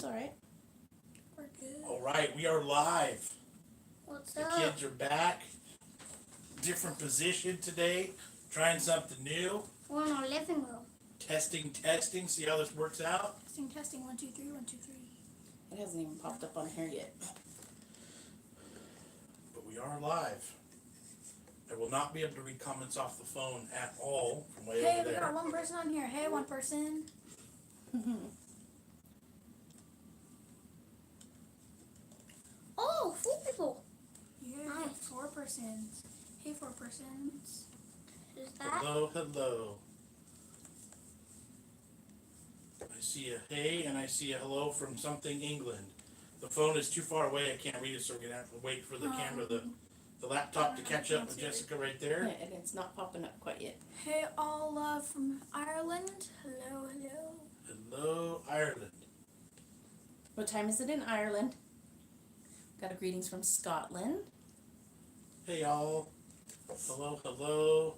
all right. We're good. All right, we are live. What's The up? kids are back. Different position today. Trying something new. We're in our living room. Testing. See how this works out. Testing. 1, 2, 3. 1, 2, 3. It hasn't even popped up on here yet. But we are live. I will not be able to read comments off the phone at all from way Hey, over we there. got one person on here. Hey, one person. Oh, 4 people. Yeah, nice. 4 persons. Hey, 4 persons. Who's that? Hello. I see a hey and I see a hello from something England. The phone is too far away. I can't read it, so we're gonna have to wait for the camera, the laptop to catch up with Jessica right there. Yeah, and it's not popping up quite yet. Hey, all love from Ireland. Hello. Hello, Ireland. What time is it in Ireland? Got a greetings from Scotland. Hey y'all. Hello.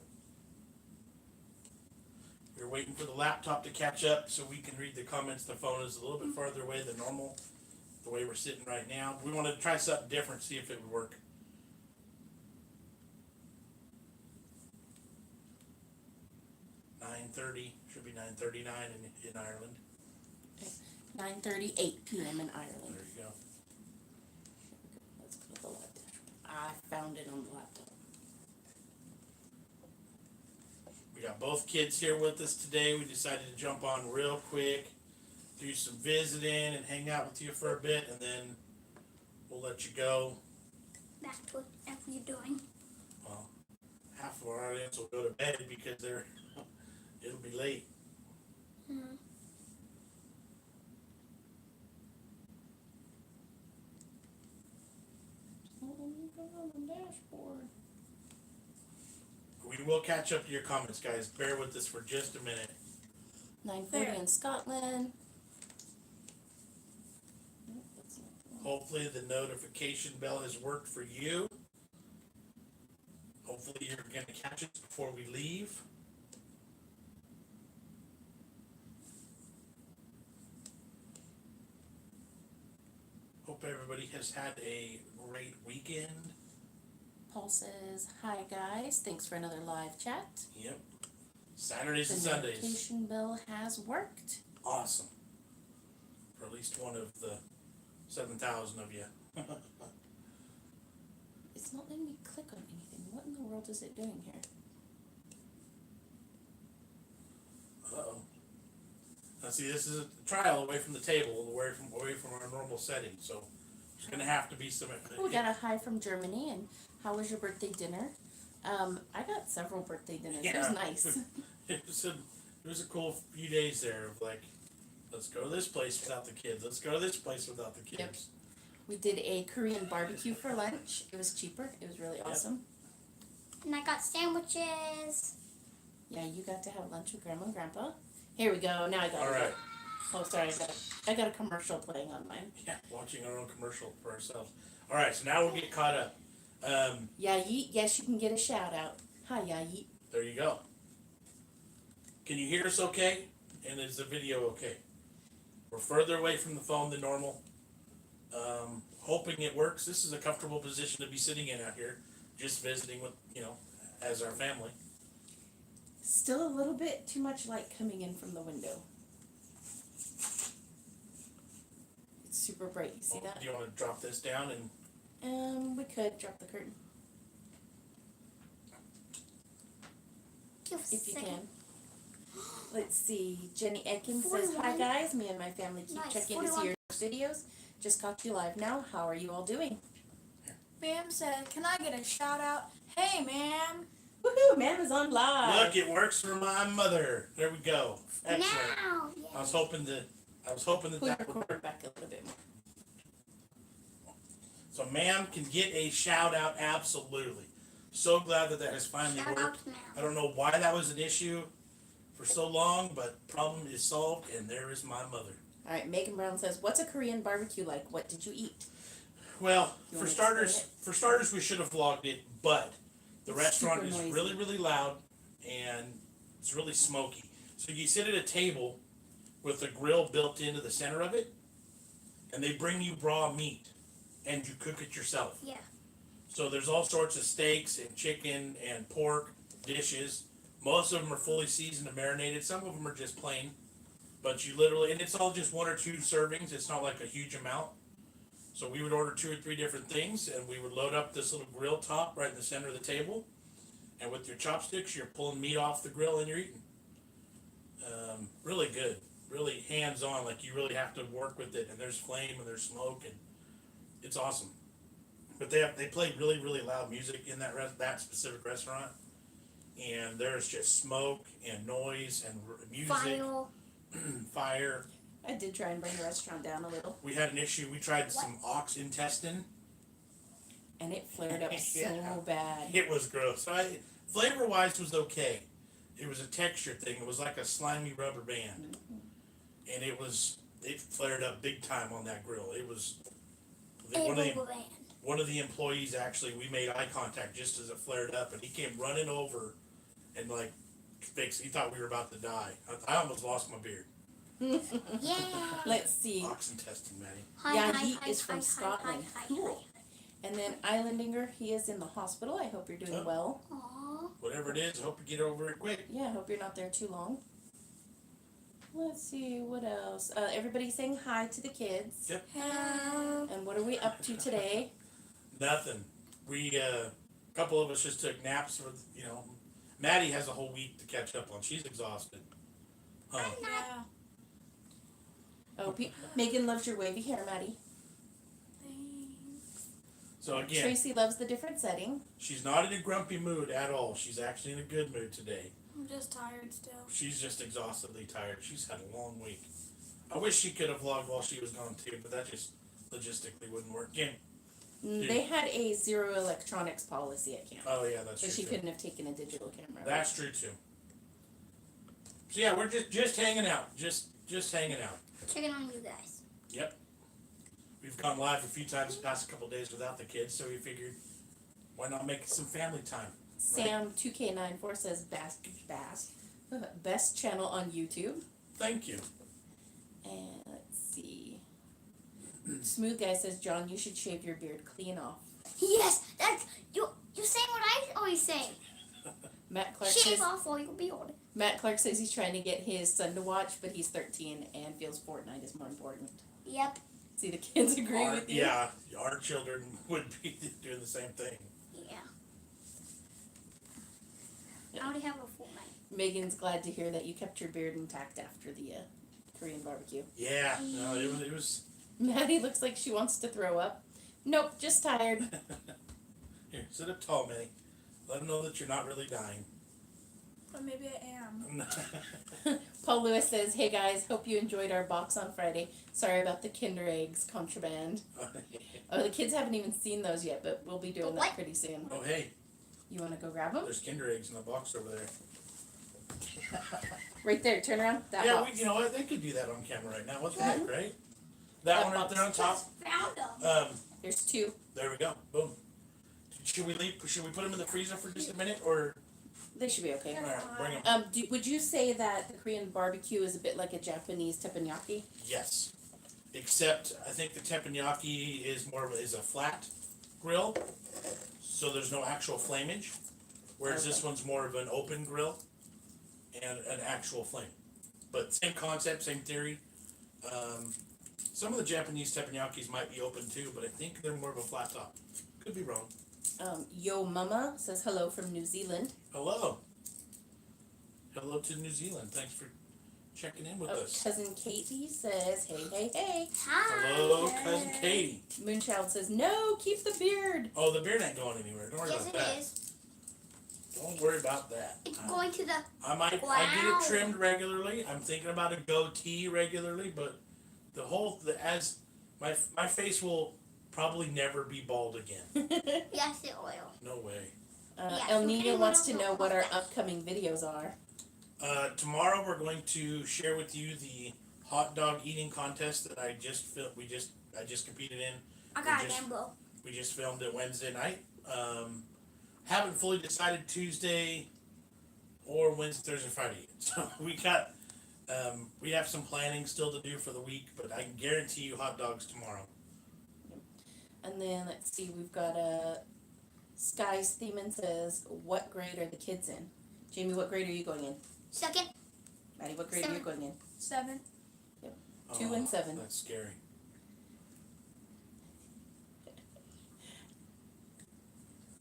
We're waiting for the laptop to catch up so we can read the comments. The phone is a little bit farther away than normal, the way we're sitting right now. We want to try something different, see if it would work. Should be 9:39 in Ireland. 9:38 p.m. in Ireland. There you go. Let's go to the laptop. I found it on the laptop. We got both kids here with us today. We decided to jump on real quick, do some visiting and hang out with you for a bit, and then we'll let you go. Back to whatever you're doing. Well, half of our audience will go to bed because it'll be late. On the dashboard. We will catch up to your comments, guys. Bear with us for just a minute. 9:40 in Scotland. Hopefully the notification bell has worked for you. Hopefully you're going to catch it before we leave. Hope everybody has had a great weekend. Paul says, hi guys, thanks for another live chat. Yep. Saturdays and The Sundays. notification bell has worked. Awesome. For at least one of the 7,000 of you. It's not letting me click on anything. What in the world is it doing here? Uh-oh. Now see, this is a trial away from the table, away from our normal setting, so there's going to have to be some... Oh, we got a hi from Germany, and how was your birthday dinner? I got several birthday dinners. Yeah. It was nice. It was a cool few days there of like, let's go to this place without the kids. Let's go to this place without the kids. Yep. We did a Korean barbecue for lunch. It was cheaper. It was really awesome. And I got sandwiches. Yeah, you got to have lunch with Grandma and Grandpa. Here we go. Now I got it. All right. Oh, sorry. I got a commercial playing on mine. Yeah, watching our own commercial for ourselves. All right, so now we'll get caught up. Yayeet, yes, you can get a shout out. Hi, Yayeet. There you go. Can you hear us okay? And is the video okay? We're further away from the phone than normal. Hoping it works. This is a comfortable position to be sitting in out here, just visiting with, as our family. Still a little bit too much light coming in from the window. It's super bright. You see that? Do you want to drop this down and... We could drop the curtain. If you can. Let's see. Jenny Ekins says, hi guys. Me and my family keep checking to see your videos. Just caught you live now. How are you all doing? Ma'am said, can I get a shout out? Hey, ma'am. Woohoo! Ma'am is on live. Look, it works for my mother. There we go. Excellent. Now. Yeah. I was hoping that Pull that your would cord back a little bit more. So ma'am can get a shout out, absolutely. So glad that has finally Shout out worked. to ma'am. I don't know why that was an issue for so long, but problem is solved, and there is my mother. All right, Megan Brown says, what's a Korean barbecue like? What did you eat? Well, You for want me to starters, we should have vlogged it, but the It's restaurant super is noisy. really, really loud, and it's really smoky. So you sit at a table with a grill built into the center of it, and they bring you raw meat, and you cook it yourself. Yeah. So there's all sorts of steaks and chicken and pork dishes. Most of them are fully seasoned and marinated. Some of them are just plain. But you literally, and it's all just 1 or 2 servings. It's not like a huge amount. So we would order 2 or 3 different things, and we would load up this little grill top right in the center of the table. And with your chopsticks, you're pulling meat off the grill and you're eating. Really good. Really hands-on. Like you really have to work with it. And there's flame and there's smoke, and it's awesome. But they play really, really loud music in that specific restaurant. And there's just smoke and noise and music. Fire. I did try and bring the restaurant down a little. We had an issue. We tried some ox intestine. And it flared up Yeah. so bad. It was gross. Flavor-wise was okay. It was a texture thing. It was like a slimy rubber band. Mm-hmm. And it flared up big time on that grill. It was, one of the employees actually, we made eye contact just as it flared up, and he came running over and like fixed. He thought we were about to die. I almost lost my beard. Yeah. Let's see. Ox intestine, Maddie. Yeah, he is from Scotland. Cool. And then Islandinger, he is in the hospital. I hope you're doing well. Aww. Whatever it is, I hope you get over it quick. Yeah, I hope you're not there too long. Let's see, what else? Everybody's saying hi to the kids. Yep. And what are we up to today? Nothing. We, a couple of us just took naps for, Maddie has a whole week to catch up on. She's exhausted. Huh. Yeah. Oh, Megan loves your wavy hair, Maddie. Thanks. So again, Tracy loves the different setting. she's not in a grumpy mood at all. She's actually in a good mood today. I'm just tired still. She's just exhaustedly tired. She's had a long week. I wish she could have vlogged while she was gone too, but that just logistically wouldn't work. Again, They had a zero electronics policy at camp. oh yeah, that's So true. she too. couldn't have taken a digital camera. That's true too. So yeah, we're just hanging out. Just hanging out. Checking on you guys. Yep. We've gone live a few times the past couple days without the kids, so we figured why not make some family time. Sam 2K94 says best channel on YouTube. Thank you. And let's see. Smooth Guy says, John, you should shave your beard clean off. Yes, that's you. You saying what I always say. Matt Clark Shave says off or you'll be old. Matt Clark says he's trying to get his son to watch, but he's 13 and feels Fortnite is more important. Yep. See, the kids agree with you. Yeah, our children would be doing the same thing. Yeah. I already have a full night. Megan's glad to hear that you kept your beard intact after the Korean barbecue. Yeah, no, it was. Maddie looks like she wants to throw up. Nope, just tired. Here, sit up tall, Manny. Let them know that you're not really dying. But maybe I am. Paul Lewis says, hey guys, hope you enjoyed our box on Friday. Sorry about the Kinder Eggs contraband. Oh, the kids haven't even seen those yet, but we'll be doing that pretty soon. Oh, hey, You want to go grab them? there's Kinder Eggs in the box over there. Right there, turn around. That Yeah, box. you know what? They could do that on camera right now. What the heck, right? That one out there on top. Found them. There's two. There we go. Boom. Should we put them in the freezer for just a minute, or They should be okay. all right, bring them? Would you say that the Korean barbecue is a bit like a Japanese teppanyaki? Yes. Except I think the teppanyaki is is a flat grill, so there's no actual flamage, whereas this one's more of an open grill and an actual flame. But same concept, same theory. Some of the Japanese teppanyakis might be open too, but I think they're more of a flat top. Could be wrong. Yo Mama says hello from New Zealand. Hello. Hello to New Zealand. Thanks for checking in with us. Cousin Katie says, hey. Hi. Hello, cousin Katie. Moonchild says, no, keep the beard. Oh, the beard ain't going anywhere. Don't worry Yes, about it that. is. Don't worry about that. It's going to the. I get Wow. it trimmed regularly. I'm thinking about a goatee regularly, but my face will probably never be bald again. Yes, it will. No way. El Nino wants to know what our upcoming videos are. Tomorrow we're going to share with you the hot dog eating contest that I just competed in. I got We a just- rainbow. We just filmed it Wednesday night. Haven't fully decided Tuesday or Wednesday, Thursday, Friday yet. So We have some planning still to do for the week, but I can guarantee you hot dogs tomorrow. And then let's see, we've got a Sky's theme and says, what grade are the kids in? Jamie, what grade are you going in? Second. Maddie, what grade are you going in? 7. 2 and 7. That's scary.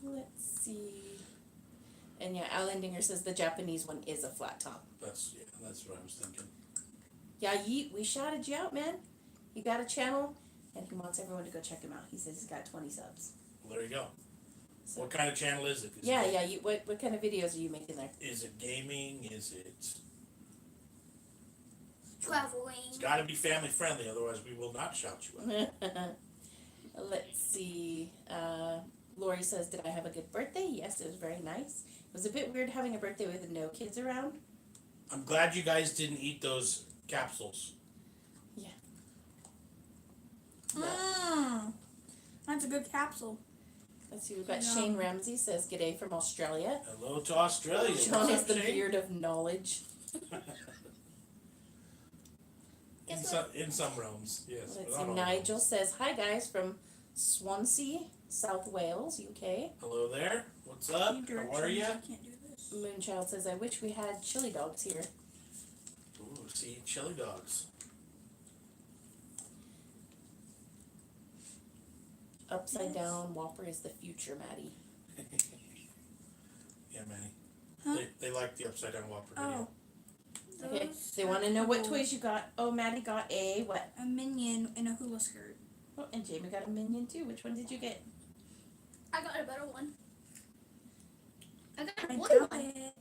Let's see. And yeah, Alan Dinger says the Japanese one is a flat top. That's what I was thinking. Yeah, Yeet, we shouted you out, man. You got a channel, and he wants everyone to go check him out. He says he's got 20 subs. Well, there you go. So, What kind of channel is it? you, what kind of videos are you making there? Is it gaming? Is it? Traveling. It's got to be family friendly, otherwise we will not shout you out. Let's see. Lori says, did I have a good birthday? Yes, it was very nice. It was a bit weird having a birthday with no kids around. I'm glad you guys didn't eat those capsules. Yeah. That's a good capsule. Let's see, we've got Shane Ramsey says, g'day from Australia. Hello to Australia. John What's is up, the Shane? beard of knowledge. In some realms, yes. Let's but see, not all Nigel realms. says, hi guys from Swansea, South Wales, UK. Hello there. What's up? How are you? I can't do this. Moonchild says, I wish we had chili dogs here. Ooh, see, chili dogs. Upside down Whopper is the future, Maddie. Yeah, Manny. Huh? They like the upside down Whopper video. Oh. Okay, Those they want to are know what cool. toys you got. Oh, Maddie got a what? A minion in a hula skirt. Oh, and Jamie got a minion too. Which one did you get? I got a better one. I got a I boy got one. it.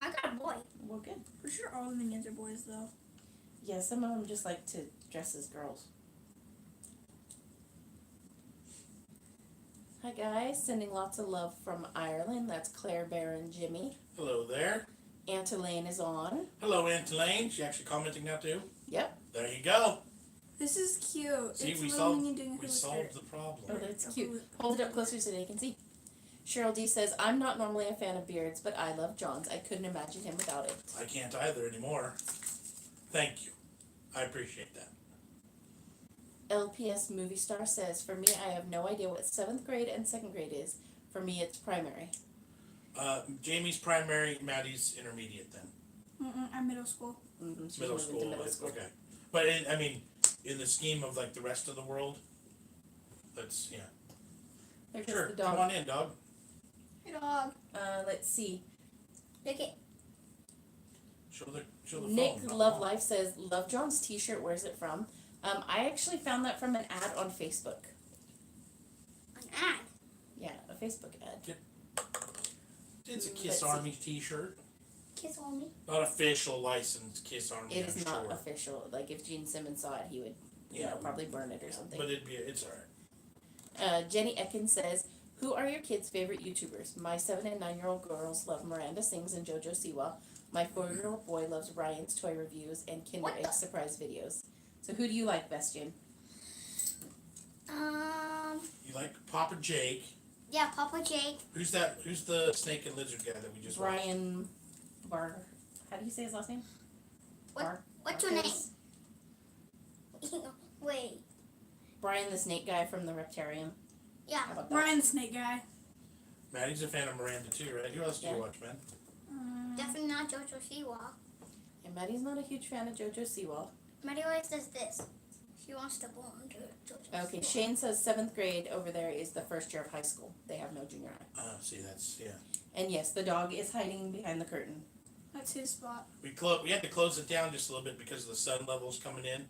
I got a boy. Well, good. For sure all the minions are boys though. Yeah, some of them just like to dress as girls. Hi guys, sending lots of love from Ireland. That's Claire, Bear, and Jimmy. Hello there. Aunt Elaine is on. Hello, Aunt Elaine. She actually commenting now too. Yep. There you go. This is cute. See, it's we a little solved minion doing a we hula solved skirt. the Oh, problem. that's A cute. hula- Hold it up closer so they can see. Cheryl D says, I'm not normally a fan of beards, but I love John's. I couldn't imagine him without it. I can't either anymore. Thank you. I appreciate that. LPS Movie Star says, for me, I have no idea what 7th grade and 2nd grade is. For me, it's primary. Jamie's primary, Maddie's intermediate then. I'm middle school. Mm-hmm. She's Middle moving to school, middle like, school. okay. But in the scheme of like the rest of the world, that's, yeah. There goes Sure, the dog. come on in, dog. Hey dog. Let's see. Look it. Show the Nick phone. Love Life says, love John's t-shirt. Where's it from? I actually found that from an ad on Facebook. An ad. Yeah, a Facebook ad. It's a Let's Kiss see. Army t-shirt. Kiss on me. Not official licensed Kiss Army, It I'm is not sure. official. Like, if Gene Simmons saw it, he would, Yeah. probably burn it or something. But it's alright. Jenny Ekin says, who are your kids' favorite YouTubers? My 7 and 9-year-old girls love Miranda Sings and JoJo Siwa. My 4-year-old boy loves Ryan's toy reviews and Kinder What the- Egg surprise videos. So who do you like best, Jen? You like Papa Jake. Yeah, Papa Jake. Who's the snake and lizard guy that we just watched? Brian Bar. How do you say his last name? What- What's your name? Barkes? Wait. Brian the snake guy from the Reptarium. Yeah. How about that? Ryan the snake guy. Maddie's a fan of Miranda too, right? Who else do Yeah. you watch, man? Definitely not Jojo Siwa. And Maddie's not a huge fan of JoJo Siwa. Maddie always does this. She wants to belong to Jojo Okay, Siwa. Shane says 7th grade over there is the first year of high school. They have no junior high. See, that's, yeah. And yes, the dog is hiding behind the curtain. That's his spot. We had to close it down just a little bit because of the sun levels coming in.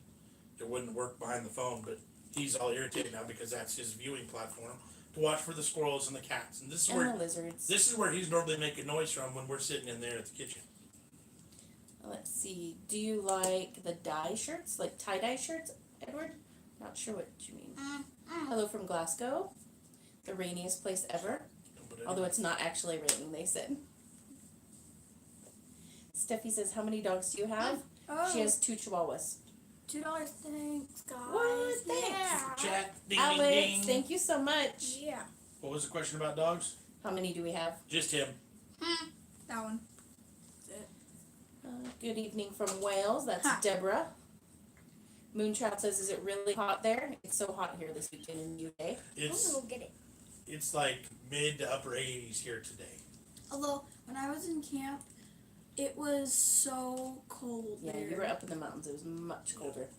It wouldn't work behind the phone, but he's all irritated now because that's his viewing platform to watch for the squirrels and the cats. And this is And the where lizards. he's normally making noise from when we're sitting in there at the kitchen. Let's see. Do you like the dye shirts? Like tie-dye shirts, Edward? Not sure what you mean. Hello from Glasgow. The rainiest place ever. Although it's not actually raining, they said. Steffi says, how many dogs do you have? Oh, She has 2 chihuahuas. $2. Thanks, guys. What? Thanks. Yeah. Chat, ding, Alex, ding, ding. thank you so much. Yeah. What was the question about dogs? How many do we have? Just him. That one. Uh, Good evening from Wales. That's Huh. Deborah. Moonchild says, "Is it really hot there?" It's so hot here this weekend in the UK. I'm gonna go get it. It's like mid to upper 80s here today. Although when I was in camp, it was so cold Yeah, there. you were up in the mountains. It was much colder.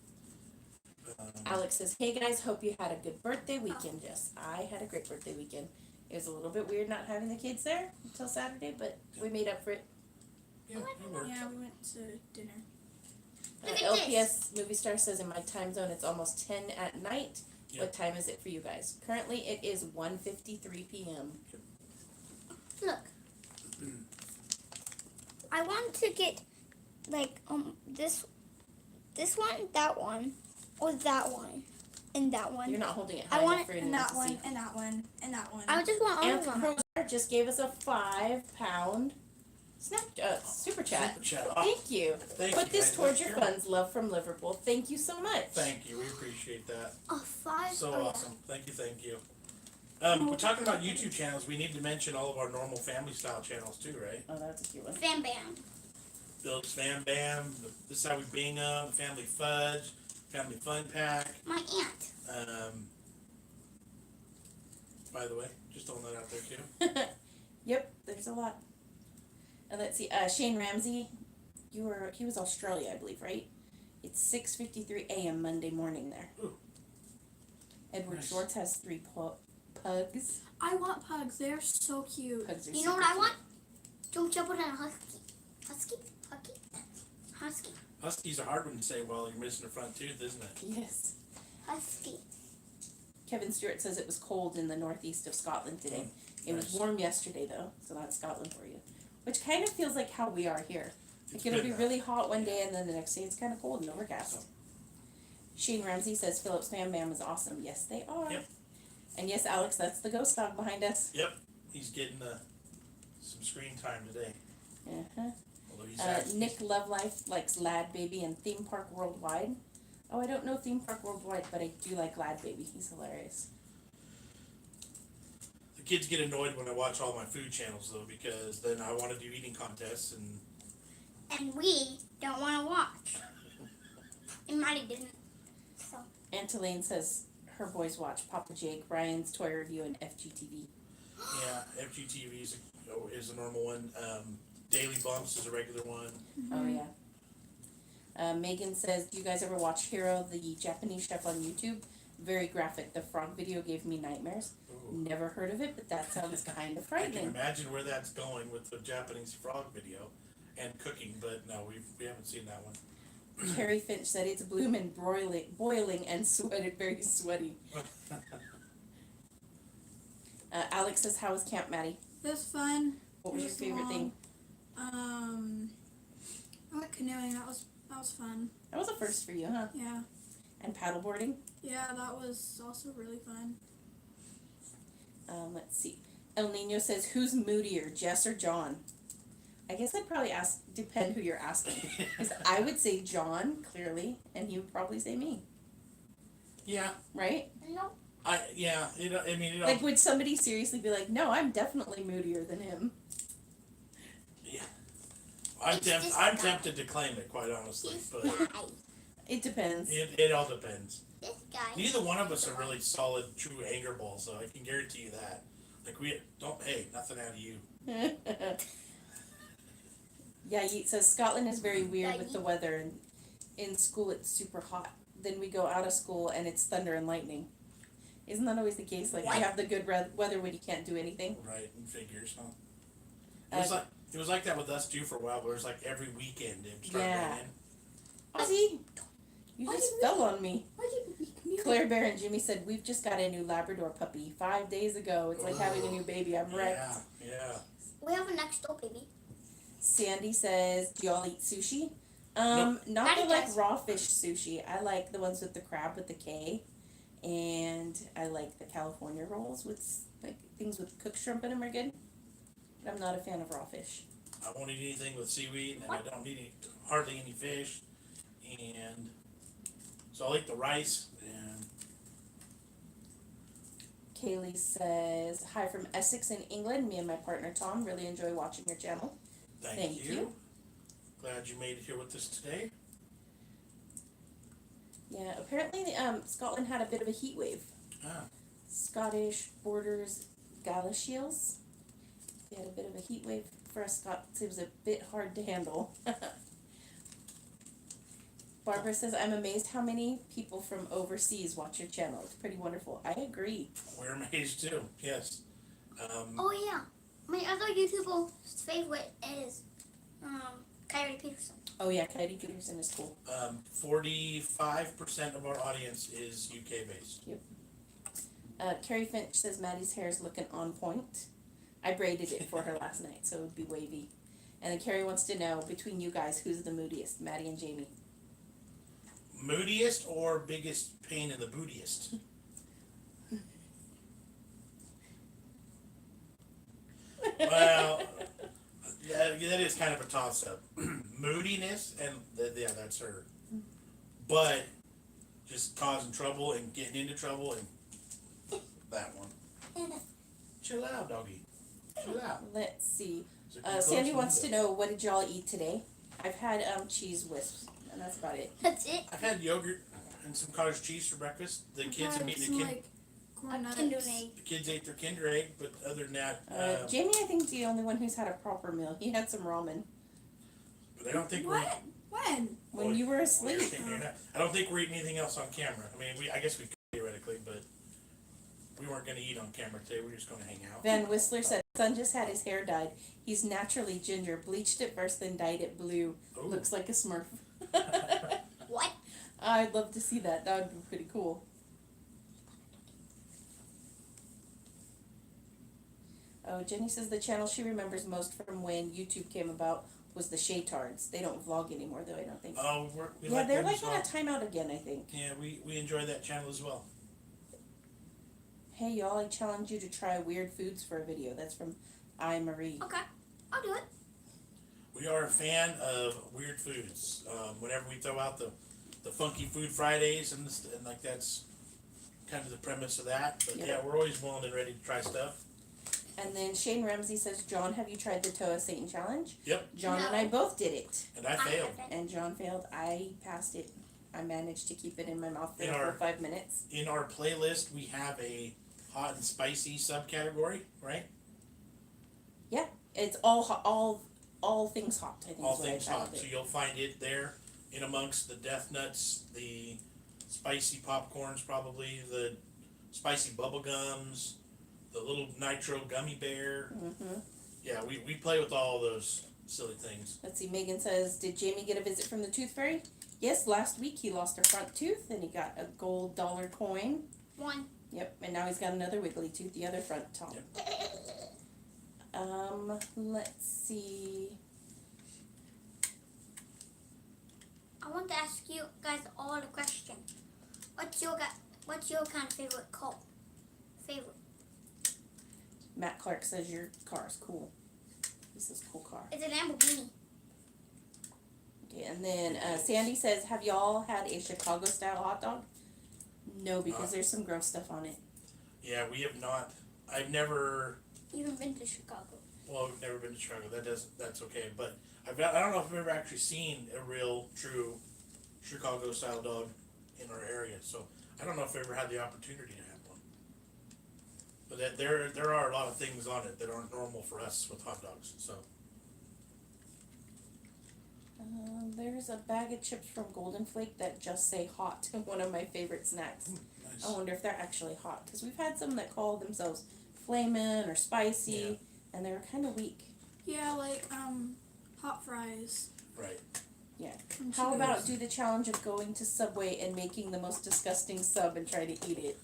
Um, Alex says, "Hey guys, hope you had a good birthday weekend." Yes, I had a great birthday weekend. It was a little bit weird not having the kids there until Saturday, but we made up for it. yeah, it worked. Yeah, we went to dinner. Look at LPS Movie Star says, "In my time zone, it's almost 10 at night. Yep. What time is it for you guys?" Currently, it is 1:53 p.m. Look. I want to get like this one, that one, or that one, and that one. You're not holding it high I enough want it for And anyone that to one, see. and that one, and that one. I just want all of them. Anthropozar just gave us a 5-pound super chat. Super chat. Oh, Thank you. thank Put you, this guys. towards your Sure. funds. Love from Liverpool. Thank you so much. Thank you. We appreciate that. Oh, 5. So oh, yeah. awesome. Thank you. Thank you. We're talking about YouTube channels. We need to mention all of our normal family style channels too, right? Oh, that's a cute one. Bam Bam. Phillips Fam Bam, This Is How We Bing 'Em, Family Fudge, Family Fun Pack. My aunt. By the way, just throwing that out there too. Yep, there's a lot. And let's see, Shane Ramsey, he was Australia, I believe, right? It's 6:53 a.m. Monday morning there. Ooh. Edward Nice. Schwartz has 3 pugs. I want pugs. They're so cute. Pugs are You know super what I cute. want? Don't jump on a husky. Husky. Husky's a hard one to say while you're missing a front tooth, isn't it? Yes. Husky. Kevin Stewart says it was cold in the northeast of Scotland today. It was Nice. warm yesterday though, so that's Scotland for you. Which kind of feels like how we are here. It's Like it'll been be that. really hot one day and then the next day it's kind of cold and overcast. Shane Ramsey says Phillips Fam Bam is awesome. Yes, they are. Yep. And yes, Alex, that's the ghost dog behind us. Yep. He's getting some screen time today. Uh-huh. Although he's Nick Lovelife likes Lad Baby and Theme Park Worldwide. Oh, I don't know Theme Park Worldwide, but I do like Lad Baby. He's hilarious. The kids get annoyed when I watch all my food channels though, because then I want to do eating contests and And we don't want to watch. And Maddie didn't. So. Antolane says her boys watch Papa Jake, Brian's Toy Review, and FGTV. yeah, FGTV is a normal one. Daily Bumps is a regular one. Oh yeah. Megan says, "Do you guys ever watch Hiro, the Japanese chef on YouTube? Very graphic. The frog video gave me nightmares. Ooh. Never heard of it, but that sounds kind of I can frightening." imagine where that's going with the Japanese frog video and cooking, but no, we haven't seen that one. Carrie Finch said it's bloomin' boiling and sweated, very sweaty. Alex says, "How was Camp Maddie? It was fun. What was your It was favorite thing?" I went canoeing. That was fun. That was a first for you, huh? Yeah. And paddleboarding. Yeah, that was also really fun. Let's see. El Nino says, "Who's moodier, Jess or John?" I guess I'd probably depend who you're asking. 'Cause I would say John, clearly, and he would probably say me, Yeah, right? No. Like, would somebody seriously be like, "No, I'm definitely moodier than him"? yeah. I'm It's this I'm guy. tempted to claim it, quite honestly, This but guy. It depends. it all depends. This guy. Neither one of us are really solid, true anger balls, so I can guarantee you that. Like nothing out of you. Yeah, Yeet says Scotland is very weird Yeah, with the weather, and in school it's super hot. Then we go out of school and it's thunder and lightning. Isn't that always the case? Like, What? you have the good weather when you can't do anything. Right, and figures, huh? It was like that with us too for a while, where it was like every weekend it started Yeah. raining. Ozzy, you What just do you fell on me. Why did you make me? Claire Bear and Jimmy said, "We've just got a new Labrador puppy 5 days ago. It's like having a new baby. I'm wrecked." Yeah. We have a next door baby. Sandy says, "Do y'all eat sushi?" Nope. Not Daddy the like does. raw fish sushi. I like the ones with the crab with the K, and I like the California rolls with like things with cooked shrimp in them are good. But I'm not a fan of raw fish. I won't eat anything with seaweed, and I don't eat hardly any fish, and so I'll eat the rice. And Kaylee says, "Hi from Essex in England. Me and my partner Tom really enjoy watching your channel." thank Thank you. you. Glad you made it here with us today. Yeah, apparently Scotland had a bit of a heat wave. Ah, Scottish borders Galashiels. They had a bit of a heat wave for us Scots. It was a bit hard to handle. Barbara says, I'm amazed how many people from overseas watch your channel. It's pretty wonderful. I agree. we're amazed too. Yes. Oh yeah, my other YouTuber's favorite is Kyrie Peterson. Oh yeah, Katie Peterson is cool. 45% of our audience is UK based. Carrie Finch says Maddie's hair is looking on point. I braided it for her last night, so it would be wavy. And then Carrie wants to know, between you guys, who's the moodiest, Maddie and Jamie? Moodiest or biggest pain in the bootiest? Well, that is kind of a toss up. Moodiness, and yeah, that's her. But just causing trouble and getting into trouble, and that one. Chill out, doggy. Chill out. Let's see. So if you close Sandy the wants to window. know, what did y'all eat today? I've had cheese wisps, and that's about it. That's it. I've had yogurt and some cottage cheese for breakfast. The kids have eaten some like corn A Kinder nuggets. Egg. the kids ate their Kinder Egg, but other than that, Jamie, I think, is the only one who's had a proper meal. He had some ramen but I don't think What? When? when you were asleep. I don't think we're eating anything else on camera. I mean, I guess we could theoretically, but we weren't going to eat on camera today. We're just going to hang out. Van Whistler said, son just had his hair dyed. He's naturally ginger, bleached it first, then dyed it blue. Ooh. Looks like a Smurf. What? I'd love to see that. That would be pretty cool. Oh, Jenny says the channel she remembers most from when YouTube came about was the Shaytards. They don't vlog anymore, though, I don't think. Oh, we Yeah, like they're them like as on well. a timeout again, I think. Yeah, we enjoy that channel as well. Hey, y'all, I challenge you to try weird foods for a video. That's from I Marie. Okay, I'll do it. We are a fan of weird foods. Whenever we throw out the funky food Fridays and like that's kind of the premise of that. But Yeah. yeah, we're always willing and ready to try stuff. And then Shane Ramsey says, John, have you tried the Toe of Satan challenge? Yep. John and No. I both did it. And I failed. haven't. And John failed. I passed it. I managed to keep it in my mouth for In the our- full 5 minutes. In our playlist, we have a hot and spicy subcategory, right? Yeah, it's all all things hot. I think All is what I things titled hot. So it. you'll find it there in amongst the death nuts, the spicy popcorns, probably the spicy bubble gums, the little nitro gummy bear. Mm-hmm. Yeah, we play with all those silly things. Let's see. Megan says, did Jamie get a visit from the Tooth Fairy? Yes, last week he lost a front tooth and he got a gold dollar coin. One. Yep, and now he's got another wiggly tooth, the other front top. Let's see. I want to ask you guys all a question. What's your kind of favorite car? Favorite? Matt Clark says your car is cool. He says cool car. It's a Lamborghini. Okay, and then Sandy says, have y'all had a Chicago style hot dog? No, because there's some gross stuff on it. Yeah, we have not. I've never. Even been to Chicago. Well, we've never been to Chicago. That's okay. But I don't know if I've ever actually seen a real, true Chicago style dog in our area. So I don't know if I ever had the opportunity to have one. But there are a lot of things on it that aren't normal for us with hot dogs. So There's a bag of chips from Golden Flake that just say hot. One of my favorite snacks. nice. I wonder if they're actually hot because we've had some that call themselves flamin' or spicy, and they're kind of weak. Yeah, like hot fries. Right. From How Cheetos. about do the challenge of going to Subway and making the most disgusting sub and try to eat it?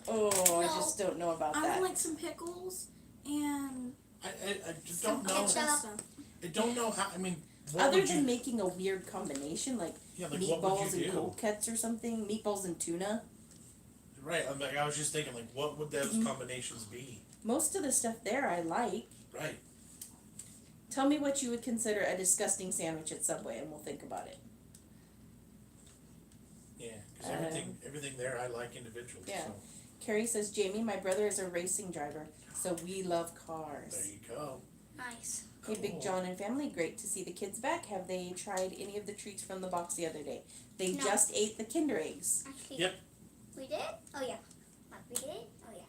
Oh, I No. just don't know about I that. would like some pickles and I just Some don't know. ketchup. stuff. I don't know how. I mean, what Other would than you? making a weird combination like Yeah, like what would meatballs you and do? cold cuts or something, meatballs and tuna. Right. I was just thinking, like, what would those Mm-hmm. combinations be? Most of the stuff there I like. Right. Tell me what you would consider a disgusting sandwich at Subway and we'll think about it. Yeah. Because everything there I like individually. Yeah. So Carrie says, Jamie, my brother is a racing driver, so we love cars. there you go. Nice. Hey, Cool. BigJon and family, great to see the kids back. Have they tried any of the treats from the box the other day? They No. just ate the Kinder eggs. Actually, Yep. we did? Oh, yeah. We did? Oh, yeah.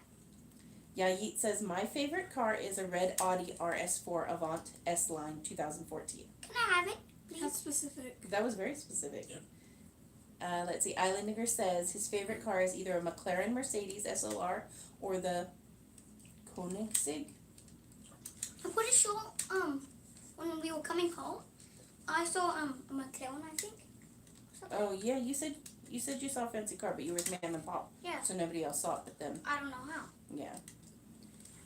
Yeah, Yeet says, my favorite car is a red Audi RS4 Avant S-Line 2014. Can I have it, That's please? specific. That was very specific. Yep. Let's see, Islandiger says his favorite car is either a McLaren Mercedes SLR or the Koenigsegg. I'm pretty sure, when we were coming home, I saw, a McLaren, I think. Something. Oh yeah, you said you saw a fancy car, but you were with Mom and Pop, Yeah. so nobody else saw it but them. I don't know how. Yeah.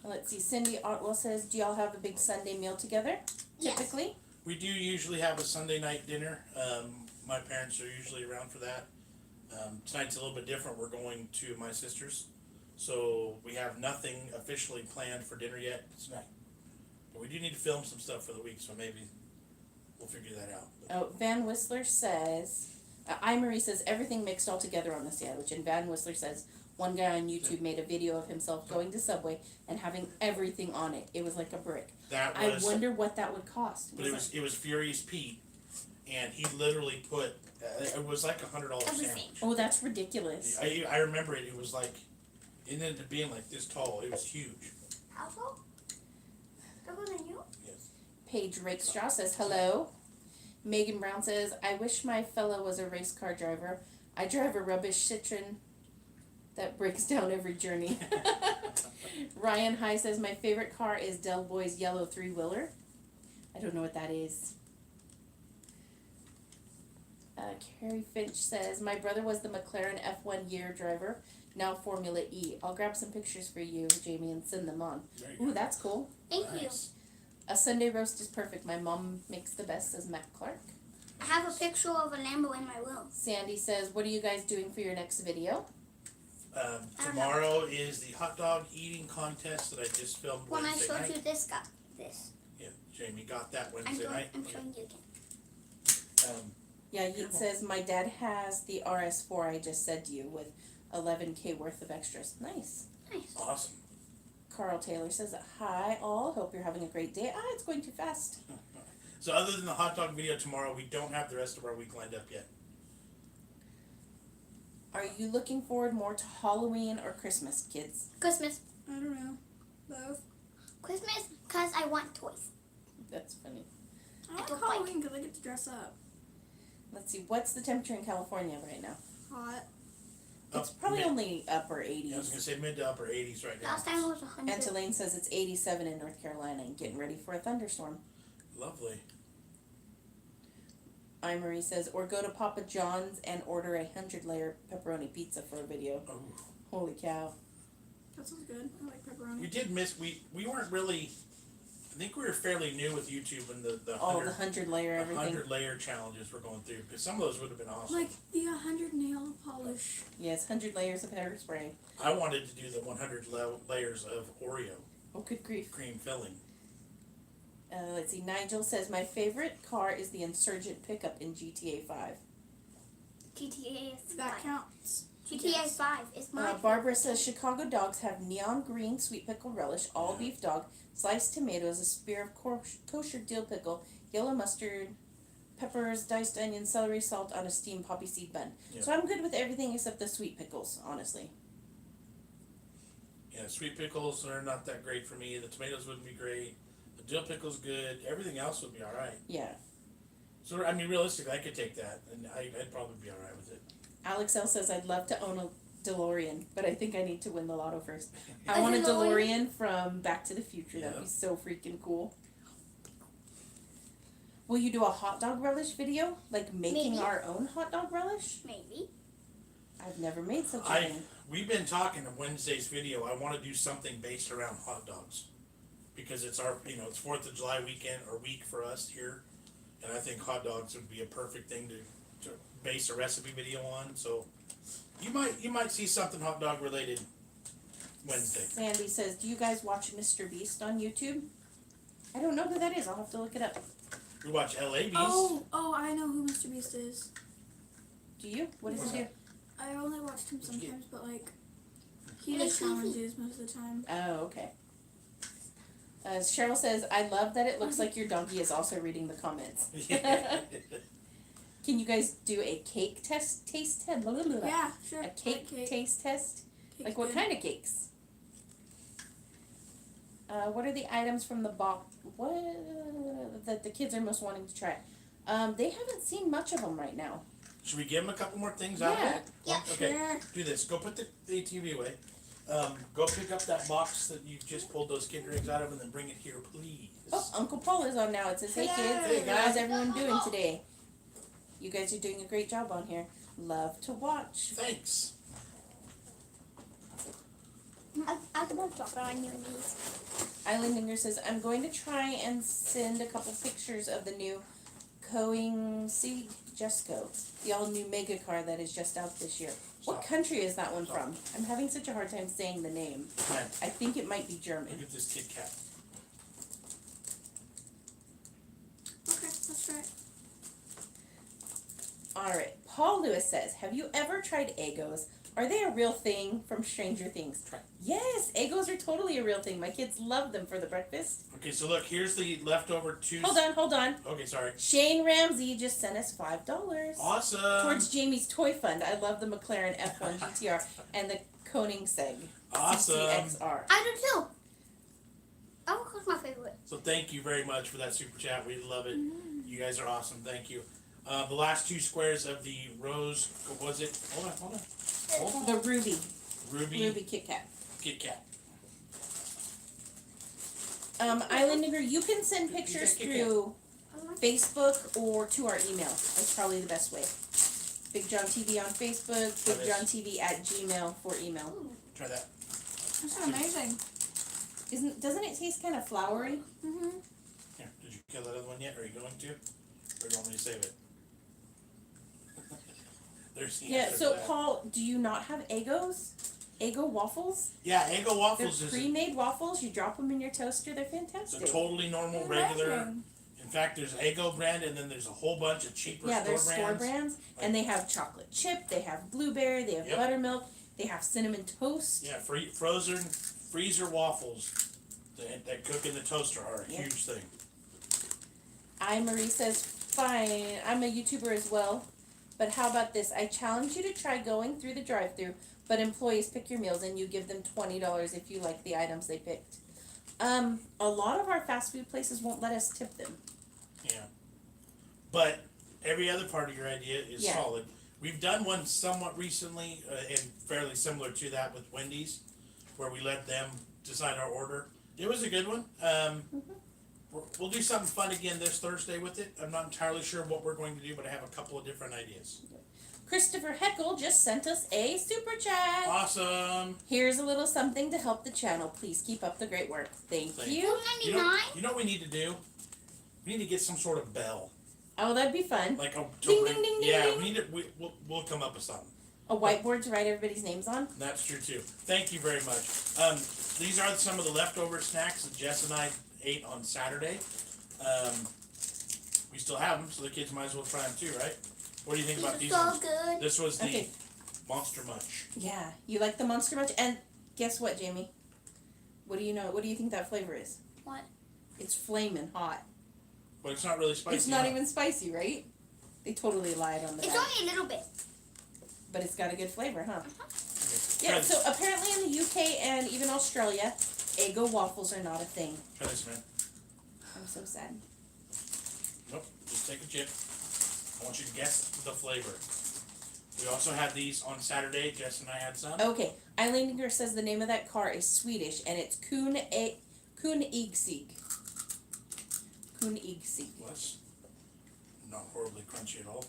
Let's see, Cindy Otwell says, do y'all have a big Sunday meal together? Yes. Typically? We do usually have a Sunday night dinner. My parents are usually around for that. Tonight's a little bit different. We're going to my sister's, so we have nothing officially planned for dinner yet tonight. But we do need to film some stuff for the week, so maybe we'll figure that out. Oh, Van Whistler says, Marie says everything mixed all together on the sandwich, and Van Whistler says one guy on YouTube made a video of himself going to Subway and having everything on it. It was like a brick. That I was, wonder what that would cost. but it was Furious Pete, and he literally put it was like $100 Everything. sandwich. Oh, that's ridiculous. I remember it. It was like it ended up being like this tall. It was huge. How tall? Bigger than you? Yes. Paige Rakestraw says hello. Megan Brown says, I wish my fella was a race car driver. I drive a rubbish Citroen that breaks down every journey. Ryan High says, my favorite car is Del Boy's yellow 3-wheeler. I don't know what that is. Carrie Finch says, my brother was the McLaren F1 year driver, now Formula E. I'll grab some pictures for you, Jamie, and send them on. There you Ooh, go. that's cool. Thank you. Nice. A Sunday roast is perfect. My mom makes the best, says Matt Clark. I have a picture of a Lambo in my room. Sandy says, what are you guys doing for your next video? Tomorrow is the hot dog eating contest that I just filmed When I Wednesday showed night. you this guy, this. Yeah, Jamie got that Wednesday night. I'm showing you again. Yeah, Yeet says, my dad has the RS4 I just said to you with 11K worth of extras. Nice. Nice. Awesome. Carl Taylor says, hi all, hope you're having a great day. It's going too fast. So other than the hot dog video tomorrow, we don't have the rest of our week lined up yet. Are you looking forward more to Halloween or Christmas, kids? Christmas. I don't know. Both. Christmas, because I want toys. That's funny. I like don't like- Halloween because I get to dress up. Let's see, what's the temperature in California right now? Hot. It's Up probably mid- only upper I was 80s. gonna say mid to upper 80s right now. Last time it was 100. And Tulane says it's 87 in North Carolina and getting ready for a thunderstorm. Lovely. Marie says, or go to Papa John's and order a 100-layer pepperoni pizza for a video. Oh. Holy cow. That sounds good. I like pepperoni. We did miss. We weren't really. I think we were fairly new with YouTube and the All the 100-layer everything. 100 layer challenges we're going through because some of those would have been awesome. Like the 100 nail polish. Yes, 100 layers of hairspray. I wanted to do the 100 layers of Oreo Oh, good grief. cream filling. Let's see, Nigel says, my favorite car is the Insurgent pickup in GTA 5. GTA is That 5. counts. GTA 5 is my Barbara says, Chicago dogs have neon green sweet pickle relish, all beef dog, sliced tomatoes, a spear of kosher dill pickle, yellow mustard, peppers, diced onion, celery, salt on a steamed poppy seed bun. Yeah. So I'm good with everything except the sweet pickles, honestly. Yeah, sweet pickles are not that great for me. The tomatoes wouldn't be great. The dill pickle's good. Everything else would be all right. Yeah. So I mean, realistically, I could take that, and I'd probably be all right with it. Alex L says, I'd love to own a DeLorean, but I think I need to win the lotto first. I A want a DeLorean? DeLorean from Back to the Future. That'd be Yeah. so freaking cool. Will you do a hot dog relish video? Like making Maybe. our own hot dog relish? Maybe. I've never made such a I- thing. We've been talking in Wednesday's video. I want to do something based around hot dogs because it's our, it's 4th of July weekend or week for us here, and I think hot dogs would be a perfect thing to base a recipe video on. So you might see something hot dog related Wednesday. Sandy says, do you guys watch Mr. Beast on YouTube? I don't know who that is. I'll have to look it up. We watch LA Beast. Oh, I know who Mr. Beast is. Do you? What does he do? I only watched him sometimes, but like he Hey, does Sophie. challenges most of the time. Oh, okay. Cheryl says, I love that it looks like your donkey is also reading the comments. Yeah. Can you guys do a cake taste test? Yeah, sure. A cake taste test? Cake's Like what good. kind of cakes? What are the items from the box? What that the kids are most wanting to try? They haven't seen much of them right now. Should we give them a couple more things out of Yeah. it? Yeah. Okay. Sure. Do this. Go put the ATV away. Go pick up that box that you just pulled those Kinder eggs out of, and then bring it here, please. Oh, Uncle Paul is on now. It says, hey kids, Hey, guys. how's everyone doing today? You guys are doing a great job on here. Love to watch. Thanks. I can drop it on your knees. Eileen says, I'm going to try and send a couple pictures of the new Coing Jesco, the all new mega car that is just out this year. What Stop. country is that one from? I'm having such a hard time saying the name. Man, I think it might be German. look at this Kit Kat. Okay, that's right. Alright, Paul Lewis says, have you ever tried Eggos? Are they a real thing from Stranger Things? Try. Yes, Eggos are totally a real thing. My kids love them for the breakfast. Okay, so look, here's the leftover two. Hold on. Okay, sorry. Shane Ramsey just sent us $5. Awesome. Towards Jamie's Toy Fund. I love the McLaren F1 GTR and the Koenigsegg Awesome. CCXR. I do too. Avocado's my favorite. So thank you very much for that super chat. We love it. You guys are awesome. Thank you. The last two squares of the rose, what was it? Hold on. The Ruby Ruby Kit Kat. Kit Kat. Islander, you can send pictures Kit Kat. through Facebook or to our email. That's probably the best way. BigJon TV on Facebook, BigJon TV at Gmail for email. Try that. That's amazing. Doesn't it taste kind of floury? Mm-hmm. Here, did you kill that other one yet? Are you going to? Or do you want me to save it? There's the Yeah, answer so to that. Paul, do you not have Eggos? Eggo waffles? Yeah, Eggo They're waffles is pre-made waffles. You drop them in your toaster. They're a fantastic. totally normal, regular. In fact, there's Eggo brand, and then there's a whole bunch of cheaper Yeah, they're store store brands. brands, and they have chocolate chip. They have blueberry. They have Yep. buttermilk. They have cinnamon toast. Yeah, frozen freezer waffles that cook in the toaster are a Yep. huge thing. Marie says, fine. I'm a YouTuber as well, but how about this? I challenge you to try going through the drive-thru, but employees pick your meals and you give them $20 if you like the items they picked. A lot of our fast food places won't let us tip them. Yeah. But every other part of your idea is Yeah. solid. We've done one somewhat recently and fairly similar to that with Wendy's, where we let them decide our order. It was a good one. We'll do something fun again this Thursday with it. I'm not entirely sure what we're going to do, but I have a couple of different ideas. Christopher Heckle just sent us a super chat. Awesome. Here's a little something to help the channel. Please keep up the great work. Thank Thank you. You know, $2.99. you know what we need to do? We need to get some sort of bell. Oh, that'd be fun. Like a Ding, ding, ding, ding, yeah, ding. we need to we'll come up with something. A whiteboard to write everybody's names on. That's true too. Thank you very much. These are some of the leftover snacks that Jess and I ate on Saturday. We still have them, so the kids might as well try them too, right? What do you think about these So ones? good. This was the Okay. Monster Munch. Yeah, you like the Monster Munch? And guess what, Jamie? What do you know? What do you think that flavor is? What? It's flaming hot. But it's not really spicy. It's not huh? even spicy, right? They totally lied on the It's back. only a little bit. But it's got a good flavor, huh? Okay. Yeah, Try so apparently in the UK and even Australia, Eggo waffles are not a thing. Try this, man. I'm so sad. Nope. Just take a chip. I want you to guess the flavor. We also had these on Saturday. Jess and I had some. Okay, Eileen says the name of that car is Swedish and it's Koenigsegg. Koenigsegg. Was not horribly crunchy at all.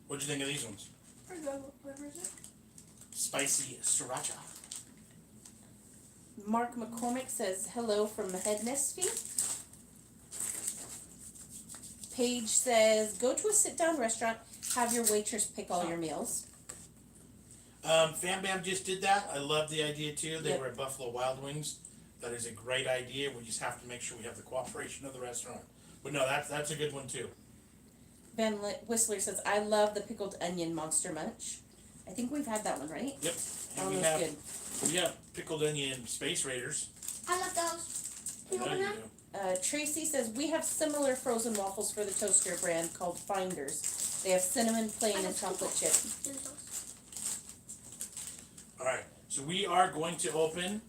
What'd you think of these ones? Pretty good. What flavor is it? Spicy sriracha. Mark McCormick says hello from Hednesby. Paige says go to a sit-down restaurant, have your waitress pick all your meals. Fam Bam just did that. I love the idea too. They Yep. were at Buffalo Wild Wings. That is a great idea. We just have to make sure we have the cooperation of the restaurant. But no, that's a good one too. Van Whistler says I love the pickled onion Monster Munch. I think we've had that one, right? Yep. That And one we was have good. we have pickled onion Space Raiders. I love those. I You know open you them? do. Tracy says we have similar frozen waffles for the toaster brand called Finders. They have cinnamon, plain, and chocolate chip. Here's those. Alright, so we are going to open.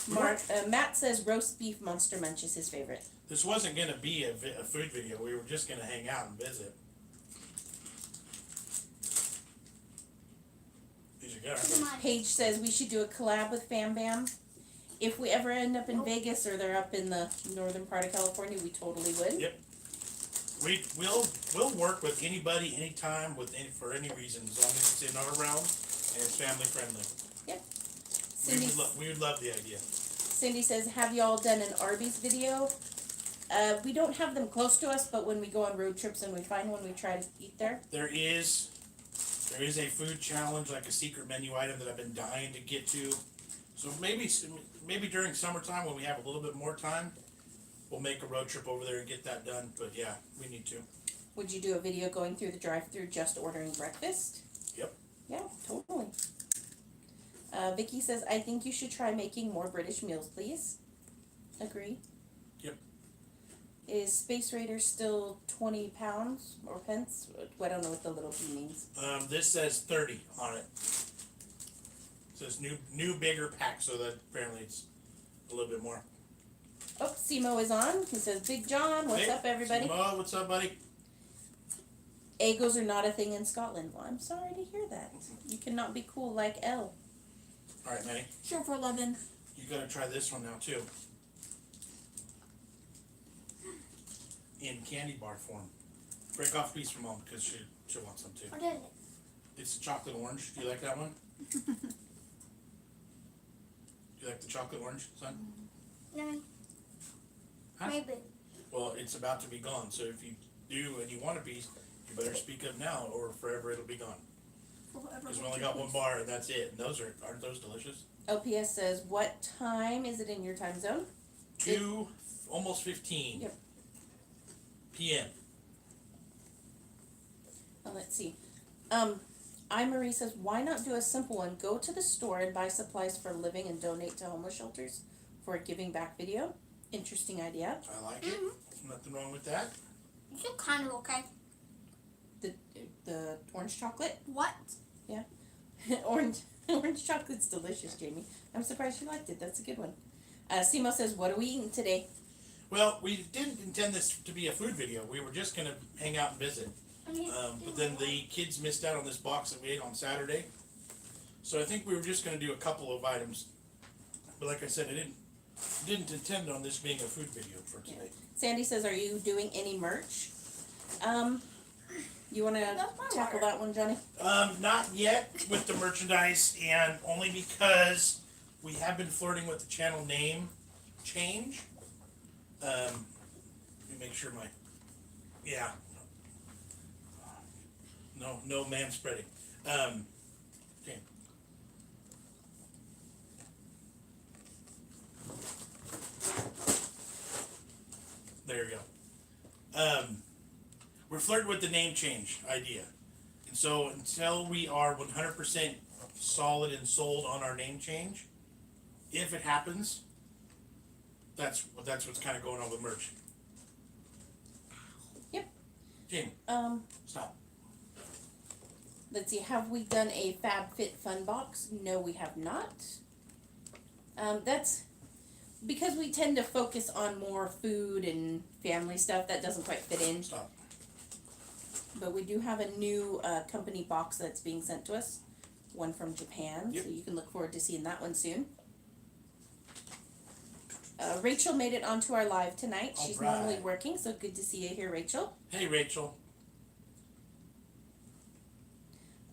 Matt says roast beef Monster Munch is his favorite. This wasn't going to be a food video. We were just going to hang out and visit. These are good, aren't they? Paige says we should do a collab with Fam Bam. If we ever end up in Vegas or they're up in the northern part of California, we totally would. Yep. We'll work with anybody, anytime, for any reason, as long as it's in our realm and it's family friendly. Yep. We would love the idea. Cindy says, have y'all done an Arby's video? We don't have them close to us, but when we go on road trips and we find one, we try to eat there. There is a food challenge, like a secret menu item that I've been dying to get to. So maybe during summertime when we have a little bit more time, we'll make a road trip over there and get that done. But yeah, we need to. Would you do a video going through the drive-thru just ordering breakfast? Yep. Yeah, totally. Vicky says, I think you should try making more British meals, please. Agree. Yep. Is Space Raider still 20 pounds or pence? I don't know what the little p means. This says 30 on it. It says new bigger pack, so that apparently it's a little bit more. Oh, Simo is on. He says, Big John, what's up, everybody? Mo, what's up, buddy? Egos are not a thing in Scotland. Well, I'm sorry to hear that. You cannot be cool like Elle. All right, Manny. Sure for 11. You gotta try this one now too. In candy bar form. Break off a piece for Mom because she wants some too. What is it? It's a chocolate orange. Do you like that one? Do you like the chocolate orange, son? No. Huh? Maybe. Well, it's about to be gone. So if you do and you want a piece, you better speak up now, or forever it'll be gone. Because we only got one bar and that's it. And aren't those delicious? LPS says, what time is it in your time zone? 2, almost 15 Yep. p.m. Let's see. Marie says, why not do a simple one? Go to the store and buy supplies for living and donate to homeless shelters for a giving back video. Interesting idea. I like it. There's nothing wrong with that. It's still kind of okay. The orange chocolate? What? Orange chocolate's delicious, Jamie. I'm surprised you liked it. That's a good one. Simo says, what are we eating today? Well, we didn't intend this to be a food video. We were just going to hang out and visit. But then the kids missed out on this box that we ate on Saturday. So I think we were just going to do a couple of items. But like I said, I didn't intend on this being a food video for today. Sandy says, are you doing any merch? You want to That's my tackle water. that one, Johnny? Not yet with the merchandise, and only because we have been flirting with the channel name change. Let me make sure no man spreading. Okay. There you go. We're flirting with the name change idea. And so until we are 100% solid and sold on our name change, if it happens, that's what's kind of going on with merch. Yep. Jamie, stop. Let's see, have we done a FabFitFun box? No, we have not. That's because we tend to focus on more food and family stuff that doesn't quite fit in. Stop. But we do have a new company box that's being sent to us, one from Japan, Yep. so you can look forward to seeing that one soon. Rachel made it onto our live tonight. All She's right. normally working, so good to see you here, Rachel. Hey, Rachel.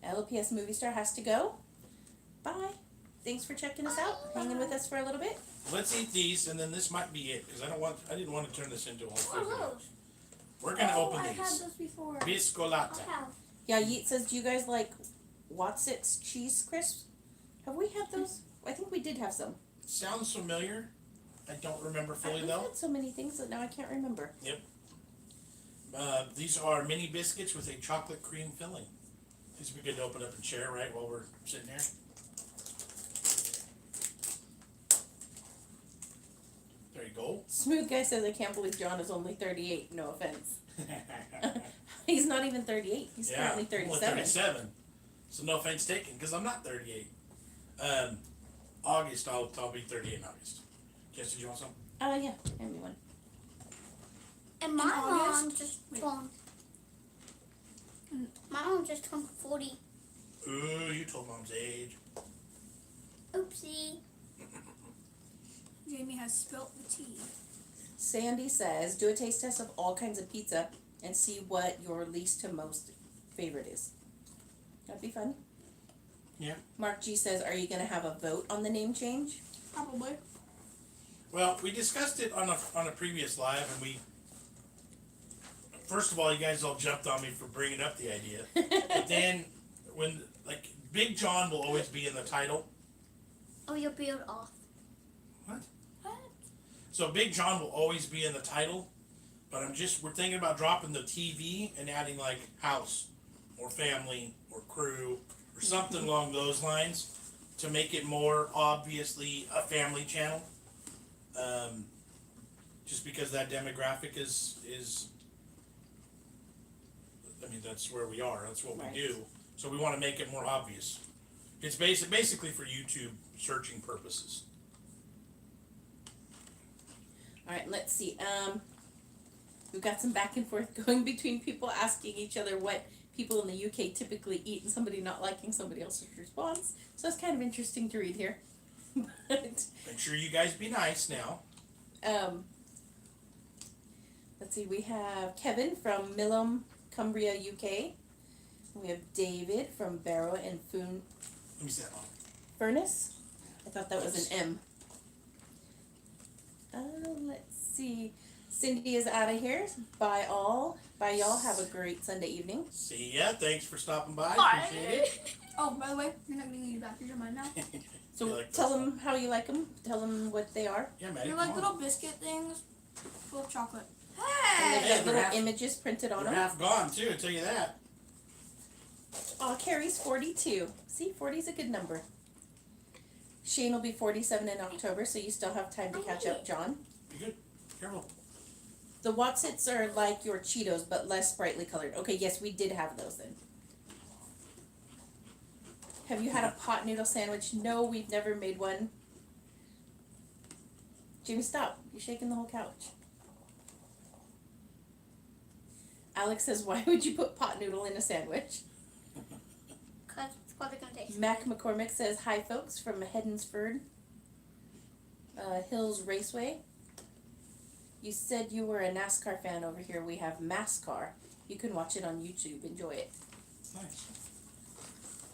LPS Movie Star has to go. Bye. Thanks for checking us out, hanging with us for a little bit. Let's eat these, and then this might be it, because I didn't want to turn this into a whole What food are video. those? We're gonna open I had these. those before. Biscolata. I have. Yeah, Yeet says, do you guys like Watsits cheese crisps? Have we had those? I think we did have some. Sounds familiar. I don't remember fully We've though. had so many things that now I can't remember. These are mini biscuits with a chocolate cream filling. These would be good to open up and share, right, while we're sitting here. Smooth Guy says, I can't believe John is only 38. No offense. He's not even 38. He's currently 37. I'm only 37. So no offense taken, because I'm not 38. August, I'll be 38 in August. Jess, did you want some? Yeah, hand me one. And In my mom August? just Wait. turned. My mom just turned 40. Ooh, you told Mom's age. Oopsie. Jamie has spilt the tea. Sandy says, do a taste test of all kinds of pizza and see what your least to most favorite is. That'd be fun. Yeah. Mark G says, are you going to have a vote on the name change? Probably. Well, we discussed it on a previous live, and we. First of all, you guys all jumped on me for bringing up the idea, but then when Big John will always be in the title. Oh, your beard off. What? So Big John will always be in the title, but we're thinking about dropping the TV and adding like house, or family, or crew, or something along those lines, to make it more obviously a family channel. Just because that demographic is. I mean, that's where we are. That's what Right. we do. So we want to make it more obvious. It's basically for YouTube searching purposes. All right, let's see. We've got some back and forth going between people asking each other what people in the UK typically eat and somebody not liking somebody else's response. So it's kind of interesting to read here. But, Make sure you guys be nice now. let's see, we have Kevin from Millom, Cumbria, UK. We have David from Barrow and Let me see that one. Furnace. I thought that was an M. Let's see. Cindy is out of here. Bye all. Bye y'all. Have a great Sunday evening. See ya. Thanks for stopping by. Bye. Appreciate it. Oh, by the way, you're not going to use back your mind now. So You like tell those? them how you like them. Tell them what they are. Yeah, man. They're like little biscuit things full of chocolate. And they've Hey! got they're little half- images printed on They're them. half gone too. I tell you that. Oh, Carrie's 42. See, 40 is a good number. Shane will be 47 in October, so you still have time to catch up, John. Be good. Careful. The Watsits are like your Cheetos, but less brightly colored. Okay, yes, we did have those then. Have you had a pot noodle sandwich? No, we've never made one. Jimmy, stop. You're shaking the whole couch. Alex says, why would you put pot noodle in a sandwich? Because it's probably going to taste Mac McCormick says, hi folks from Hedensford Hills Raceway. You said you were a NASCAR fan over here. We have MASCAR. You can watch it on YouTube. Enjoy it. Nice.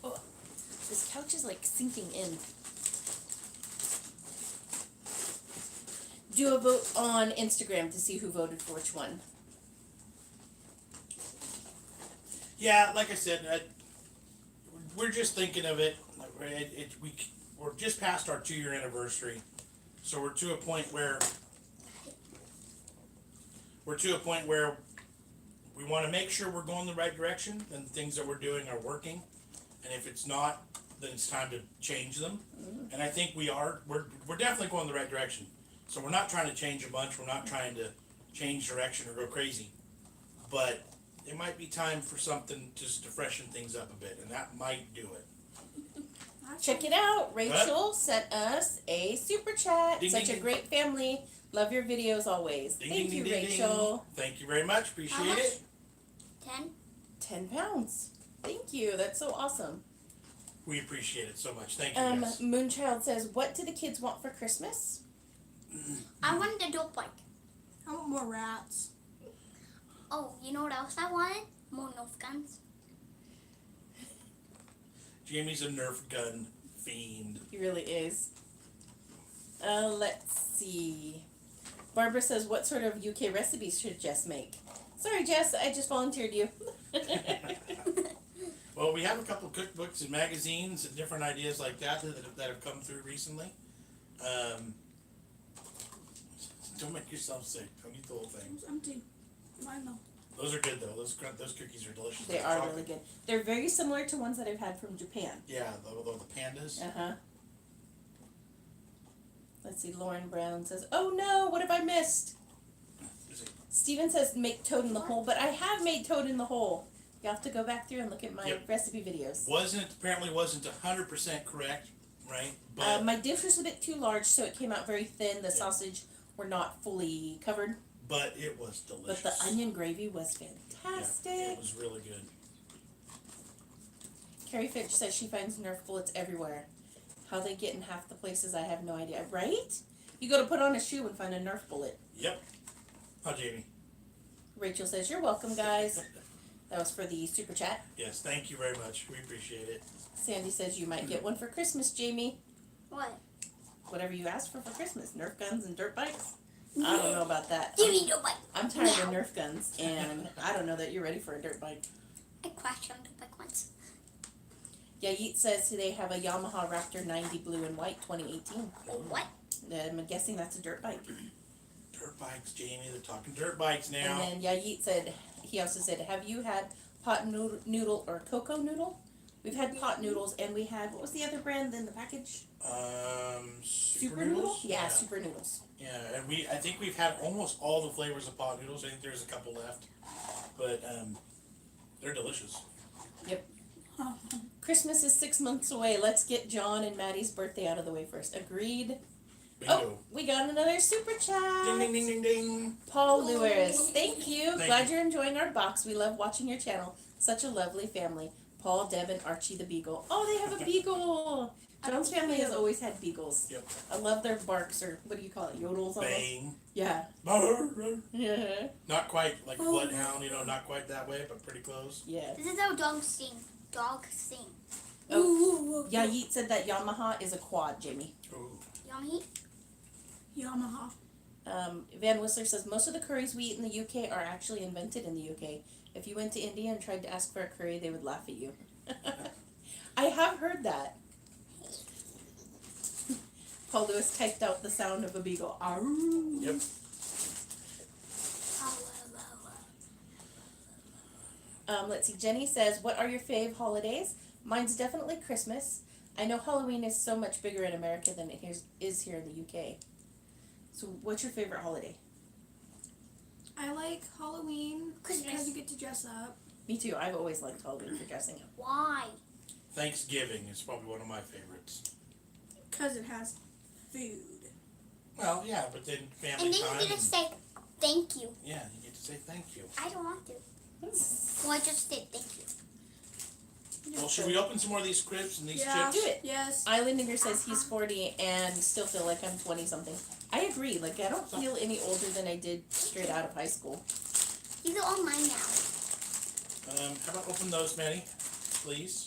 Oh, this couch is like sinking in. Do a vote on Instagram to see who voted for which one. Yeah, like I said, we're just thinking of it. We're just past our 2-year anniversary, so we're to a point where we want to make sure we're going the right direction and the things that we're doing are working. And if it's not, then it's time to change them. Mm-hmm. And I think we are. We're definitely going the right direction. So we're not trying to change a bunch. We're not trying to change direction or go crazy. But it might be time for something just to freshen things up a bit, and that might do it. Check it out. Rachel sent us a super chat. Ding, Such ding, a ding. great family. Love your videos always. Ding, Thank ding, you, ding, ding, Rachel. ding. Thank you very much. How Appreciate much? it. 10. 10 pounds. Thank you. That's so awesome. We appreciate it so much. Thank you, guys. Moonchild says, what do the kids want for Christmas? I wanted a dope bike. I want more rats. Oh, you know what else I wanted? More Nerf guns. Jamie's a Nerf gun fiend. He really is. Let's see. Barbara says, what sort of UK recipes should Jess make? Sorry, Jess, I just volunteered you. Well, we have a couple cookbooks and magazines and different ideas like that have come through recently. Don't make yourself sick. Don't eat the whole thing. It's empty. Mine though. Those are good though. Those cookies are delicious. They are really good. They're very similar to ones that I've had from Japan. Yeah, the pandas. Uh-huh. Let's see, Lauren Brown says, oh no, what have I missed? Is it- Steven says make toad in the hole, but I have made toad in the hole. You have to go back through and look at my Yep. recipe videos. Apparently wasn't 100% correct, right? But My dish was a bit too large, so it came out very thin. The sausage were not fully covered, but it was delicious. but the onion gravy was Yeah, fantastic. it was really good. Carrie Finch says she finds Nerf bullets everywhere. How they get in half the places, I have no idea. Right? You go to put on a shoe and find a Nerf bullet. Yep. Oh, Jamie. Rachel says, you're welcome, guys. That was for the super chat. Yes, thank you very much. We appreciate it. Sandy says you might get one for Christmas, Jamie. What? Whatever you asked for Christmas. Nerf guns and dirt bikes. I don't know about that. Give me the bike. I'm tired of Nerf guns, and I don't know that you're ready for a dirt bike. I crashed on the bike once. Yayeet says they have a Yamaha Raptor 90 blue and white 2018. Oh, what? I'm guessing that's a dirt bike. Dirt bikes, Jamie. They're talking dirt bikes now. And then Yayeet said, he also said, have you had pot noodle or cocoa noodle? We've had pot noodles, and we had, what was the other brand in the package? Super Noodle? noodles? Yeah, Super Noodles. Yeah, and I think we've had almost all the flavors of pot noodles. I think there's a couple left, but they're delicious. Yep. Christmas is 6 months away. Let's get John and Maddie's birthday out of the way first. Agreed. Bingo. Oh, we got another super chat. Ding ding ding ding ding. Paul Lewis, thank you. Thank Glad you. you're enjoying our box. We love watching your channel. Such a lovely family. Paul, Deb, and Archie the Beagle. Oh, they have a beagle. John's family has always had beagles. Yep. I love their barks, or what do you call it? Yodels almost? Bang. Yeah. Yeah. Not quite like bloodhound, not quite that way, but pretty close. Yeah. This is how dogs sing. Dogs sing. Oh, Yayeet said that Yamaha is a quad, Jamie. Ooh. Yummy. Yamaha. Van Whistler says most of the curries we eat in the UK are actually invented in the UK. If you went to India and tried to ask for a curry, they would laugh at you. I have heard that. Paul Lewis typed out the sound of a beagle. Arroo. Yep. Let's see. Jenny says, what are your fave holidays? Mine's definitely Christmas. I know Halloween is so much bigger in America than it is here in the UK. So what's your favorite holiday? I like Halloween Christmas. because you get to dress up. Me too. I've always liked Halloween for dressing up. Why? Thanksgiving is probably one of my favorites. Because it has food. Well, yeah, but then family And then time. you get to say thank you. Yeah, you get to say thank you. I don't want to. Well, I just did thank you. Well, should we open some more of these crisps and these Yeah. chips? Do it. Yes. Islander says he's 40 and still feel like I'm 20 something. I agree. Like, I don't feel any older than I did straight out of high school. These are all mine now. How about open those, Maddie, please?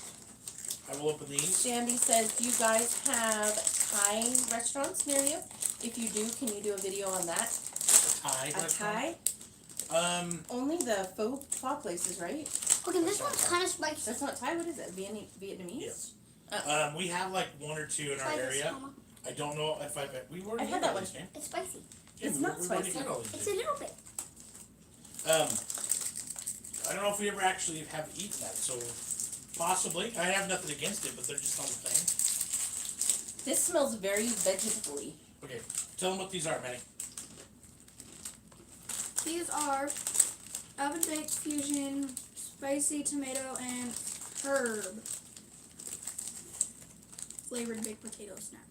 I will open these. Sandy says, do you guys have Thai restaurants near you? If you do, can you do a video on that? Thai A restaurant? Thai? Only the faux pas places, right? Okay, this one's kind of spicy. That's not Thai. What is it? Vietnamese? Yes. Oh. We have like one or two in our Try this, area. Mama. I don't know if we've already I've had had that all one. these, Jane. It's spicy. It's Jane, not we've already spicy. had all these, It's a Jane. little bit. I don't know if we ever actually have eaten that, so possibly. I have nothing against it, but they're just not the same. This smells very vegetable-y. Okay, tell them what these are, Maddie. These are oven baked fusion, spicy tomato, and herb flavored baked potato snack.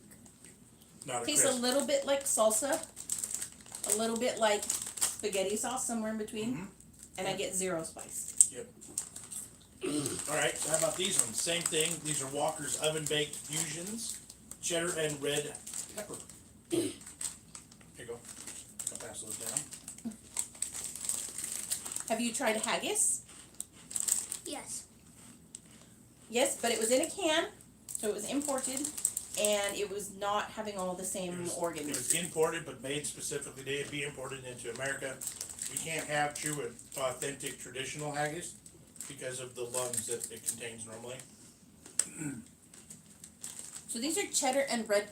Not a Tastes crisp. a little bit like salsa, a little bit like spaghetti sauce, somewhere in between, Mhm. and I get zero spice. All right, so how about these ones? Same thing. These are Walker's oven baked fusions, cheddar and red pepper. Here you go. I'll pass those down. Have you tried haggis? Yes. Yes, but it was in a can, so it was imported, and it was not having all the same It organs. was imported, but made specifically to be imported into America. We can't have true, authentic, traditional haggis because of the lungs that it contains normally. So these are cheddar and red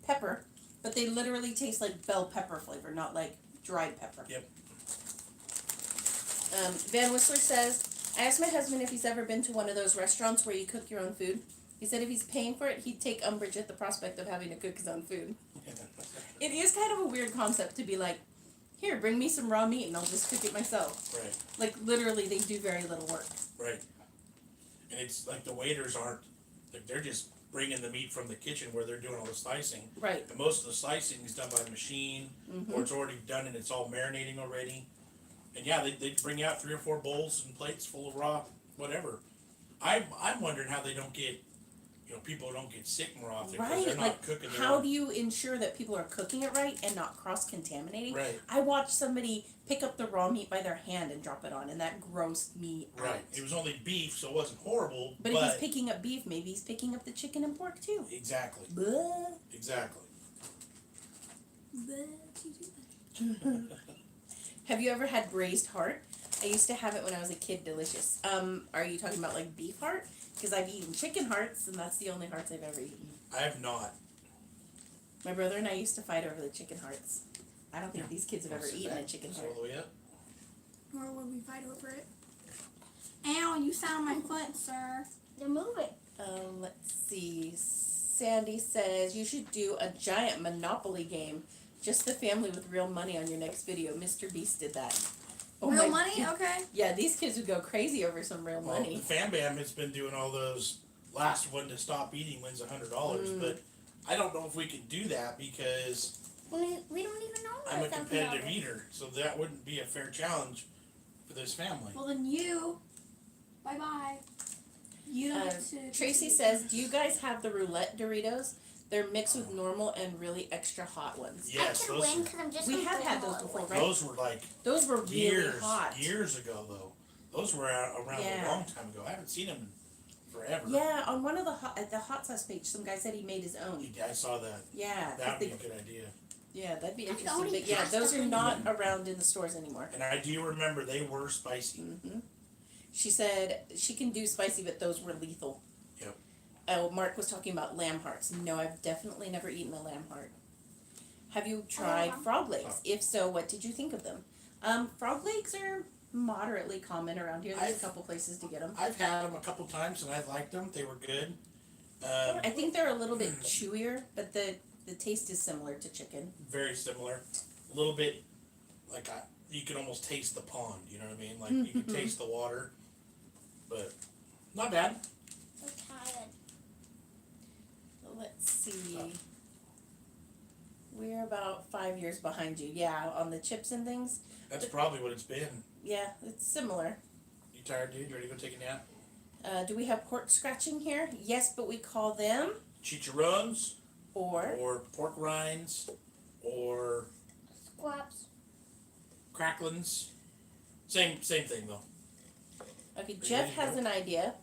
pepper, but they literally taste like bell pepper flavor, not like dried pepper. Yep. Van Whistler says, I asked my husband if he's ever been to one of those restaurants where you cook your own food. He said if he's paying for it, he'd take umbrage at the prospect of having to cook his own food. It is kind of a weird concept to be like, here, bring me some raw meat and I'll just cook it myself. Right. Like, literally, they do very little work. Right. And it's like the waiters aren't, like, they're just bringing the meat from the kitchen where they're doing all the slicing. Right. And most of the slicing is done by the machine, or it's already done and it's all marinating already. And yeah, they bring out 3 or 4 bowls and plates full of raw whatever. I'm wondering how they don't get, people don't get sick more often because Right. they're not Like, cooking their how own. do you ensure that people are cooking it right and not cross-contaminating? Right. I watched somebody pick up the raw meat by their hand and drop it on, and that grossed me out. Right. It was only beef, so it wasn't horrible. But if he's picking up beef, maybe he's picking up the chicken and pork too. Exactly. Blah. Exactly. Have you ever had braised heart? I used to have it when I was a kid. Delicious. Are you talking about like beef heart? Because I've eaten chicken hearts, and that's the only hearts I've ever eaten. I have not. My brother and I used to fight over the chicken hearts. I don't think these kids have ever Sit eaten a back. chicken Just heart. all the way up. Or would we fight over it? Ow, you sat on my foot, sir. They're moving. Let's see. Sandy says you should do a giant Monopoly game. Just the family with real money on your next video. Mr. Beast did that. Oh Real my money? Okay. Yeah, these kids would go crazy over some real Well, money. the Fan Bam has been doing all those. Last one to stop eating wins $100, but I don't know if we can do that because We don't even know I'm a what's up competitive about it. eater, so that wouldn't be a fair challenge for this family. Well, then you. Bye bye. You don't get to. Tracy says, do you guys have the roulette Doritos? They're mixed with normal and really extra hot ones. Yes, I can those win because I'm just We gonna have put had them those all before, away. right? those were like Those were really years hot. years ago though. Those were around Yeah. a long time ago. I haven't seen them in forever. Yeah, on one of the at the hot sauce page, some guy said he made his own. I saw that. Yeah, 'cause That would they- be a good idea. yeah, that'd be I interesting. already But yeah, have those stuff are in not around in the stores anymore. And I do remember they were spicy. She said she can do spicy, but those were lethal. Yep. Oh, Mark was talking about lamb hearts. No, I've definitely never eaten a lamb heart. Have you tried frog legs? If so, what did you think of them? Frog legs are moderately common around here. There's a couple places to get them. I've had them a couple times and I liked them. They were good. I think they're a little bit chewier, but the taste is similar to chicken. Very similar. A little bit like you could almost taste the pond. You know what I mean? Like you could taste the water, but not bad. I'm tired. Let's see. We're about 5 years behind you. Yeah, on the chips and things. That's probably what it's been. Yeah, it's similar. You tired, dude? You ready to go take a nap? Do we have pork scratching here? Yes, but we call them Chicharrones or pork rinds or Squabs. cracklins. Same thing though. okay. Jeff has an idea.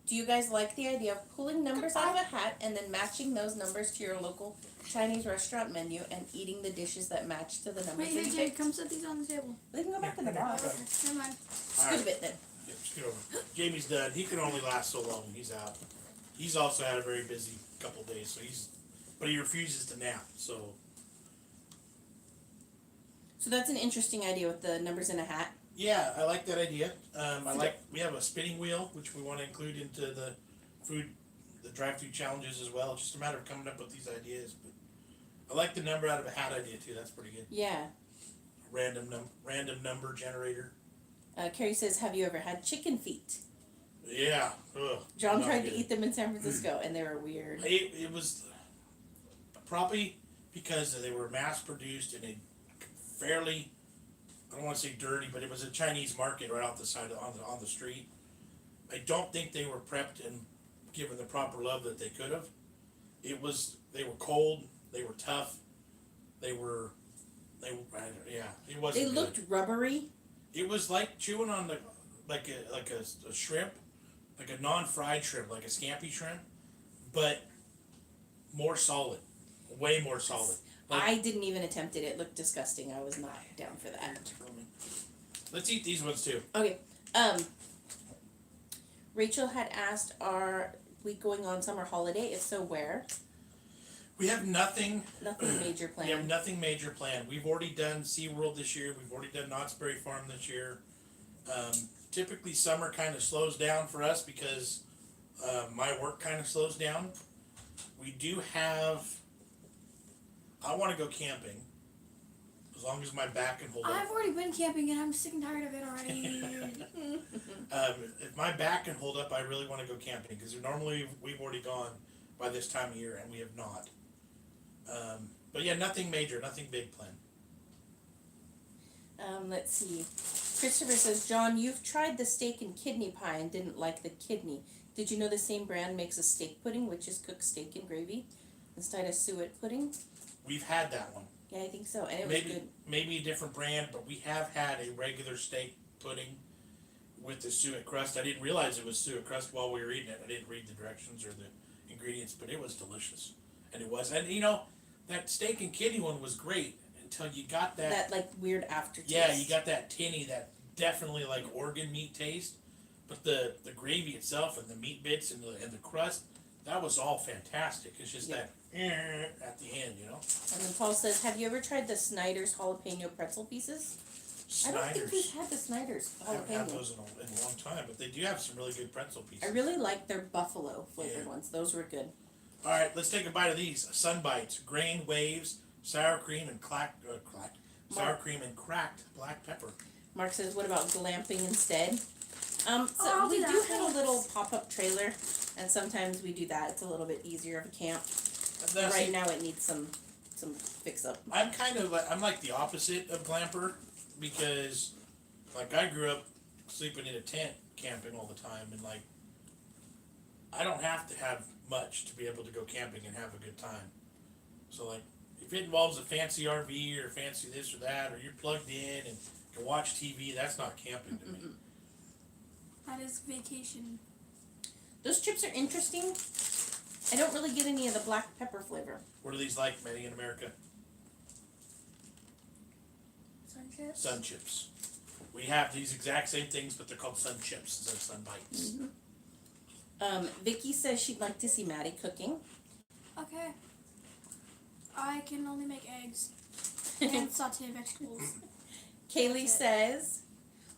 Do you guys like the idea of pulling numbers out of a hat and then matching those numbers to your local Chinese restaurant menu and eating the dishes that match to the numbers Wait, that hey you Jay, picked? come set these on the table. They can go back in the box. Never mind. Scoot a bit then. Yep, scoot over. Jamie's done. He can only last so long. He's out. He's also had a very busy couple days, so but he refuses to nap. So So that's an interesting idea with the numbers in a hat. yeah, I like that idea. We have a spinning wheel, which we want to include into the drive-through challenges as well. It's just a matter of coming up with these ideas. But I like the number out of a hat idea too. That's pretty good. Yeah. Random number generator. Carrie says, have you ever had chicken feet? Yeah. Ugh, John not tried good. to eat them in San Francisco, and they were weird. It was probably because they were mass produced in a fairly, I don't want to say dirty, but it was a Chinese market right off the side on the street. I don't think they were prepped and given the proper love that they could have. They were cold, they were tough, it wasn't They good. looked rubbery. It was like chewing on like a shrimp, like a non-fried shrimp, like a scampi shrimp, but more solid, way more solid. Like, I didn't even attempt it. It looked disgusting. I was not down for that. let's eat these ones too. Okay. Rachel had asked, are we going on summer holiday? If so, where? We have nothing. Nothing major We have planned. nothing major planned. We've already done SeaWorld this year. We've already done Knott's Berry Farm this year. Typically, summer kind of slows down for us because my work kind of slows down. We do have. I want to go camping, as long as my back can hold up. I've already been camping and I'm sick and tired of it already. If my back can hold up, I really want to go camping because normally we've already gone by this time of year and we have not. But yeah, nothing major, nothing big planned. Let's see. Christopher says, John, you've tried the steak and kidney pie and didn't like the kidney. Did you know the same brand makes a steak pudding, which is cooked steak and gravy, instead of suet pudding? We've had that one. Yeah, I think so, and it Maybe was good. maybe a different brand, but we have had a regular steak pudding with the suet crust. I didn't realize it was suet crust while we were eating it. I didn't read the directions or the ingredients, but it was delicious, and it was. And you know, that steak and kidney one was great until you got That like weird aftertaste. Yeah, you got that tinny, that definitely like organ meat taste, but the gravy itself and the meat bits and the crust, that was all fantastic. It's just that at the end, you know. And then Paul says, have you ever tried the Snyder's jalapeno pretzel pieces? I don't think we've had the Snyder's I haven't had jalapeno. those in a long time, but they do have some really good pretzel pieces. I really like their buffalo flavored Yeah. ones. Those were good. All right, let's take a bite of these. Sun Bites, grain waves, sour cream and sour cream and cracked black pepper. Mark says, what about glamping instead? So I'll we do do that, have a thanks. little pop-up trailer, and sometimes we do that. It's a little bit easier of a camp. Now, Right see, now it needs some fix-up. I'm kind of I'm like the opposite of glamper because like I grew up sleeping in a tent camping all the time, and like I don't have to have much to be able to go camping and have a good time. So like if it involves a fancy RV or fancy this or that, or you're plugged in and can watch TV, that's not camping to me. That is vacation. Those chips are interesting. I don't really get any of the black pepper flavor. What are these like, Maddie, in America? Sun chips. Sun chips. We have these exact same things, but they're called sun chips instead of sun bites. Vicky says she'd like to see Maddie cooking. Okay. I can only make eggs and saute vegetables. Kaylee says,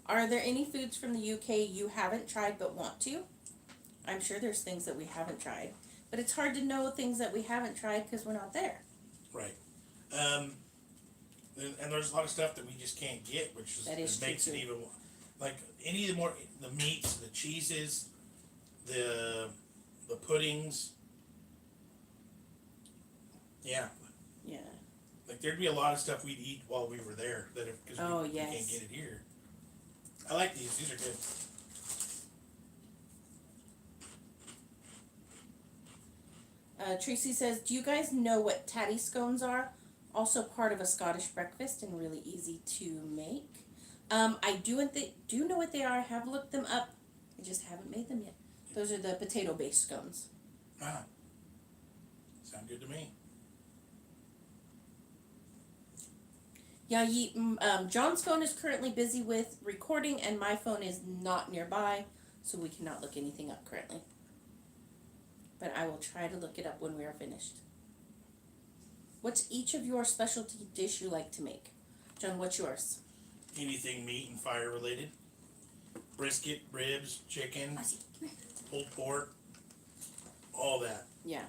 are there any foods from the UK you haven't tried but want to? I'm sure there's things that we haven't tried. But it's hard to know things that we haven't tried because we're not there. Right. And there's a lot of stuff that we just can't get, which That is makes true, it too. even like any of the meats, the cheeses, the puddings. Yeah. Yeah. Like there'd be a lot of stuff we'd eat while we were there that because we Yes. can't get it here. I like these. These are good. Tracy says, do you guys know what tatty scones are? Also part of a Scottish breakfast and really easy to make. I do know what they are. I have looked them up. I just haven't made them yet. Those are the potato-based scones. Ah. Sound good to me. Yeah, John's phone is currently busy with recording, and my phone is not nearby, so we cannot look anything up currently. But I will try to look it up when we are finished. What's each of your specialty dish you like to make? John, what's yours? Anything meat and fire related. Brisket, ribs, chicken, pulled pork, all that. Yeah.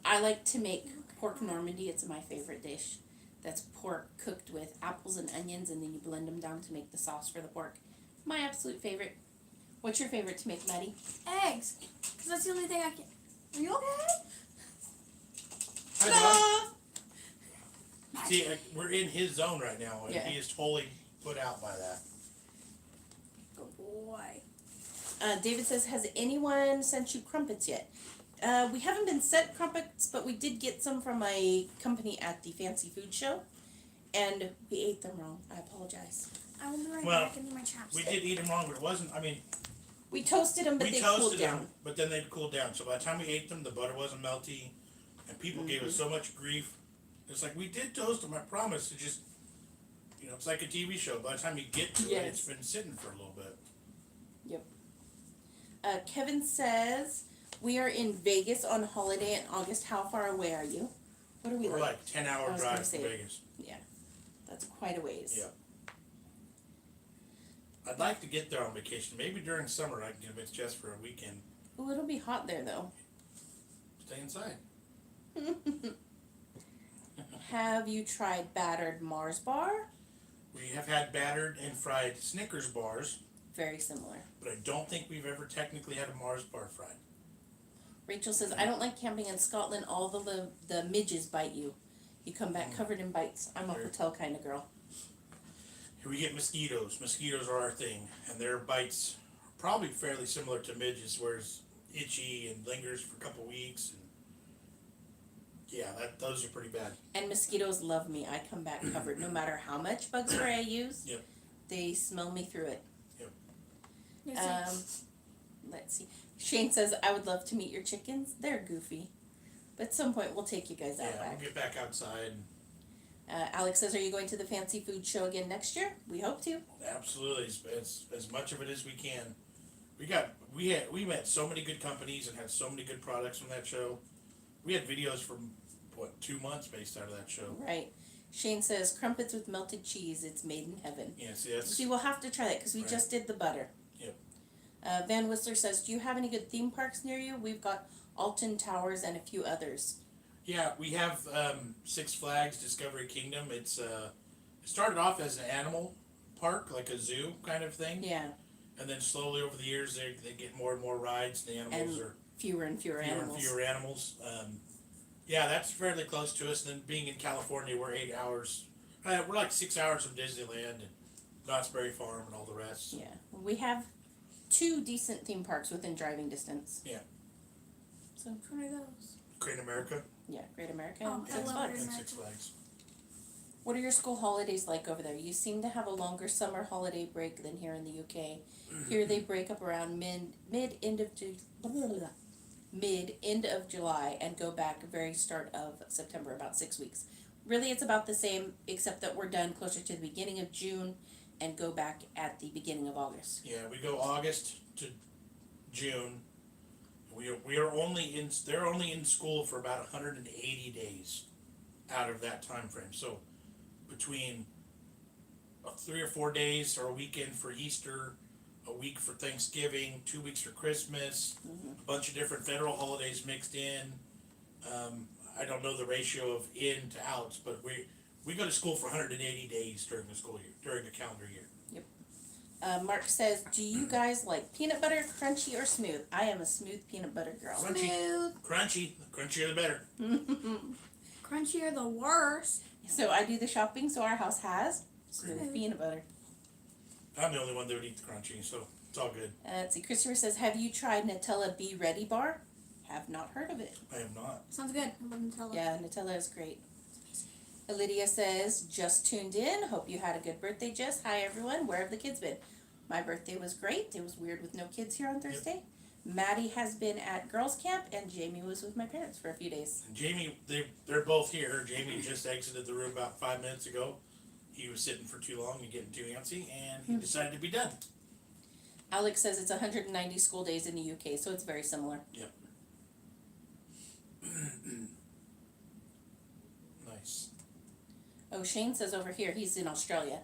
I like to make pork Normandy. It's my favorite dish. That's pork cooked with apples and onions, and then you blend them down to make the sauce for the pork. My absolute favorite. What's your favorite to make, Maddie? Eggs. Because that's the only thing I can. Are you okay? Hi, Doc. See, we're in his zone right now, and Yeah. he is totally put out by that. Good boy. David says, has anyone sent you crumpets yet? We haven't been sent crumpets, but we did get some from a company at the fancy food show, and we ate them wrong. I apologize. I will be right Well, back and eat my chapstick. We did eat them wrong, but it wasn't. I mean, We toasted them, but we they cooled toasted down. them, but then they cooled down. So by the time we ate them, the butter wasn't melty, and people gave us so much grief. It's like we did toast them. I promise. It just, it's like a TV show. By the time you get to it, Yes. it's been sitting for a little bit. Kevin says, we are in Vegas on holiday in August. How far away are you? What are we We're like? like 10-hour I was drive gonna from say- Vegas. Yeah, that's quite a ways. Yeah. I'd like to get there on vacation. Maybe during summer I can convince Jess for a weekend Ooh, it'll be hot there though. Stay inside. Have you tried battered Mars bar? We have had battered and fried Snickers bars, Very similar. but I don't think we've ever technically had a Mars bar fried. Rachel says, I don't like camping in Scotland. All the midges bite you. You come back covered in bites. I'm a hotel kind of girl. Here we get mosquitoes. Mosquitoes are our thing, and their bites are probably fairly similar to midges, where it's itchy and lingers for a couple weeks. And yeah, those are pretty bad. And mosquitoes love me. I come back covered. No matter how much bug spray I use, Yep. they smell me through it. Yes, Let's see. Shane says, I would love to meet your chickens. They're goofy. But at some point, we'll take you guys out Yeah, back. we'll get back outside. Alex says, are you going to the fancy food show again next year? We hope to. Absolutely, as much of it as we can. We met so many good companies and had so many good products from that show. We had videos from 2 months based out of that show. Right. Shane says, crumpets with melted cheese. It's made in heaven. Yeah, see, See, we'll have to try that because we Right. just did the butter. Yep. Van Whistler says, do you have any good theme parks near you? We've got Alton Towers and a few others. Yeah, we have Six Flags Discovery Kingdom. It started off as an animal park, like a zoo kind of thing. Yeah. And then slowly over the years, they get more and more rides. The animals And are fewer and fewer animals. and fewer animals. Yeah, that's fairly close to us. And then being in California, we're 8 hours. We're like 6 hours from Disneyland and Knott's Berry Farm and all the rest. Yeah. We have 2 decent theme parks within driving distance. Yeah. So, which one are those? Great America yeah, Great America. Oh, I Six love Flags. Great and America. Six Flags. What are your school holidays like over there? You seem to have a longer summer holiday break than here in the UK. Here they break up around mid end of July and go back very start of September, about 6 weeks. Really, it's about the same, except that we're done closer to the beginning of June and go back at the beginning of August. Yeah, we go August to June. They're only in school for about 180 days out of that time frame. So between 3 or 4 days or a weekend for Easter, a week for Thanksgiving, 2 weeks for Christmas, a bunch of different federal holidays mixed in. I don't know the ratio of in to outs, but we go to school for 180 days during the school year, during the calendar year. Mark says, do you guys like peanut butter, crunchy, or smooth? I am a smooth peanut butter girl. Crunchy. Smooth. Crunchy. The crunchier the better. Crunchy are the worst. So I do the shopping, so our house has smooth Smooth. peanut butter. I'm the only one that would eat the crunchy, so it's all good. Let's see, Christopher says, have you tried Nutella Be Ready Bar? Have not heard of it. I have not. Sounds good. I love Nutella. Yeah, Nutella is great. Lydia says, just tuned in. Hope you had a good birthday, Jess. Hi, everyone. Where have the kids been? My birthday was great. It was weird with no kids here on Thursday. Maddie has been at girls' camp, and Jamie was with my parents for a few days. And Jamie, they're both here. Jamie just exited the room about 5 minutes ago. He was sitting for too long and getting too antsy, and he decided to be done. Alex says it's 190 school days in the UK, so it's very similar. Yep. Nice. Oh, Shane says over here, he's in Australia.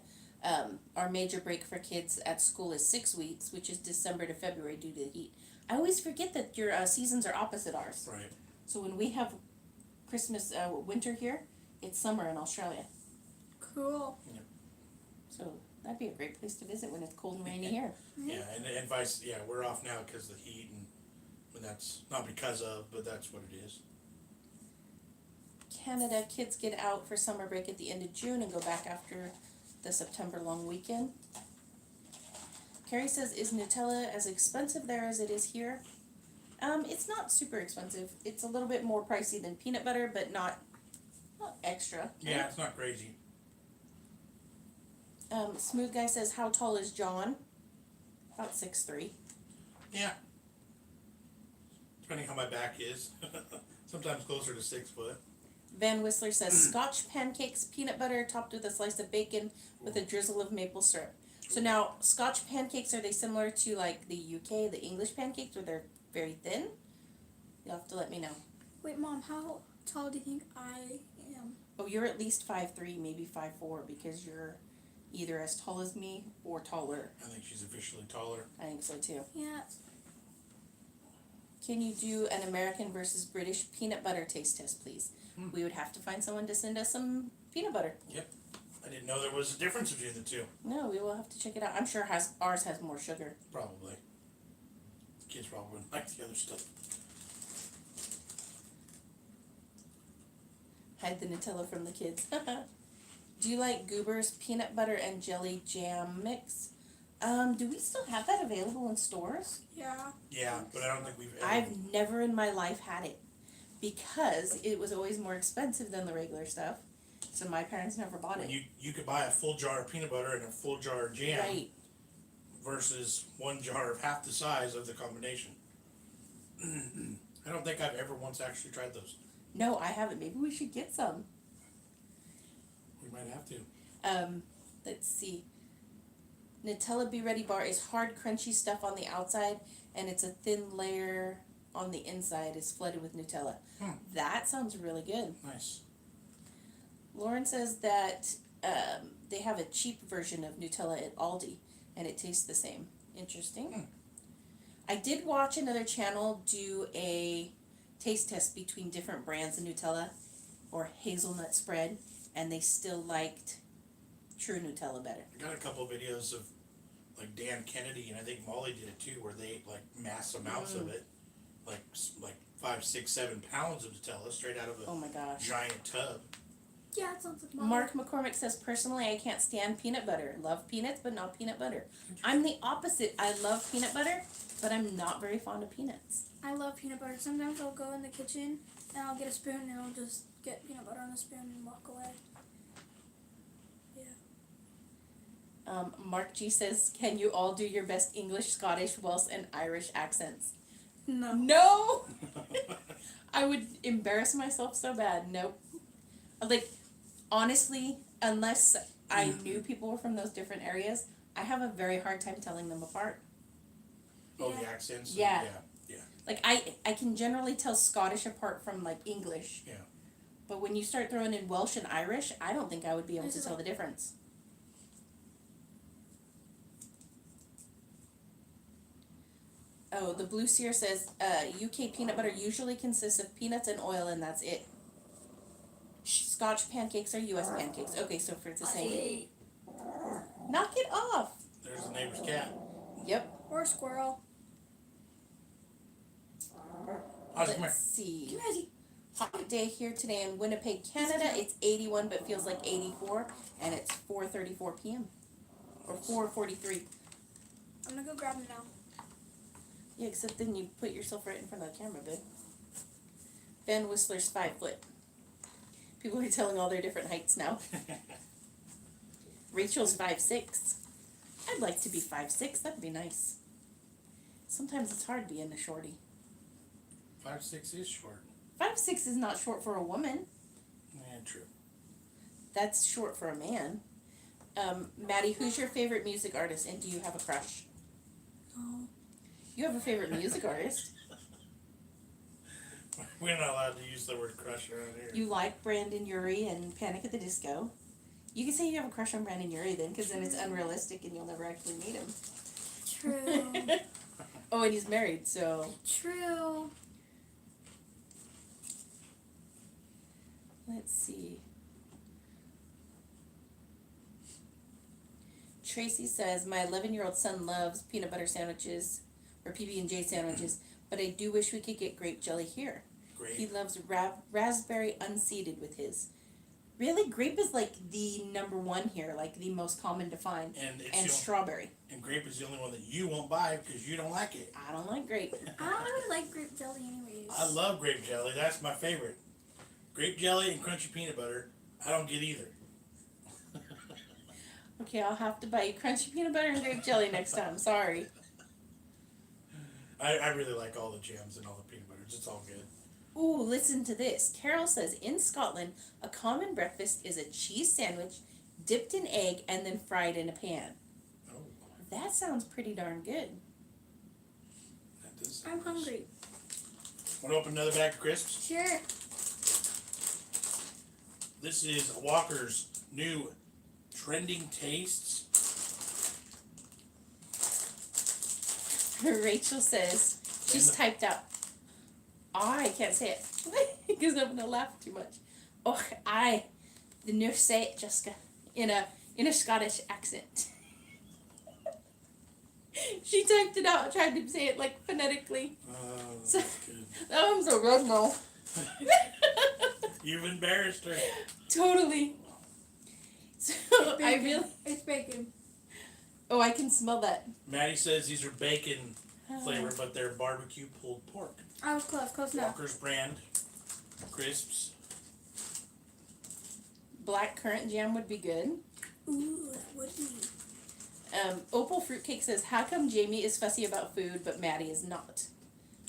Our major break for kids at school is 6 weeks, which is December to February due to the heat. I always forget that your seasons are opposite ours. Right. So when we have Christmas, winter here, it's summer in Australia. Cool. So that'd be a great place to visit when it's cold and rainy here. Yeah, and vice. Yeah, we're off now because of the heat, and that's not because of, but that's what it is. Canada kids get out for summer break at the end of June and go back after the September long weekend. Carrie says, is Nutella as expensive there as it is here? It's not super expensive. It's a little bit more pricey than peanut butter, but not extra. Yeah, it's not crazy. Smooth Guy says, how tall is John? About 6'3". Yeah. Depending how my back is. Sometimes closer to 6 foot. Van Whistler says, Scotch pancakes, peanut butter topped with a slice of bacon with a drizzle of maple syrup. So now, Scotch pancakes, are they similar to like the UK, the English pancakes, where they're very thin? You'll have to let me know. Wait, Mom, how tall do you think I am? Oh, you're at least 5'3", maybe 5'4", because you're either as tall as me or taller. I think she's officially taller. I think so too. Yeah. can you do an American versus British peanut butter taste test, please? We would have to find someone to send us some peanut butter. Yep. I didn't know there was a difference between the two. No, we will have to check it out. I'm sure ours has more sugar. Probably. The kids probably wouldn't like the other stuff. Hide the Nutella from the kids. Do you like Goober's peanut butter and jelly jam mix? Do we still have that available in stores? Yeah. Yeah, but I don't think we've ever. I've never in my life had it because it was always more expensive than the regular stuff. So my parents never bought it. You could buy a full jar of peanut butter and a full jar of jam Right. versus one jar of half the size of the combination. I don't think I've ever once actually tried those. No, I haven't. Maybe we should get some. We might have to. Let's see. Nutella Be Ready bar is hard, crunchy stuff on the outside, and it's a thin layer on the inside is flooded with Nutella. That sounds really good. Nice. Lauren says that they have a cheap version of Nutella at Aldi, and it tastes the same. Interesting. I did watch another channel do a taste test between different brands of Nutella or hazelnut spread, and they still liked true Nutella better. I got a couple of videos of like Dan Kennedy, and I think Molly did it too, where they ate like mass amounts of it, like 5, 6, 7 pounds of Nutella straight out of Oh my gosh. giant tub. Yeah, it sounds like mom. Mark McCormick says, personally, I can't stand peanut butter. Love peanuts, but not peanut butter. I'm the opposite. I love peanut butter, but I'm not very fond of peanuts. I love peanut butter. Sometimes I'll go in the kitchen and I'll get a spoon and I'll just get peanut butter on the spoon and walk away. Mark G says, can you all do your best English, Scottish, Welsh, and Irish accents? No. No! I would embarrass myself so bad. Nope. Like, honestly, unless I knew people were from those different areas, I have a very hard time telling them apart. Oh, Yeah. the accents? Yeah. Yeah. Like, I can generally tell Scottish apart from, like, English. Yeah. But when you start throwing in Welsh and Irish, I don't think I would be able to tell the difference. Oh, the Blue Seer says, UK peanut butter usually consists of peanuts and oil, and that's it. Scotch pancakes are US pancakes. Okay, so for it's the same. Knock it off! There's the neighbor's cat. Yep. Or a squirrel. Ozzy, come here. Let's see. Hot day here today in Winnipeg, Canada. It's 81, but feels like 84, and it's 4:34 p.m. or 4:43. I'm gonna go grab him now. Yeah, except then you put yourself right in front of the camera, babe. Van Whistler's 5 foot. People are telling all their different heights now. Rachel's 5'6". I'd like to be 5'6". That'd be nice. Sometimes it's hard being a shorty. 5'6" is short. 5'6" is not short for a woman. Yeah, true. That's short for a man. Maddie, who's your favorite music artist, and do you have a crush? No. You have a favorite music artist. We're not allowed to use the word crush around here. You like Brandon Urie and Panic at the Disco. You can say you have a crush on Brandon Urie then, because then it's unrealistic and you'll never actually meet him. True. Oh, and he's married, so... True. Let's see. Tracy says, my 11-year-old son loves peanut butter sandwiches, or PB&J sandwiches, but I do wish we could get grape jelly here. Great. He loves raspberry unseeded with his. Really, grape is like the #1 here, like the most common to find. And strawberry. And grape is the only one that you won't buy because you don't like it. I don't like grape. I don't really like grape jelly anyways. I love grape jelly. That's my favorite. Grape jelly and crunchy peanut butter, I don't get either. Okay, I'll have to buy you crunchy peanut butter and grape jelly next time. Sorry. I really like all the jams and all the peanut butters. It's all good. Ooh, listen to this. Carol says, in Scotland, a common breakfast is a cheese sandwich dipped in egg and then fried in a pan. Oh, That sounds pretty darn good. that does. I'm hungry. Want to open another bag of crisps? Sure. This is Walker's new trending tastes. Rachel says, she's typed out, I can't say it because I'm gonna laugh too much. Oh, the nurse say it, Jessica, in a Scottish accent. She typed it out, tried to say it like phonetically. That's good. Oh, I'm so red now. You've embarrassed her. Totally. So I really. It's bacon. Oh, I can smell that. Maddie says these are bacon flavor, but they're barbecue pulled pork. I was close enough. Walker's brand crisps. Black currant jam would be good. Ooh, that would be. Opal Fruitcake says, how come Jamie is fussy about food, but Maddie is not?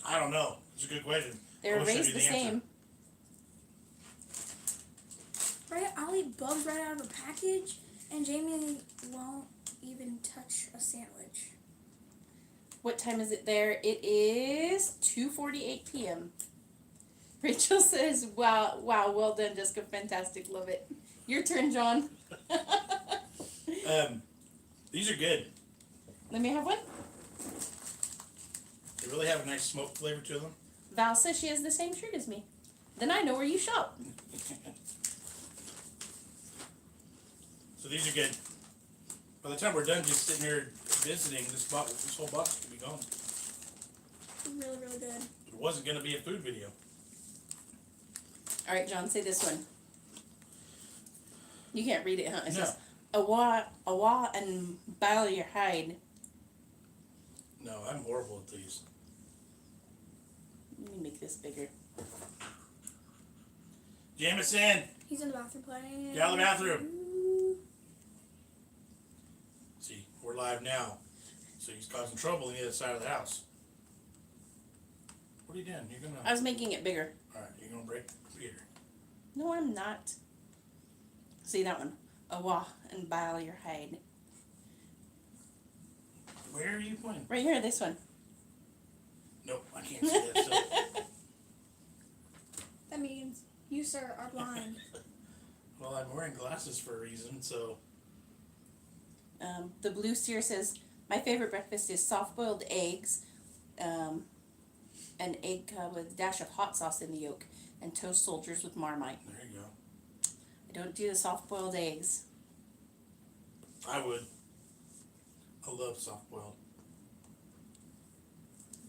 I don't know. It's a good question. They're I wish I raised knew the the same. Right, I'll eat bugs right out of a package, and Jamie won't even touch a sandwich. What time is it there? It is 2:48 p.m. Rachel says, wow, well done, Jessica. Fantastic. Love it. Your turn, John. These are good. Let me have one. They really have a nice smoke flavor to them. Val says she has the same shirt as me. Then I know where you shop. So these are good. By the time we're done just sitting here visiting, this whole box could be gone. Really, really good. It wasn't going to be a food video. All right, John, say this one. You can't read it, huh? It No. says, awa, and bile your hide. No, I'm horrible at these. Let me make this bigger. Jameson! He's in the bathroom playing. Get out of the bathroom. See, we're live now. So he's causing trouble on the other side of the house. What are you doing? You're going I to... was making it bigger. Alright, you're going to break the computer. No, I'm not. See that one? Awa, and bile your hide. Where are you pointing? Right here, this one. Nope, I can't see that. So. That means you, sir, are blind. Well, I'm wearing glasses for a reason, so... The blue steer says, my favorite breakfast is soft-boiled eggs, an egg with a dash of hot sauce in the yolk, and toast soldiers with Marmite. There you go. I don't do the soft-boiled eggs. I would. I love soft boiled.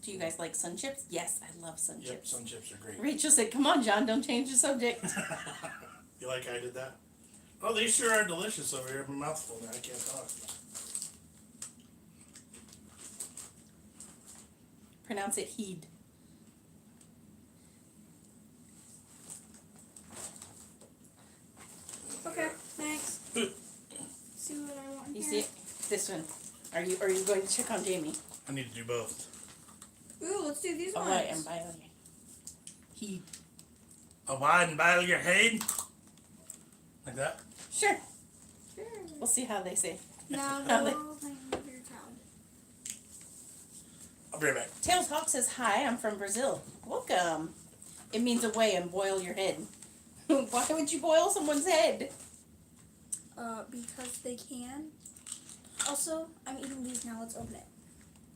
Do you guys like sun chips? Yes, I love sun Yep, chips. sun chips are great. Rachel said, come on, John, don't change the subject. You like I did that? Oh, these sure are delicious over here. My mouth's full now. I can't talk. Pronounce it heed. Okay, thanks. See what I want You here. see it? This one. Are you going to check on Jamie? I need to do both. Ooh, let's do these Oh, ones. right, and by heed. A wide and battle your head. Like that? Sure. Sure. We'll see how they say. Now How go they- playing with your child. I'll be right back. Tails Hawk says, hi, I'm from Brazil. Welcome. It means away and boil your head. Why would you boil someone's head? Because they can. Also, I'm eating these now. Let's open it.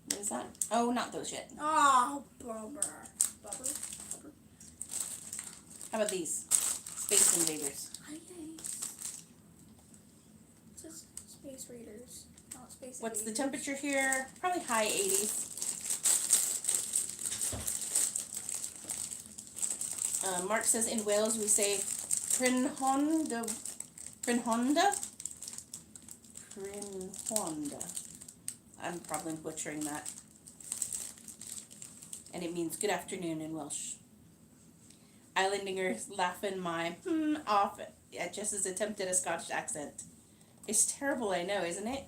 What is that? Oh, not those yet. Oh, bubber. Bubber? How about these? Space Invaders. Hi, guys. It says Space Raiders, not Space What's the Invaders. temperature here? Probably high 80s. Mark says in Wales we say Prynhonda. I'm probably butchering that. And it means good afternoon in Welsh. Islanders laughing my off at Jess's attempt at a Scottish accent. It's terrible, I know, isn't it?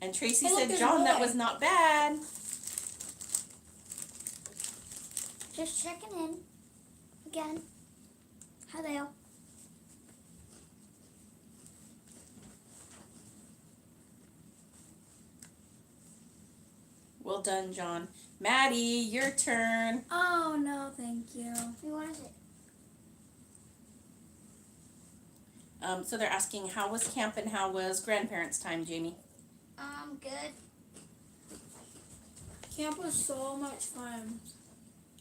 And Tracy Hey, look, said, there's John, that more. was not bad. Just checking in. Again. Hello. Well done, John. Maddie, your turn. Oh, no, thank you. What is it? So they're asking, how was camp and how was grandparents' time, Jamie? Good. Camp was so much fun.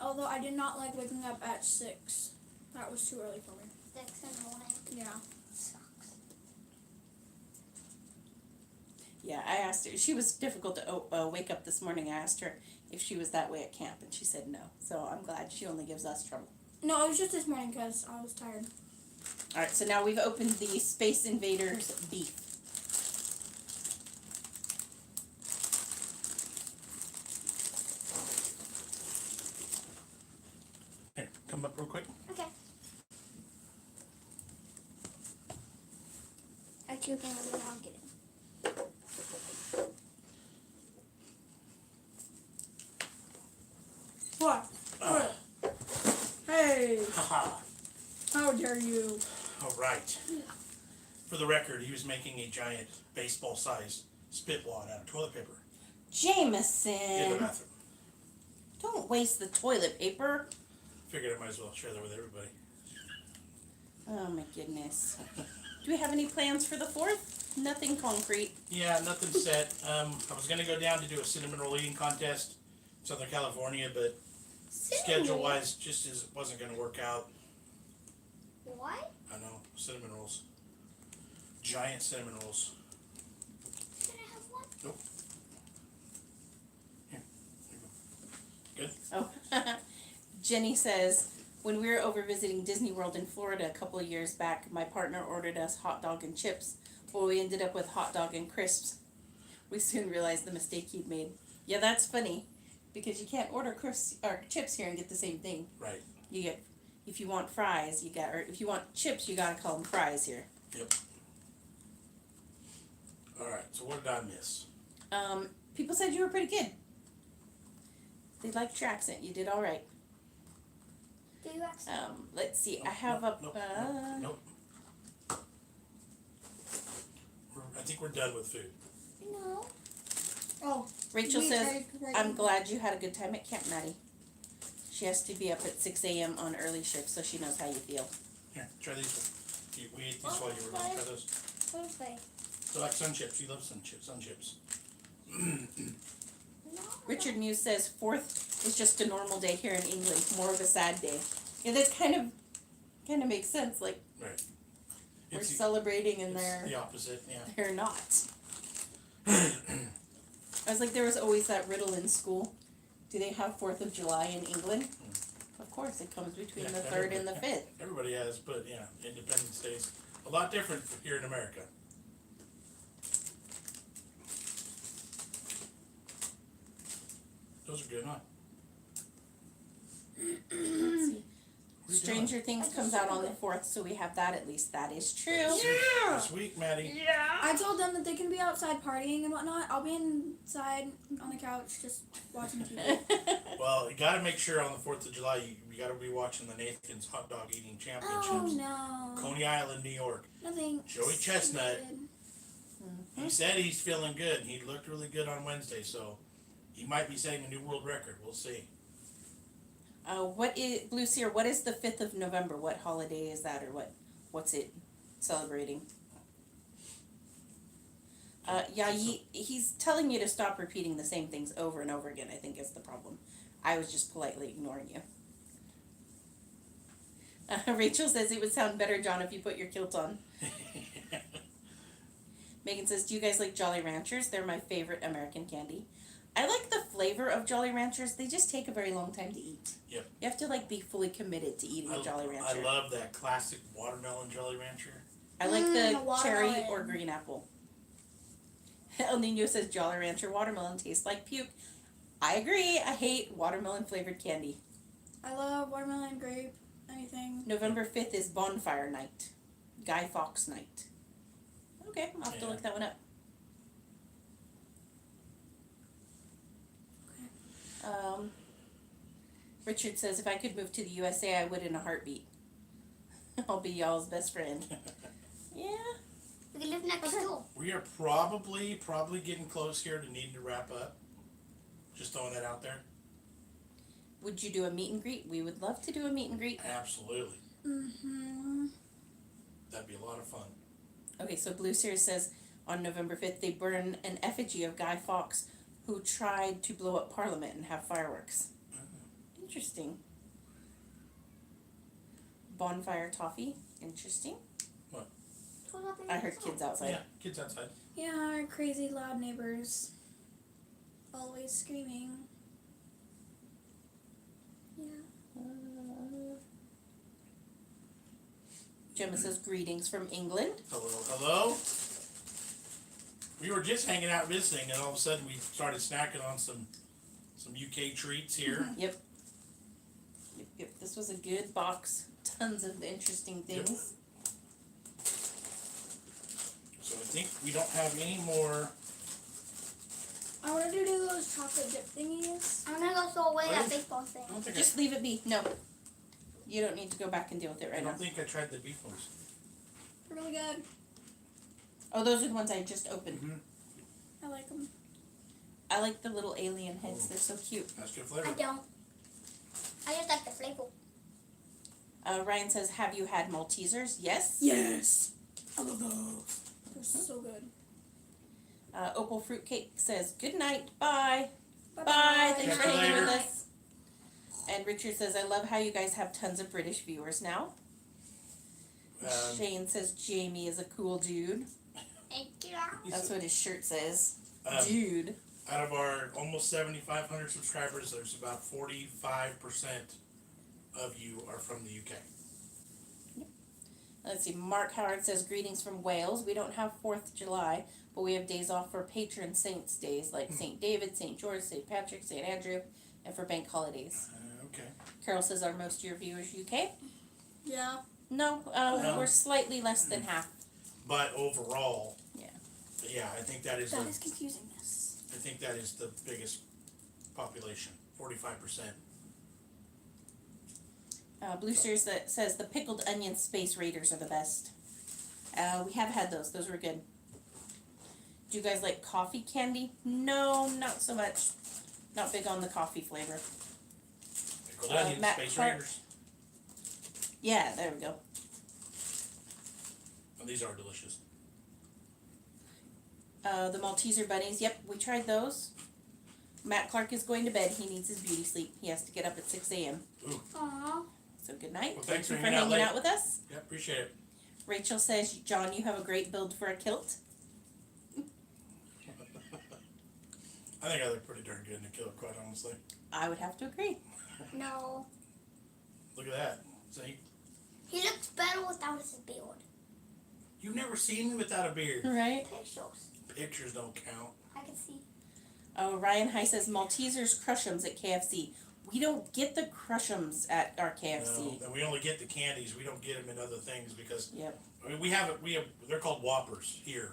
Although I did not like waking up at 6. That was too early for me. 6 in the morning. Yeah. Sucks. Yeah, I asked her. She was difficult to wake up this morning. I asked her if she was that way at camp, and she said no. So I'm glad she only gives us trouble. No, it was just this morning because I was tired. All right, so now we've opened the Space Invaders beef. Here, come up real quick. Okay. Actually, okay, I'll get it. What? Oh, Hey! haha. How dare you? All right. For the record, he was making a giant baseball-sized spit wad out of toilet paper in the Jameson, bathroom. don't waste the toilet paper. Figured I might as well share that with everybody. Oh my goodness. Do we have any plans for the 4th? Nothing concrete. Yeah, nothing set. I was gonna go down to do a cinnamon roll eating contest in Southern California, but schedule-wise, just as it wasn't gonna work out. What? I know, cinnamon rolls. Giant cinnamon rolls. Can I have one? Nope. Here, there you go. Good? Oh, Jenny says, when we were over visiting Disney World in Florida a couple of years back, my partner ordered us hot dog and chips. Well, we ended up with hot dog and crisps. We soon realized the mistake he'd made. Yeah, that's funny, because you can't order crisps or chips here and get the same thing. Right. You get, if you want fries, or if you want chips, you gotta call them fries here. Yep. Alright, so what did I miss? People said you were pretty good. They liked your accent. You did all right. Do you actually? Let's see. Nope, I have nope, a. nope, nope. I think we're done with food. No. Oh, Rachel we says, tried right I'm now. glad you had a good time at Camp Maddie. She has to be up at 6 a.m. on early shift, so she knows how you feel. Here, try these ones. We ate these while you were gone. Try those. What is they? They're like sun chips. You love sun chips. Sun chips. No. Richard News says 4th is just a normal day here in England, more of a sad day. Yeah, that kind of makes sense. Like Right. we're It's celebrating and it's they're the opposite, yeah. they're not. I was like, there was always that riddle in school. Do they have 4th of July in England? Of course, it comes between Yeah, the 3rd and the 5th. Everybody has, but yeah, Independence Day's a lot different here in America. Those are good, huh? Let's see. What are you Stranger doing? Things comes out on the 4th, so we have that at least. That is true. Yeah. This week, Maddie. I told them that they can be outside partying and whatnot. I'll be inside on the couch just watching TV. Well, you gotta make sure on the 4th of July, you gotta be watching the Nathan's Hot Dog Eating Championships. Oh no. Coney Island, New York. Nothing. Joey Chestnut. stupid. He said he's feeling good. He looked really good on Wednesday, so he might be setting a new world record. We'll see. What is Blue Seer? What is the 5th of November? What holiday is that, or what's it celebrating? Yeah, he's telling you to stop repeating the same things over and over again. I think is the problem. I was just politely ignoring you. Rachel says it would sound better, John, if you put your kilt on. Megan says, do you guys like Jolly Ranchers? They're my favorite American candy. I like the flavor of Jolly Ranchers. They just take a very long time to eat. Yep. You have to be fully committed to eating a Jolly Rancher. I love that classic watermelon Jolly Rancher. I like the cherry watermelon. or green apple. El Nino says Jolly Rancher watermelon tastes like puke. I agree. I hate watermelon flavored candy. I love watermelon, grape, anything. November 5th is Bonfire Night. Guy Fawkes Night. Okay, I'll have to Yeah. look that one up. Richard says, if I could move to the USA, I would in a heartbeat. I'll be y'all's best friend. Yeah. We can live next door. We are probably getting close here to needing to wrap up. Just throwing that out there. Would you do a meet and greet? We would love to do a meet and greet. Absolutely. Mm-hmm. That'd be a lot of fun. Okay, so Blue Series says on November 5th they burn an effigy of Guy Fawkes who tried to blow up Parliament and have fireworks. Interesting. Bonfire toffee. Interesting. I heard kids outside. Yeah, kids outside. Yeah, our crazy loud neighbors. Always screaming. Yeah. Gemma says greetings from England. Hello, hello. We were just hanging out visiting, and all of a sudden we started snacking on some UK treats here. Yep. This was a good box. Tons of interesting things. So I think we don't have any more. I wanted to do those chocolate dip thingies. I'm gonna go throw away that baseball thing. I don't think Just leave it be. No. You don't need to go back and deal with it I right now. don't think I tried the beef ones. They're really good. Oh, those are the ones I just opened. I like them. I like the little alien heads. They're so cute. That's good flavor. I don't. I just like the flavor. Ryan says, have you had Maltesers? Yes. Yes. I love those. They're so good. Opal Fruitcake says, good night. Bye. Bye. Bye. Thanks for Catch you hanging with later. us. And Richard says, I love how you guys have tons of British viewers now. Shane says, Jamie is a cool dude. Thank you. That's what his shirt says. Um, Dude. Out of our almost 7,500 subscribers, there's about 45% of you are from the UK. Let's see. Mark Howard says, greetings from Wales. We don't have 4th of July, but we have days off for patron saints days like St. David, St. George, St. Patrick, St. Andrew, and for bank holidays. Okay. Carol says, are most of your viewers UK? Yeah. No, No. we're slightly less than half. But overall, Yeah. yeah, I think that is That the, is confusing this. I think that is the biggest population, 45%. Bluesters that says the pickled onion space raiders are the best. We have had those. Those were good. Do you guys like coffee candy? No, not so much. Not big on the coffee flavor. Pickled onions, Matt Space Clark. Raiders. Yeah, there we go. Oh, these are delicious. The Malteser bunnies. Yep, we tried those. Matt Clark is going to bed. He needs his beauty sleep. He has to get up at 6 a.m. Aww. So good night. Well, Thank thanks you for for hanging out hanging late. out with us. Yeah, appreciate it. Rachel says, John, you have a great build for a kilt. I think I look pretty darn good in a kilt, quite honestly. I would have to agree. No. Look at that. See? He looks better without his beard. You've never seen me without a beard. Right? Pictures. Pictures don't count. I can see. Oh, Ryan High says Maltesers Crush'ems at KFC. We don't get the Crush'ems at our KFC. No, and we only get the candies. We don't get them in other things because Yep. I mean, we have they're called Whoppers here.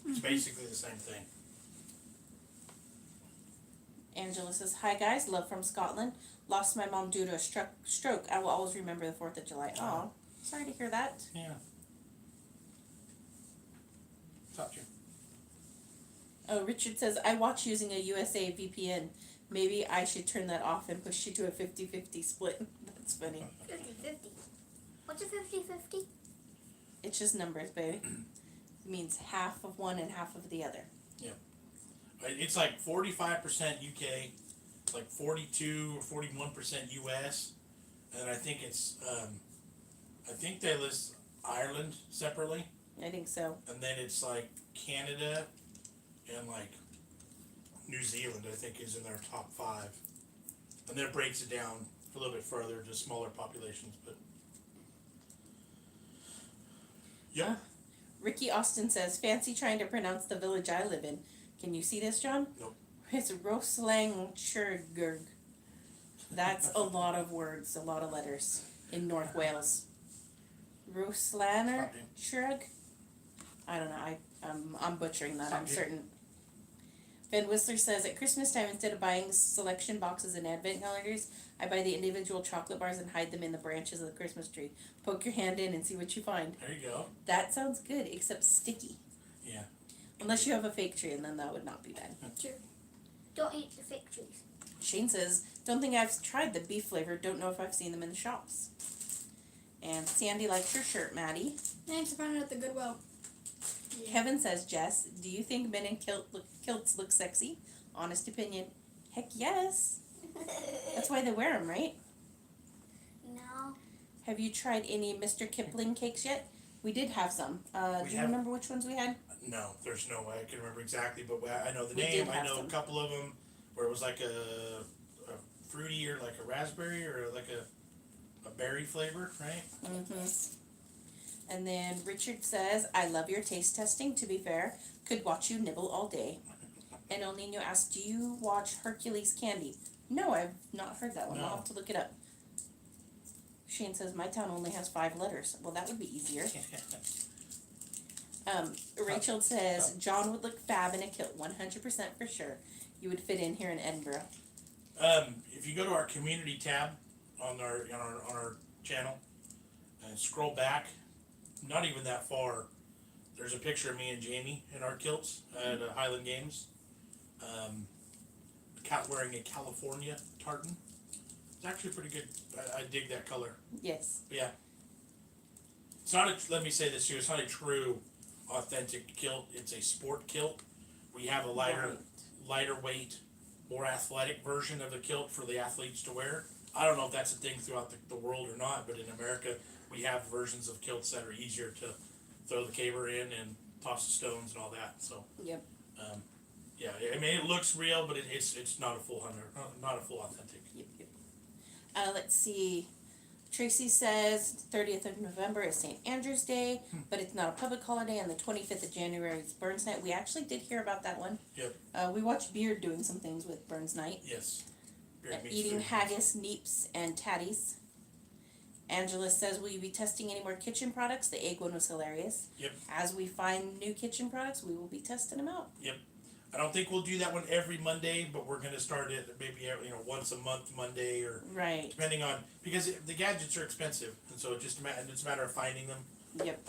It's basically the same thing. Angela says, hi guys, love from Scotland. Lost my mom due to a stroke. I will always remember the 4th of July. Oh, sorry to hear that. Yeah. Top tier. Oh, Richard says, I watch using a USA VPN. Maybe I should turn that off and push you to a 50-50 split. That's funny. 50-50. What's a 50-50? It's just numbers, baby. It means half of one and half of the other. It's like 45% UK, like 42 or 41% US, and I think it's I think they list Ireland separately, I think so. and then it's like Canada and like New Zealand, I think, is in their top 5, and then it breaks it down a little bit further to smaller populations. But yeah, Ricky Austin says, fancy trying to pronounce the village I live in. Can you see this, John? Nope. It's Roslangchurgurg. That's a lot of words, a lot of letters in North Wales. Roslanerchurg? I don't know. I'm butchering that. I'm certain. Ben Whistler says, at Christmas time, instead of buying selection boxes and advent calendars, I buy the individual chocolate bars and hide them in the branches of the Christmas tree. Poke your hand in and see what you find. there you go. That sounds good, except sticky. Yeah. Unless you have a fake tree, and then that would not be bad. True. Don't eat the fig trees. Shane says, don't think I've tried the beef flavor. Don't know if I've seen them in the shops. And Sandy likes your shirt, Maddie. Thanks for finding it at the Goodwill. Kevin says, Jess, do you think men in kilts look sexy? Honest opinion, heck yes. That's why they wear them, right? Have you tried any Mr. Kipling cakes yet? We did have some. Do you haven't. remember which ones we had? No, there's no way I can remember exactly, but I know the We name. did I have know some. a couple of them where it was like a fruity or like a raspberry or like a berry flavor, right? Mm-hmm. And then Richard says, I love your taste testing, to be fair. Could watch you nibble all day. And El Nino asks, do you watch Hercules Candy? No, I've not heard that one. I'll No. have to look it up. Shane says, my town only has 5 letters. Well, that would be easier. Rachel says, John would look fab in a kilt, 100% for sure. You would fit in here in Edinburgh. If you go to our community tab on our channel and scroll back, not even that far, there's a picture of me and Jamie in our kilts at Highland Games, wearing a California tartan. It's actually pretty good. I dig that color. Yes. But yeah, it's not let me say this too. It's not a true, authentic kilt. It's a sport kilt. We have a lighter weight, more athletic version of the kilt for the athletes to wear. I don't know if that's a thing throughout the world or not, but in America, we have versions of kilts that are easier to throw the caber in and toss the stones and all that. So, Yep. yeah, I mean, it looks real, but it's not a full not a full authentic. Yep, yep. Let's see. Tracy says 30th of November is St. Andrew's Day, but it's not a public holiday, and the 25th of January is Burns Night. We actually did hear about that one. Yep. We watched Beard doing some things with Burns Night. Yes. Beard meats Eating food. haggis, neeps, and tatties. Angela says, will you be testing any more kitchen products? The egg one was hilarious. Yep. As we find new kitchen products, we will be testing them out. Yep. I don't think we'll do that one every Monday, but we're gonna start it maybe once a month Monday or Right. depending on because the gadgets are expensive, and so it's a matter of finding them. Yep.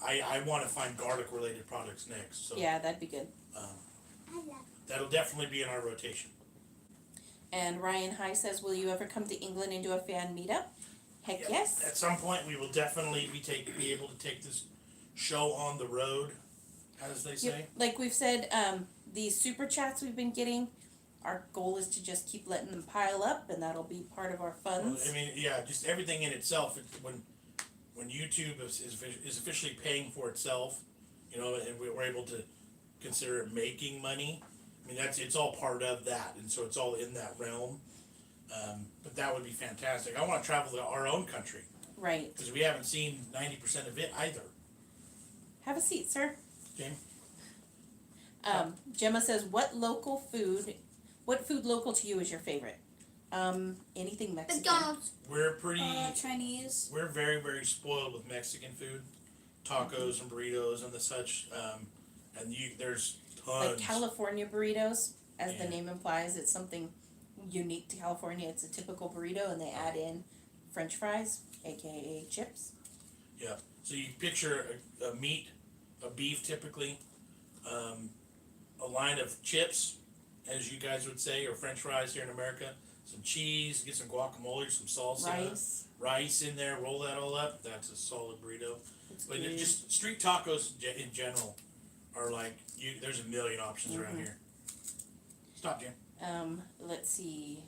I want to find garlic related products next, so Yeah, that'd be good. that'll definitely be in our rotation. And Ryan High says, will you ever come to England and do a fan meetup? Heck Yep. yes. At some point, we will definitely be able to take this show on the road, as they say. Yep. Like we've said, these super chats we've been getting, our goal is to just keep letting them pile up, and that'll be part of our funds. Well, I mean, yeah, just everything in itself. When YouTube is officially paying for itself, and we're able to consider it making money. I mean, it's all part of that, and so it's all in that realm. But that would be fantastic. I want to travel to our own country Right. because we haven't seen 90% of it either. Have a seat, sir. Jamie? Gemma says, what food local to you is your favorite? Anything Mexican. McDonald's. We're pretty. Chinese. We're very, very spoiled with Mexican food, tacos and burritos and the such. And there's tons. Like California burritos, as the Yeah. name implies, it's something unique to California. It's a typical burrito, and they add in French fries, aka chips. Yeah. So you picture a meat, a beef typically, a line of chips, as you guys would say, or French fries here in America. Some cheese, get some guacamole, some salsa, rice in there. Roll that all up. That's a solid burrito. It's But good. just street tacos in general are like there's a million options around here. Stop, Jim. Let's see.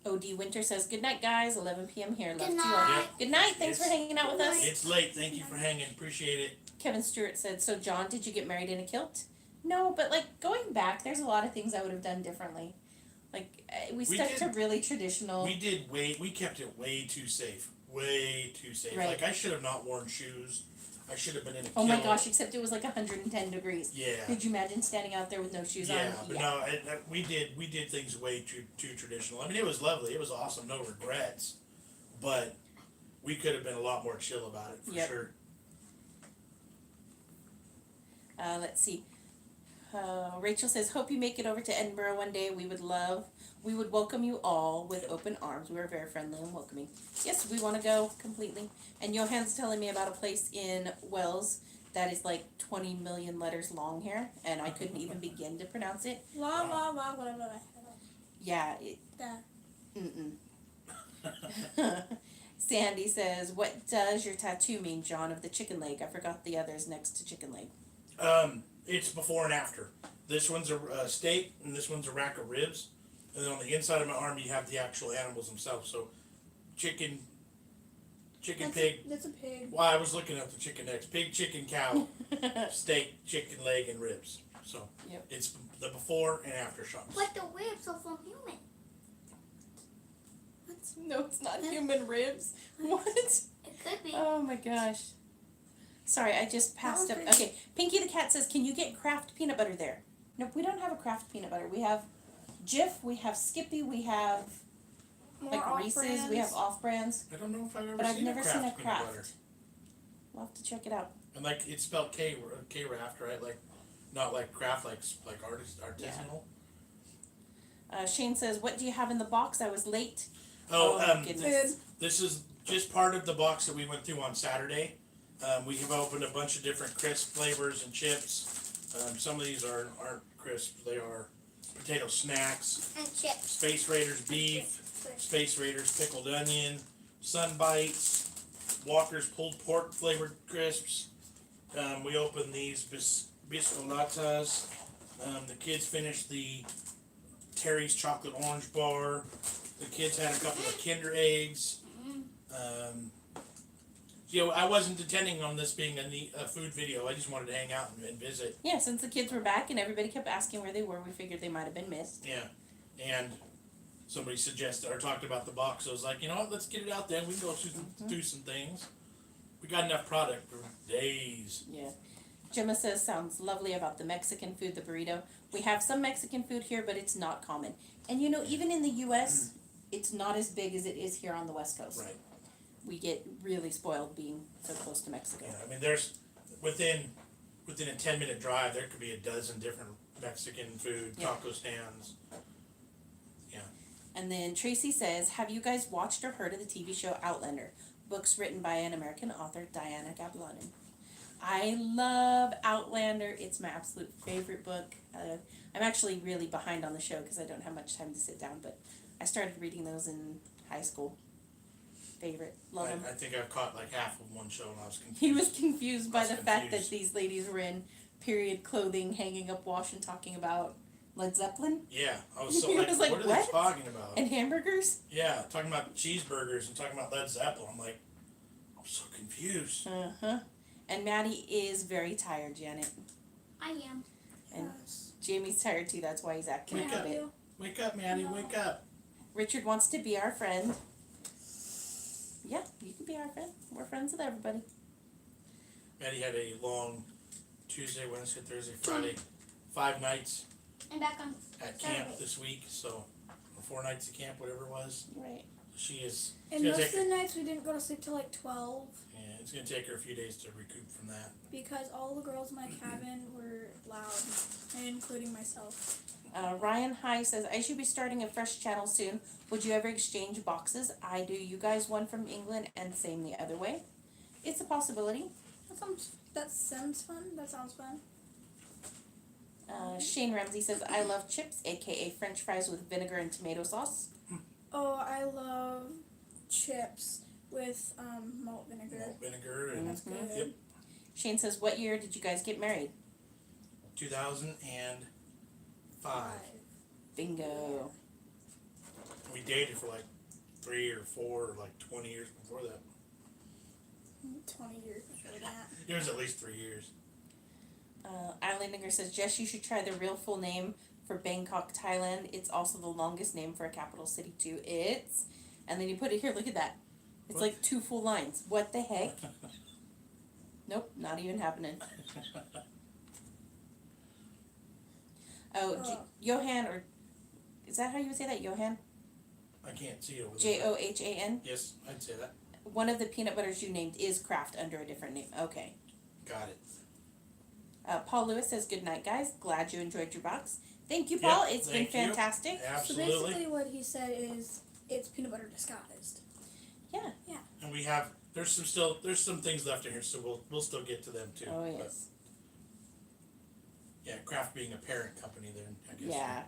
OD Winter says, good night, guys. 11 p.m. here. Love Good to you all. night. Yep. Good night. Thanks for hanging out with us. It's late. Thank you for hanging. Appreciate it. Kevin Stewart said, so John, did you get married in a kilt? No, but like going back, there's a lot of things I would have done differently. Like we stuck to really traditional. We kept it way too safe. Way too safe. Right. Like I should have not worn shoes. I should have been in a Oh my kilt. gosh, except it was like 110 degrees. Yeah. Could you imagine standing out there with no shoes Yeah, on? but no, we did things way too traditional. I mean, it was lovely. It was awesome. No regrets. But we could have been a lot more chill about it for Yep. sure. Let's see. Rachel says, hope you make it over to Edinburgh one day. We would welcome you all with open arms. We are very friendly and welcoming. Yes, we want to go completely. And Johan's telling me about a place in Wales that is like 20 million letters long here, and I couldn't even begin to pronounce it. La la la whatever. Yeah. That. Sandy says, what does your tattoo mean, John, of the chicken leg? I forgot the others next to chicken leg. It's before and after. This one's a steak, and this one's a rack of ribs. And then on the inside of my arm, you have the actual animals themselves. So, chicken, chicken, pig. That's a pig. Well, I was looking up the chicken necks. Pig, chicken, cow, steak, chicken leg, and ribs. So Yep. it's the before and after shots. But the ribs are from human. No, it's not human ribs. What? It could be. Oh my gosh. Sorry, I just passed up. Okay, Pinky the cat says, can you get Kraft peanut butter there? Nope, we don't have a Kraft peanut butter. We have Jif, we have Skippy, we have More like off Reese's, brands. we have off brands, I don't know if I've ever but I've seen never a seen Kraft a peanut butter. Kraft. We'll have to check it out. And like it's spelled K-Raft, right? Like not like craft, like artisanal. Shane says, what do you have in the box? I was late. Oh, my goodness. this is just part of the box that we went through on Saturday. We have opened a bunch of different crisp flavors and chips. Some of these aren't crisp. They are potato snacks, And chips. Space Raiders beef, Space Raiders pickled onion, Sun Bites, Walker's pulled pork flavored crisps. We opened these biscolatas. The kids finished the Terry's chocolate orange bar. The kids had a couple of Kinder eggs. I wasn't intending on this being a food video. I just wanted to hang out and visit. Yeah, since the kids were back and everybody kept asking where they were, we figured they might have been missed. Yeah, and somebody suggested or talked about the box. So I was like, you know what? Let's get it out there. We can go do some things. We got enough product for days. Yeah. Gemma says, sounds lovely about the Mexican food, the burrito. We have some Mexican food here, but it's not common. And even in the U.S., it's not as big as it is here on the West Coast. Right. We get really spoiled being so close to Mexico. Yeah, I mean, there's within a 10-minute drive, there could be a dozen different Mexican food taco stands. Yeah. And then Tracy says, have you guys watched or heard of the TV show Outlander? Books written by an American author, Diana Gabaldon. I love Outlander. It's my absolute favorite book. I'm actually really behind on the show because I don't have much time to sit down, but I started reading those in high school. Favorite. Love them. I think I've caught like half of one show and I was confused. He was confused by I was the fact that confused. these ladies were in period clothing, hanging up wash and talking about Led Zeppelin Yeah, I was so He like, was like, what are "What?" they talking about? and hamburgers. Yeah, talking about cheeseburgers and talking about Led Zeppelin. I'm like, I'm so confused. Uh-huh. And Maddie is very tired, Janet. I am. And Yes. Jamie's tired too, that's why he's acting Wake a up. bit. Wake up, Maddie, wake up. Richard wants to be our friend. Yeah, you can be our friend. We're friends with everybody. Maddie had a long Tuesday, Wednesday, Thursday, Friday, 5 nights And back on at camp Saturday. this week, so, or 4 nights at camp, whatever it was. Right. She is, And it's gonna most take of the nights we didn't go to sleep till like 12 yeah, it's gonna take her a few days to recoup from that. because all the girls in my cabin were loud, and including myself. Ryan High says, I should be starting a fresh channel soon. Would you ever exchange boxes? I do. You guys one from England and same the other way. It's a possibility. That sounds fun. That sounds fun. Shane Ramsey says, I love chips, aka French fries with vinegar and tomato sauce. Oh, I love chips with malt vinegar. Malt vinegar and That's good. Yep. Shane says, what year did you guys get married? 2005. Bingo. We dated for like 3 or 4 or like 20 years before that. 20 years before that. It was at least 3 years. Eilindinger says, Jess, you should try the real full name for Bangkok, Thailand. It's also the longest name for a capital city too. It's, and then you put it here, look at that. It's What? like 2 full lines. What the heck? Nope, not even happening. Johan, or is that how you would say that, Johan? I can't see it over there. Johan? Yes, I'd say that. One of the peanut butters you named is Kraft under a different name. Okay. Got it. Paul Lewis says, good night, guys. Glad you enjoyed your box. Thank you, Paul. Yep, It's been thank you. fantastic. So Absolutely. basically what he said is it's peanut butter disguised. Yeah. And we have there's some things left in here, so we'll still get to them too. Oh, But, yes. yeah, Kraft being a parent company there, I guess. Yeah.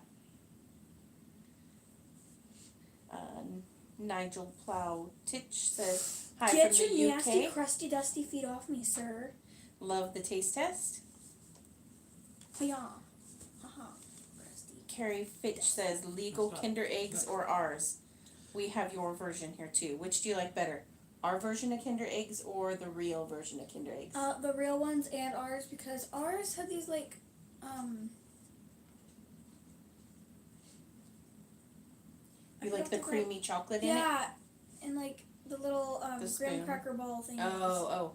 Nigel Plowtich says, hi Get from the your UK. nasty, crusty, dusty feet off me, sir. Love the taste test. Yeah. Haha. Crusty. Carrie Fitch says, legal Stop. Kinder eggs or ours. We have your version here too. Which do you like better? our version of Kinder Eggs or the real version of Kinder Eggs? The real ones and ours, because ours had these like You like the creamy chocolate in it? Yeah, and like the little The graham spoon. cracker ball thing. Oh.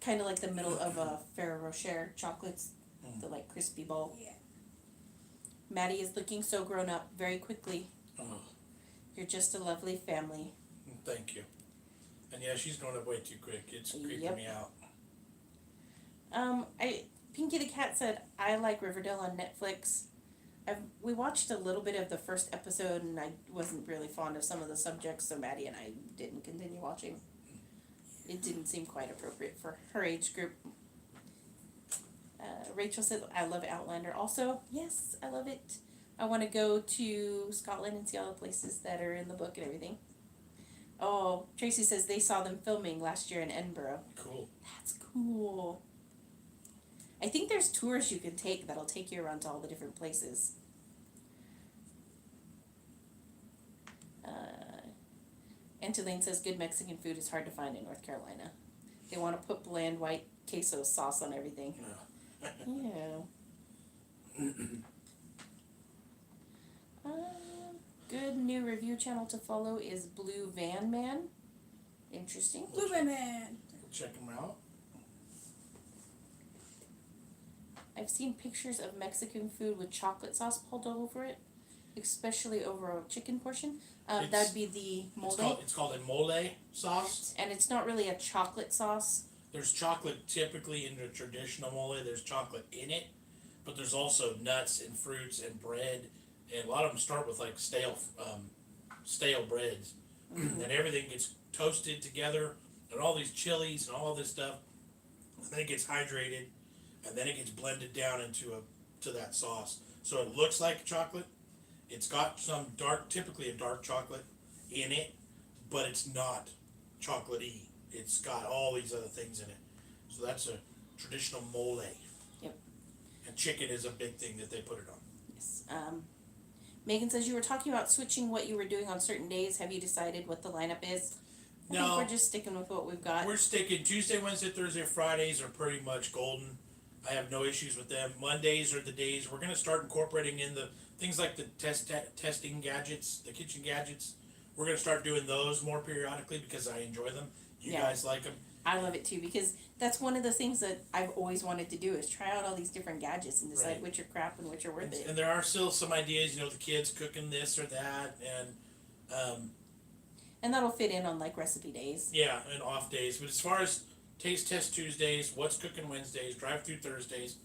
Kind of like the middle of a Ferrero Rocher chocolates, the like crispy ball. Yeah. Maddie is looking so grown up very quickly. Oh, You're just a lovely family. thank you. And yeah, she's growing up way too quick. It's creeping Yep. me out. Pinky the cat said, I like Riverdale on Netflix. We watched a little bit of the first episode and I wasn't really fond of some of the subjects, so Maddie and I didn't continue watching. It didn't seem quite appropriate for her age group. Rachel says, I love Outlander. Also, yes, I love it. I want to go to Scotland and see all the places that are in the book and everything. Oh, Tracy says they saw them filming last year in Edinburgh. Cool. That's cool. I think there's tours you can take that'll take you around to all the different places. Antolene says good Mexican food is hard to find in North Carolina. They want to put bland white queso sauce on everything. Yeah. Good new review channel to follow is Blue Van Man. Interesting. Blue Man. Check them out. I've seen pictures of Mexican food with chocolate sauce poured over it, especially over a chicken portion. That'd be the mole. It's called a mole sauce. And it's not really a chocolate sauce. There's chocolate typically in the traditional mole. There's chocolate in it, but there's also nuts and fruits and bread, and a lot of them start with like stale breads, and everything gets toasted together, and all these chilies and all this stuff, and then it gets hydrated, and then it gets blended down to that sauce. So it looks like chocolate. It's got some typically a dark chocolate in it, but it's not chocolatey. It's got all these other things in it. So that's a traditional mole. Yep. And chicken is a big thing that they put it on. Yes. Megan says you were talking about switching what you were doing on certain days. Have you decided what the lineup is? I think we're just sticking with what we've got. We're sticking Tuesday, Wednesday, Thursday, Fridays are pretty much golden. I have no issues with them. Mondays are the days we're going to start incorporating in the things like the testing gadgets, the kitchen gadgets. We're going to start doing those more periodically because I enjoy them. You guys like them. I love it too because that's one of the things that I've always wanted to do is try out all these different gadgets and decide which are crap and which are worth it. And there are still some ideas, the kids cooking this or that, and that'll fit in on like recipe days. Yeah, and off days. But as far as Taste Test Tuesdays, What's Cooking Wednesdays, Drive Through Thursdays,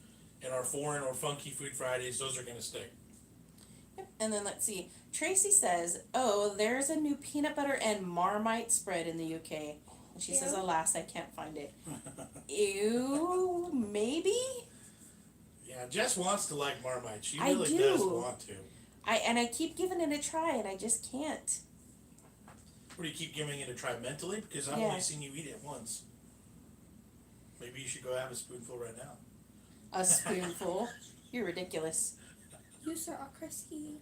and our foreign or funky food Fridays, those are going to stay. Yep. And then let's see. Tracy says, "Oh, there's a new peanut butter and Marmite spread in the UK." And she says, "Alas, I can't find it." Ew, maybe. Yeah, Jess wants to like Marmite. She really does want to. I keep giving it a try, and I just can't. Or do you keep giving it a try mentally? Because I've only seen you eat it once. Maybe you should go have a spoonful right now. A spoonful? You're ridiculous. You sir are crispy.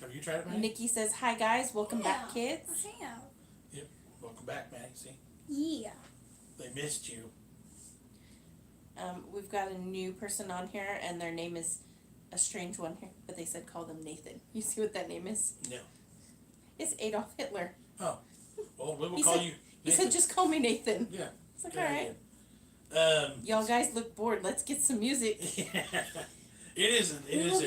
Have you tried it, Maddie? Nikki says, "Hi guys, welcome back, kids." I have. Yep. Welcome back, Maddie. See? Yeah. They missed you. We've got a new person on here, and their name is a strange one here, but they said call them Nathan. You see what that name is? No. It's Adolf Hitler. Oh. Well, we will call you Nathan. He said, "Just call me Nathan." Yeah. It's like, Good all right. idea. Y'all guys look bored. Let's get some music. It is a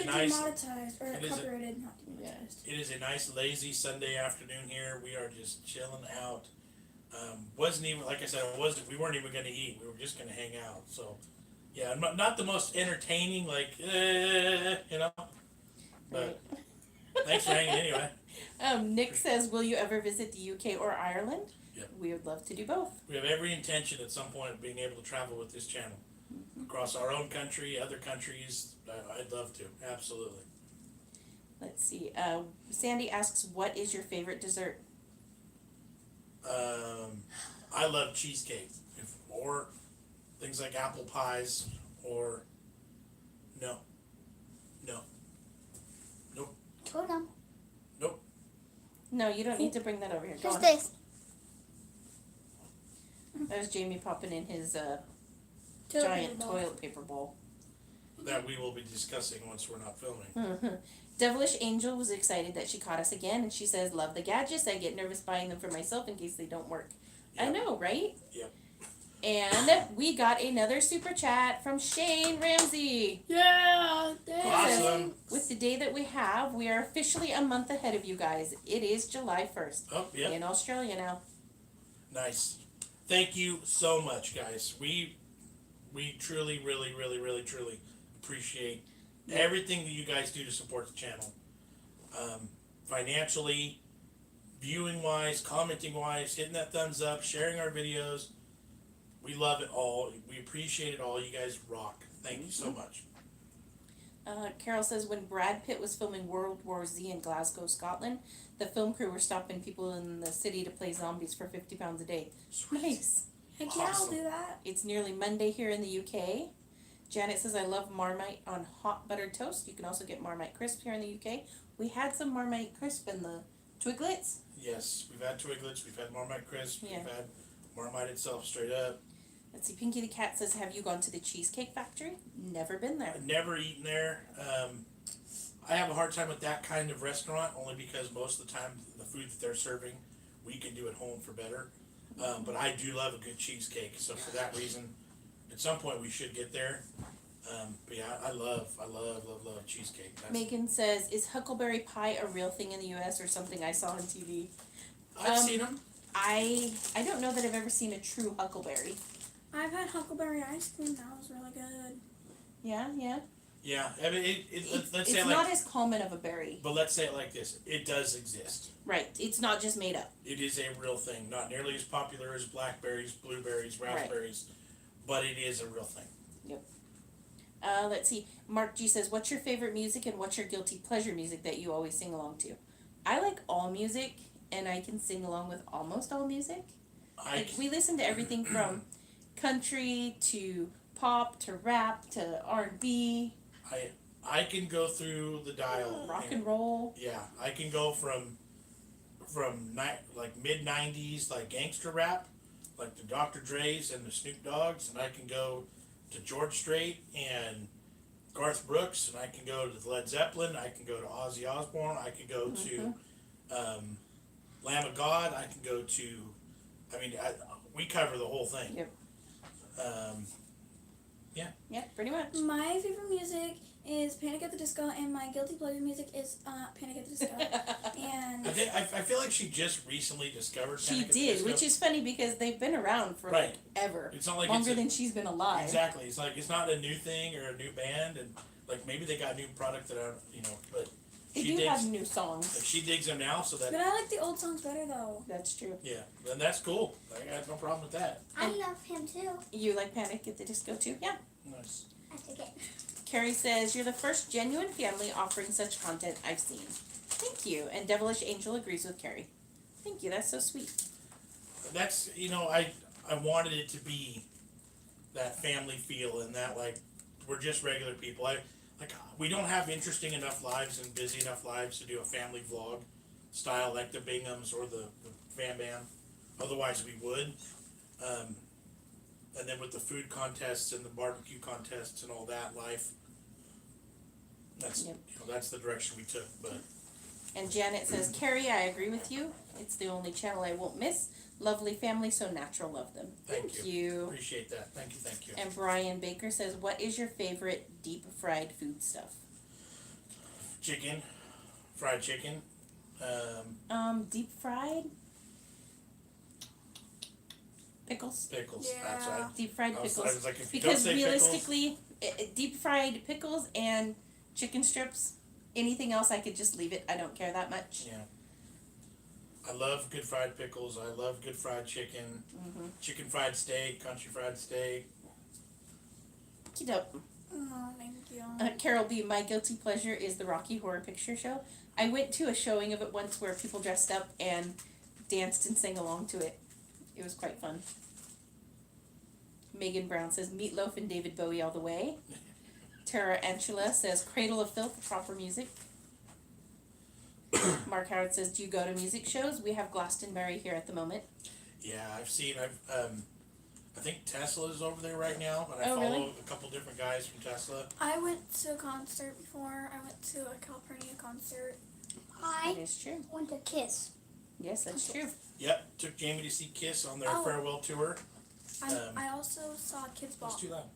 nice. Demonetized or copyrighted, not demonetized. It is a nice lazy Sunday afternoon here. We are just chilling out. Wasn't even like I said. We weren't even going to eat. We were just going to hang out. So, yeah, not the most entertaining, But thanks for hanging anyway. Nick says, "Will you ever visit the UK or Ireland?" Yep. We would love to do both. We have every intention at some point of being able to travel with this channel across our own country, other countries. I'd love to. Absolutely. Let's see. Sandy asks, "What is your favorite dessert?" I love cheesecake, or things like apple pies, or nope. Hold on. No, you don't need to bring that over here. Go Just on. this. There's Jamie popping in his Toilet giant paper bowl. toilet paper bowl. That we will be discussing once we're not filming. Devilish Angel was excited that she caught us again, and she says, "Love the gadgets. I get nervous buying them for myself in case they don't work." I Yep. know, right? Yep. And we got another super chat from Shane Ramsey. Yeah, thanks. Awesome. With the day that we have, we are officially a month ahead of you guys. It is July 1st Oh, yeah. in Australia now. Nice. Thank you so much, guys. We truly, really, really, really, truly appreciate everything that you guys do to support the channel. Financially, viewing wise, commenting wise, hitting that thumbs up, sharing our videos. We love it all. We appreciate it all. You guys rock. Thank you so much. Carol says, when Brad Pitt was filming World War Z in Glasgow, Scotland, the film crew were stopping people in the city to play zombies for £50 a day. Nice. Heck yeah, I'll Awesome. do that. It's nearly Monday here in the UK. Janet says, I love Marmite on hot buttered toast. You can also get Marmite crisp here in the UK. We had some Marmite crisp in the Twiglets. Yes, we've had Twiglets, we've had Marmite Crisp, Yeah. we've had Marmite itself straight up. Let's see, Pinky the Cat says, have you gone to the Cheesecake Factory? Never been there. I've never eaten there. I have a hard time with that kind of restaurant only because most of the time the food that they're serving we can do at home for better. But I do love a good cheesecake, so for that reason, at some point we should get there. But yeah, I love cheesecake. Megan says, is Huckleberry Pie a real thing in the US or something I saw on TV? I've seen them. I don't know that I've ever seen a true Huckleberry. I've had huckleberry ice cream. That was really good. Yeah. Yeah, I mean, let's say It's it like, not as common of a berry. but let's say it like this: it does exist. Right. It's not just made up. It is a real thing. Not nearly as popular as blackberries, blueberries, raspberries, but it is a real thing. Let's see. Mark G says, what's your favorite music and what's your guilty pleasure music that you always sing along to? I like all music, and I can sing along with almost all music. Like, we listen to everything from country to pop to rap to R&B, I can go through the dial. rock and roll. Yeah, I can go from like mid '90s like gangster rap, like the Dr. Dre's and the Snoop Dogg's, and I can go to George Strait and Garth Brooks, and I can go to Led Zeppelin. I can go to Ozzy Osbourne. I can go to Lamb of God. I can go to. I mean, we cover the whole thing. Yep. Yeah. Pretty much. My favorite music is Panic at the Disco, and my guilty pleasure music is Panic at the Disco. And I feel like she just recently discovered. She Panic at the did, Disco. which is funny because they've been around for Right. like ever. It's not like Longer it's than she's been alive. exactly. It's like it's not a new thing or a new band, and like maybe they got new product that I but They she do digs. have new songs. Like she digs them now, so that but I like the old songs better though. That's true. yeah, then that's cool. I got no problem with that. I love him too. You like Panic at the Disco too? Yeah. Nice. I took it. Carrie says, you're the first genuine family offering such content I've seen. Thank you. And Devilish Angel agrees with Carrie. Thank you. That's so sweet. That's I wanted it to be that family feel and that like we're just regular people. We don't have interesting enough lives and busy enough lives to do a family vlog style like the Binghams or the Van Bam. Otherwise we would. And then with the food contests and the barbecue contests and all that life, that's Yep. that's the direction we took. But And Janet says, Carrie, I agree with you. It's the only channel I won't miss. Lovely family, so natural. Love them. Thank you. appreciate that. Thank you. And Brian Baker says, what is your favorite deep fried food stuff? Chicken, fried chicken. Deep fried? Pickles. Pickles. Yeah. That's right. Deep fried I was pickles. like, if you Because don't say realistically, deep fried pickles and chicken strips, anything else I could just leave it. I don't care that much. pickles, yeah. I love good fried pickles. I love good fried chicken. Chicken fried steak, country fried steak. Okey-doke. Oh, thank you. Carol B, my guilty pleasure is the Rocky Horror Picture Show. I went to a showing of it once where people dressed up and danced and sang along to it. It was quite fun. Megan Brown says Meatloaf and David Bowie all the way. Tara Antioch says Cradle of Filth, proper music. Mark Howard says, do you go to music shows? We have Glastonbury here at the moment. Yeah, I've I think Tesla is over there right now, and I Oh, follow really? a couple different guys from Tesla. I went to a concert before. I went to a California concert. That I is true. want to kiss. Yes, that's true. Yep, took Jamie to see Kiss on their Oh. farewell tour. I also saw Kids It's Bop. too loud.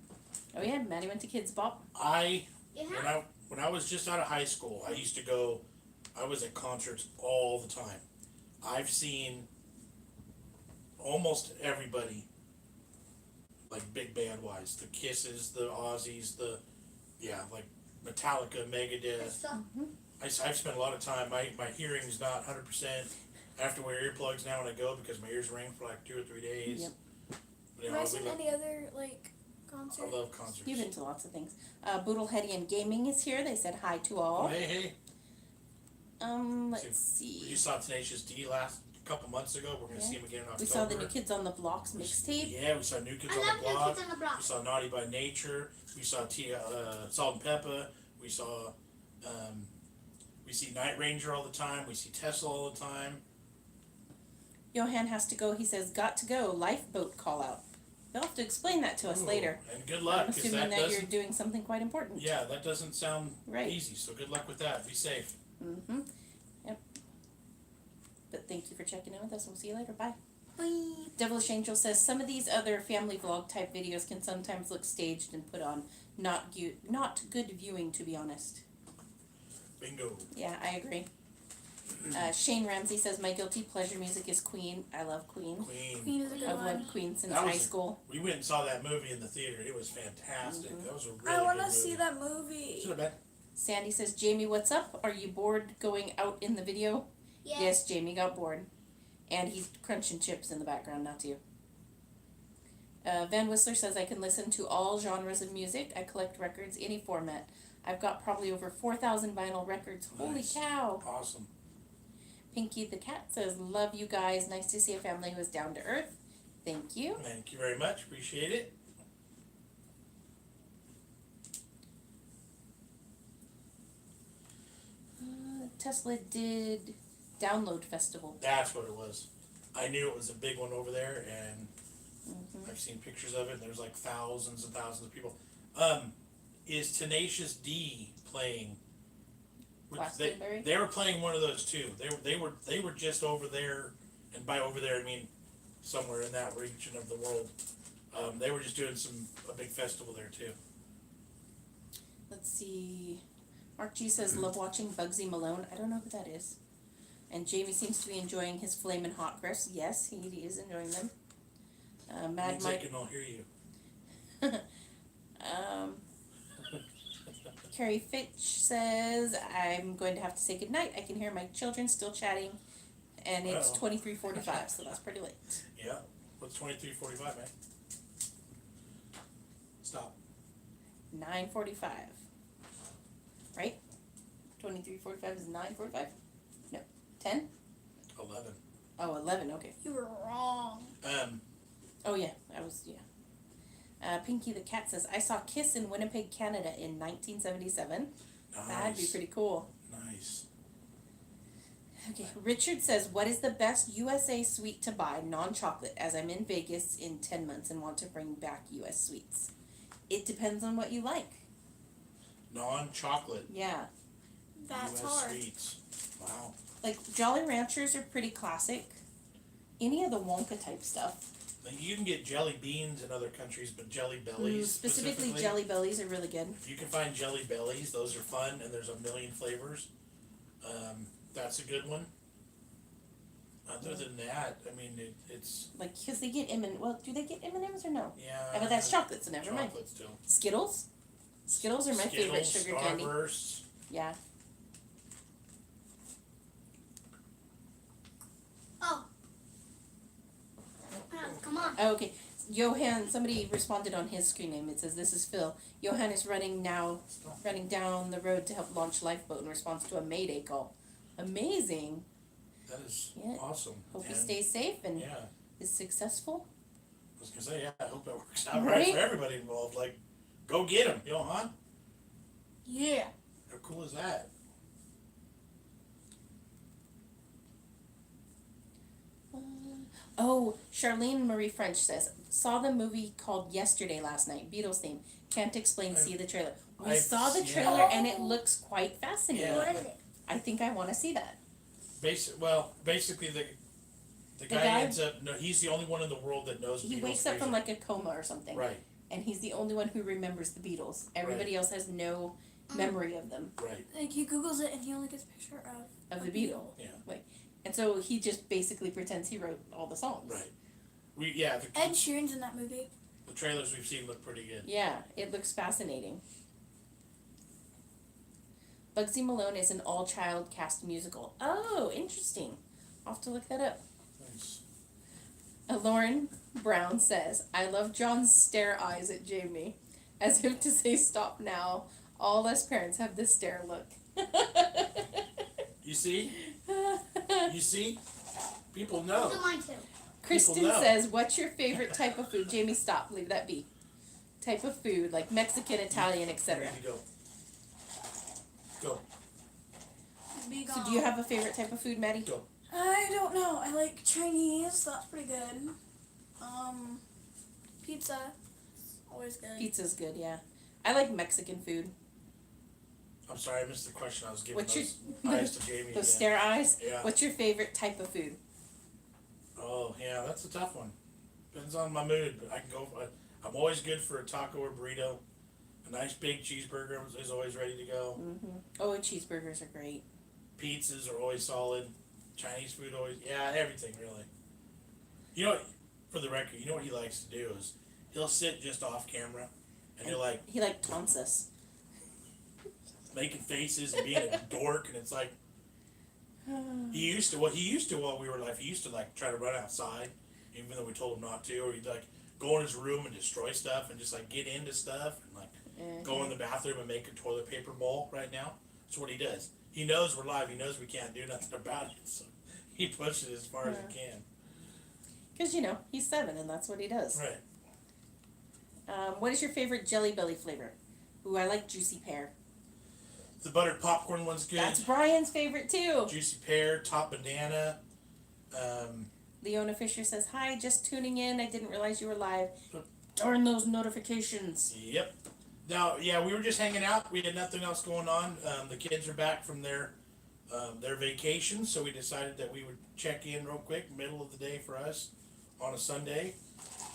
Oh yeah, Maddie went to Kids Bop. Yeah. When I was just out of high school, I used to go. I was at concerts all the time. I've seen almost everybody, like big band wise, the Kisses, the Ozzies, like Metallica, Megadeth. I've spent a lot of time. My hearing's not 100%. I have to wear earplugs now when I go because my ears ring for like 2 or 3 days. Yep. You Have know, I seen any other like I concert? love concerts. You've been to lots of things. Boodle Hetty and Gaming is here. They said hi to all. Oh, hey. Let's see. You saw Tenacious D last couple months ago. We're gonna see him again in October. We saw the New Kids on the Blocks mixtape. Yeah, we saw New Kids I on love the New Block. Kids on the Block. We saw Naughty by Nature. We saw Salt and Pepper. We saw we see Night Ranger all the time. We see Tesla all the time. Johan has to go. He says, "Got to go. Lifeboat call out." You'll have to explain that to us Ooh, later. And good luck, I'm because assuming that that you're doesn't. doing something quite important. Yeah, that doesn't sound Right. easy. So good luck with that. Be safe. Mm-hmm. Yep. But thank you for checking in with us. We'll see you later. Bye. Bye. Devilish Angel says some of these other family vlog type videos can sometimes look staged and put on. Not good viewing, to be honest. Bingo. Yeah, I agree. Shane Ramsey says my guilty pleasure music is Queen. I love Queen. Queen. Queen is a good I've one. loved Queen since That was high a- school. We went and saw that movie in the theater. It was fantastic. Mhm. That was a really I want good to see movie. that movie. Should have been. Sandy says, Jamie, what's up? Are you bored going out in the video? Yes, Jamie got bored. And he's crunching chips in the background, not you. Van Whistler says, I can listen to all genres of music. I collect records, any format. I've got probably over 4,000 vinyl records. Holy Nice. cow. Awesome. Pinky the Cat says, love you guys. Nice to see a family who is down to earth. Thank you. Thank you very much. Appreciate it. Tesla did Download Festival. That's what it was. I knew it was a big one over there, and Mm-hmm. I've seen pictures of it. And there's like thousands and thousands of people. Is Tenacious D playing? Glastonbury? They were playing one of those too. They were just over there, and by over there I mean somewhere in that region of the world. They were just doing a big festival there too. Let's see. Mark G says, love watching Bugsy Malone. I don't know who that is. And Jamie seems to be enjoying his Flamin' Hot Crisps. Yes, he is enjoying them. Mad Means I Mike. can all hear you. Carrie Fitch says, I'm going to have to say goodnight. I can hear my children still chatting. And it's Uh-oh. 23:45, so that's pretty late. Yeah. What's 23:45, man? Stop. 9:45. Right? 23:45 is 9:45? No. 10? 11. Oh, 11, okay. You were wrong. Oh yeah, Pinky the Cat says, I saw Kiss in Winnipeg, Canada in 1977. Nice. That'd be pretty cool. Nice. Okay, Richard says, what is the best USA sweet to buy, non-chocolate, as I'm in Vegas in 10 months and want to bring back US sweets? It depends on what you like. Non-chocolate. Yeah. That's US hard. sweets. Wow. Like, Jolly Ranchers are pretty classic. Any of the Wonka type stuff. Now, you can get jelly beans in other countries, but jelly bellies Specifically Jelly Bellies are really good. If you can find jelly bellies, those are fun, and there's a million flavors. That's a good one. Other than that, I mean, it's Like, because they get well, do they get M&Ms or no? yeah. But that's chocolate, so never mind. Chocolate still. Skittles? Skittles are my favorite Skittles, sugar candy. Starbursts. Yeah. Oh. Come on. Oh, okay. Johan, somebody responded on his screen name. It says, this is Phil. Johan is running down the road to help launch Lifeboat in response to a Mayday call. Amazing. That is Yeah. awesome. Hope he And, stays safe and Yeah, is successful. I was gonna say, yeah, I hope that works out right for everybody involved. Like, go get him, Johan. Yeah. How cool is that? Oh, Charlene Marie French says, saw the movie called Yesterday last night, Beatles theme. Can't explain, see the trailer. We saw the trailer and it looks quite fascinating. Yeah. What is it? I think I want to see that. Basically the guy ends up, no, he's the only one in the world that knows He Beatles wakes up music. from like a coma or something. Right, And he's the only one who remembers the Beatles. Everybody else has no memory of them. right. Like he Googles it and he only gets a picture of Of the Beatle. Yeah. And so he just basically pretends he wrote all the songs. Right. Ed Sheeran's in that movie. The trailers we've seen look pretty good. Yeah, it looks fascinating. Bugsy Malone is an all-child cast musical. Oh, interesting. I'll have to look that up. Nice. Lauren Brown says, I love John's stare eyes at Jamie. As if to say, stop now. All us parents have this stare look. You see? You see? People know. Those are mine too. Kristen know. says, what's your favorite type of food? Jamie, stop. Leave that be. Type of food, like Mexican, Italian, etc. Ready to go. Go. So do you have a favorite type of food, Maddie? Go. I don't know. I like Chinese. That's pretty good. Pizza. Always good. Pizza's good, yeah. I like Mexican food. I'm sorry, I missed the question. I was giving What's your those eyes to Jamie. those again. stare eyes? Yeah. What's your favorite type of food? Oh, yeah, that's a tough one. Depends on my mood, but I can go. I'm always good for a taco or burrito. A nice big cheeseburger is always ready to go. Mm-hmm. Oh, cheeseburgers are great. Pizzas are always solid. Chinese food always, everything really. You know, what, for the record, you know what he likes to do is he'll sit just off camera and he'll He like taunts us. making faces and being a dork, and it's like he used to while we were alive. He used to like try to run outside, even though we told him not to, or he'd like go in his room and destroy stuff and just like get into stuff and like go in the bathroom and make a toilet paper bowl. Right now, that's what he does. He knows we're live. He knows we can't do nothing about it, so he pushes it as far as he can. Because, he's 7 and that's what he does. Right. What is your favorite Jelly Belly flavor? Ooh, I like juicy pear. The buttered popcorn one's good. That's Brian's favorite too. Juicy pear, top banana. Leona Fisher says, hi, just tuning in. I didn't realize you were live. Darn those notifications. Yep. Now, we were just hanging out. We had nothing else going on. The kids are back from their vacation, so we decided that we would check in real quick, middle of the day for us on a Sunday.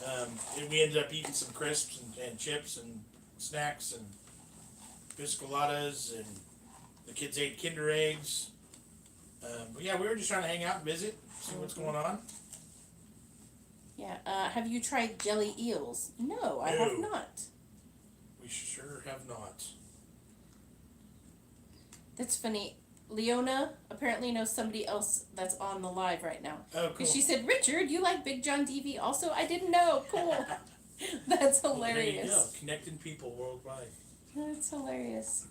And we ended up eating some crisps and chips and snacks and biscoladas, and the kids ate Kinder eggs. But we were just trying to hang out and visit, see what's going on. Yeah. Have you tried jelly eels? No, I have not. We sure have not. That's funny. Leona apparently knows somebody else that's on the live right now. Oh, cool. Because she said, Richard, you like BigJon TV also? I didn't know. Cool. That's Well, there you hilarious. go, connecting people worldwide. That's hilarious.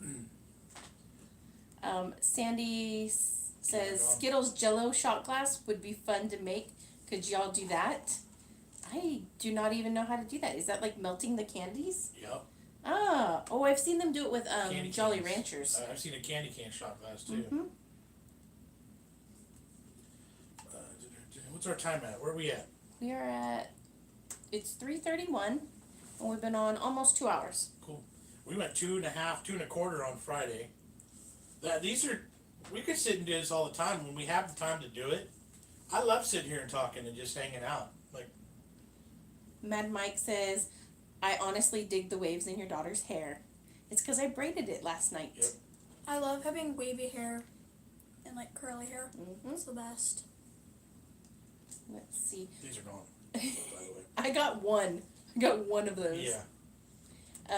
Sandy says, Skittles Jello shot glass would be fun to make. Could y'all do that? I do not even know how to do that. Is that like melting the candies? Yep. I've seen them do it with Candy Jolly cans. Ranchers. I've seen a candy can shot glass too. Mm-hmm. What's our time at? Where are we at? We are at, it's 3:31, and we've been on almost 2 hours. Cool. We went 2.25 on Friday. We could sit and do this all the time when we have the time to do it. I love sitting here and talking and just hanging out. Like, Mad Mike says, I honestly dig the waves in your daughter's hair. It's because I braided it last night. Yep. I love having wavy hair and like curly hair. Mm-hmm. It's the best. Let's see. these are gone, by the way. I got one. I got one of those. Yeah.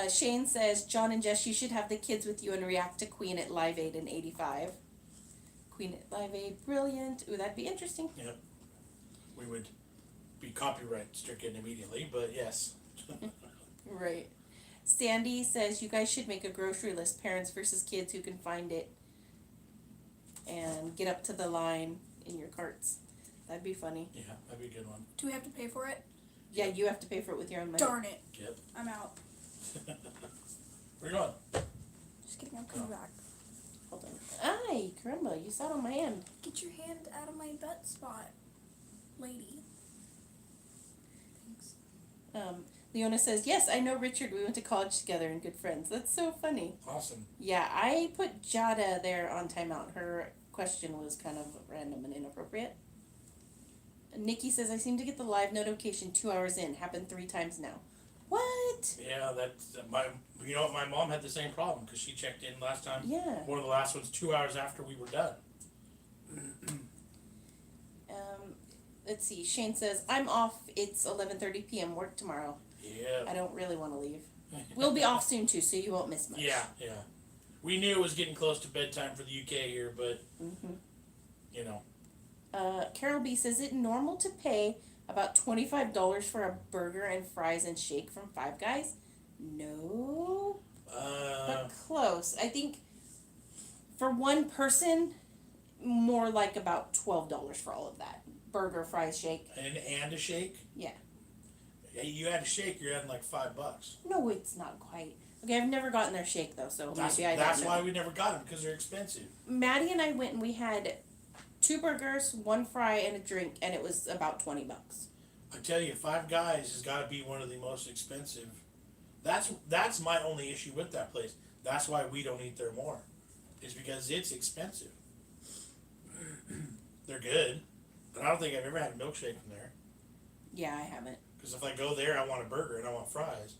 Shane says, Jon and Jess, you should have the kids with you and react to Queen at Live Aid in '85. Queen at Live Aid, brilliant. Ooh, that'd be interesting. Yep. We would be copyright stricken immediately, but yes. Right. Sandy says, you guys should make a grocery list, parents versus kids who can find it, and get up to the line in your carts. That'd be funny. Yeah, that'd be a good one. Do we have to pay for it? Yeah, you have to pay for it with your own money. Darn it. Yep. I'm out. Where you going? Just kidding, I'm coming back. Hold on. Ay, caramba, you sat on my hand. Get your hand out of my butt spot, lady. Leona says, yes, I know Richard. We went to college together and good friends. That's so funny. Awesome. Yeah, I put Jada there on timeout. Her question was kind of random and inappropriate. Nikki says, I seem to get the live notification 2 hours in. Happened 3 times now. What? Yeah, that's you know what? My mom had the same problem because she checked in last time. Yeah. One of the last ones 2 hours after we were done. Let's see. Shane says, I'm off. It's 11:30 p.m. Work tomorrow. Yeah. I don't really want to leave. We'll be off soon too, so you won't miss much. Yeah. We knew it was getting close to bedtime for the UK here, but you know. Carol B says, is it normal to pay about $25 for a burger and fries and shake from Five Guys? No. But close. I think for one person, more like about $12 for all of that. Burger, fries, shake. And a shake? Yeah. You had a shake, you're adding like $5. No, it's not quite. Okay, I've never gotten their shake though, so maybe I don't know. That's why we never got them, because they're expensive. Maddie and I went and we had 2 burgers, 1 fry, and a drink, and it was about $20. I tell you, Five Guys has got to be one of the most expensive. That's my only issue with that place. That's why we don't eat there more. Is because it's expensive. They're good, but I don't think I've ever had a milkshake from there. Yeah, I haven't. Because if I go there, I want a burger and I want fries,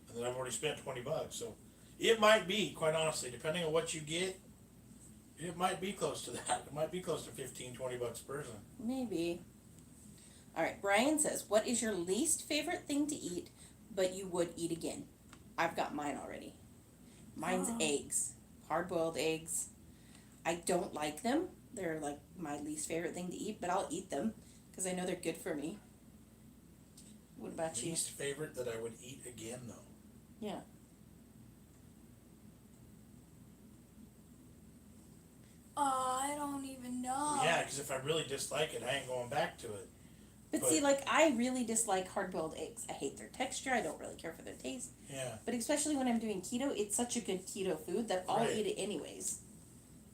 and then I've already spent $20. So it might be, quite honestly, depending on what you get, it might be close to that. It might be close to $15, $20 a person. Maybe. All right, Brian says, what is your least favorite thing to eat, but you would eat again? I've got mine already. Mine's eggs. Hard-boiled eggs. I don't like them. They're like my least favorite thing to eat, but I'll eat them because I know they're good for me. What about you? Least favorite that I would eat again, though. Yeah. I don't even know. Yeah, because if I really dislike it, I ain't going back to it. But see, like, I really dislike hard-boiled eggs. I hate their texture. I don't really care for their taste. Yeah. But especially when I'm doing keto, it's such a good keto food that I'll Right. eat it anyways.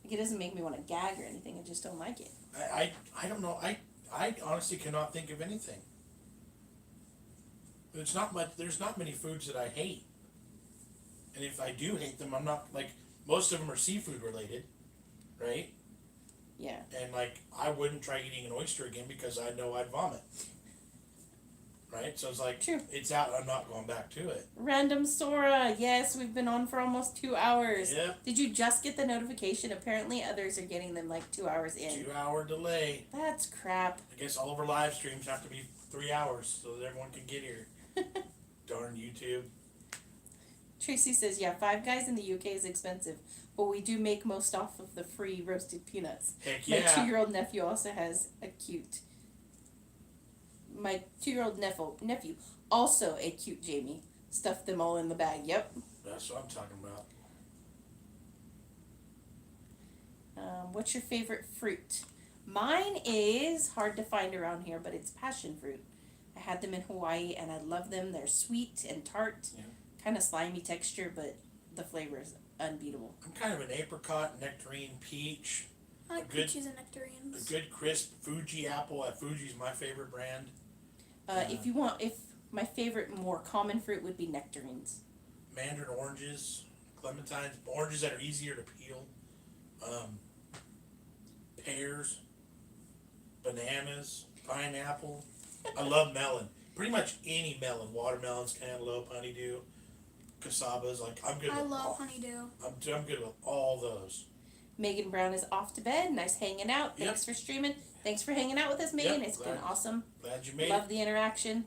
Like, it doesn't make me want to gag or anything. I just don't like it. I don't know. I honestly cannot think of anything. There's not much. There's not many foods that I hate. And if I do hate them, I'm not like most of them are seafood related, right? Yeah. And like I wouldn't try eating an oyster again because I know I'd vomit. Right? So it's like True. it's out. I'm not going back to it. Random Sora. Yes, we've been on for almost 2 hours. Yep. Did you just get the notification? Apparently others are getting them like 2 hours in. 2 hour delay. That's crap. I guess all of our live streams have to be 3 hours so that everyone can get here. Darn YouTube. Tracy says, yeah, Five Guys in the UK is expensive, but we do make most off of the free roasted peanuts. Heck My yeah. 2-year-old nephew also has a cute. My 2-year-old nephew also a cute Jamie. Stuffed them all in the bag. Yep. That's what I'm talking about. What's your favorite fruit? Mine is hard to find around here, but it's passion fruit. I had them in Hawaii and I love them. They're sweet and tart. Yeah. Kind of slimy texture, but the flavor is unbeatable. I'm kind of an apricot, nectarine, peach. I like good- peaches and nectarines. A good crisp Fuji apple. Fuji's my favorite brand. If my favorite more common fruit would be nectarines. Mandarin oranges, clementines, oranges that are easier to peel. Pears, bananas, pineapple. I love melon. Pretty much any melon. Watermelons, cantaloupe, honeydew, casabas. Like I'm good. I with love all, honeydew. I'm good with all those. Megan Brown is off to bed. Nice hanging out. Yep. Thanks for streaming. Thanks for hanging out with us, Megan. Yep, It's been glad- awesome. Glad you made Love it. the interaction.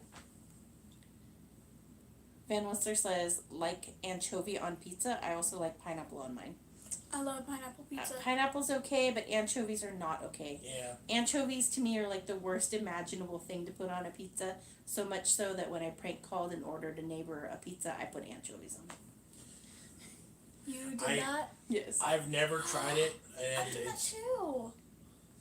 Van Whistler says, like anchovy on pizza. I also like pineapple on mine. I love pineapple pizza. Pineapple's okay, but anchovies are not okay. Yeah. Anchovies to me are like the worst imaginable thing to put on a pizza. So much so that when I prank called and ordered a neighbor a pizza, I put anchovies on it. You did I- that? Yes. I've never tried it, I and did that it's too.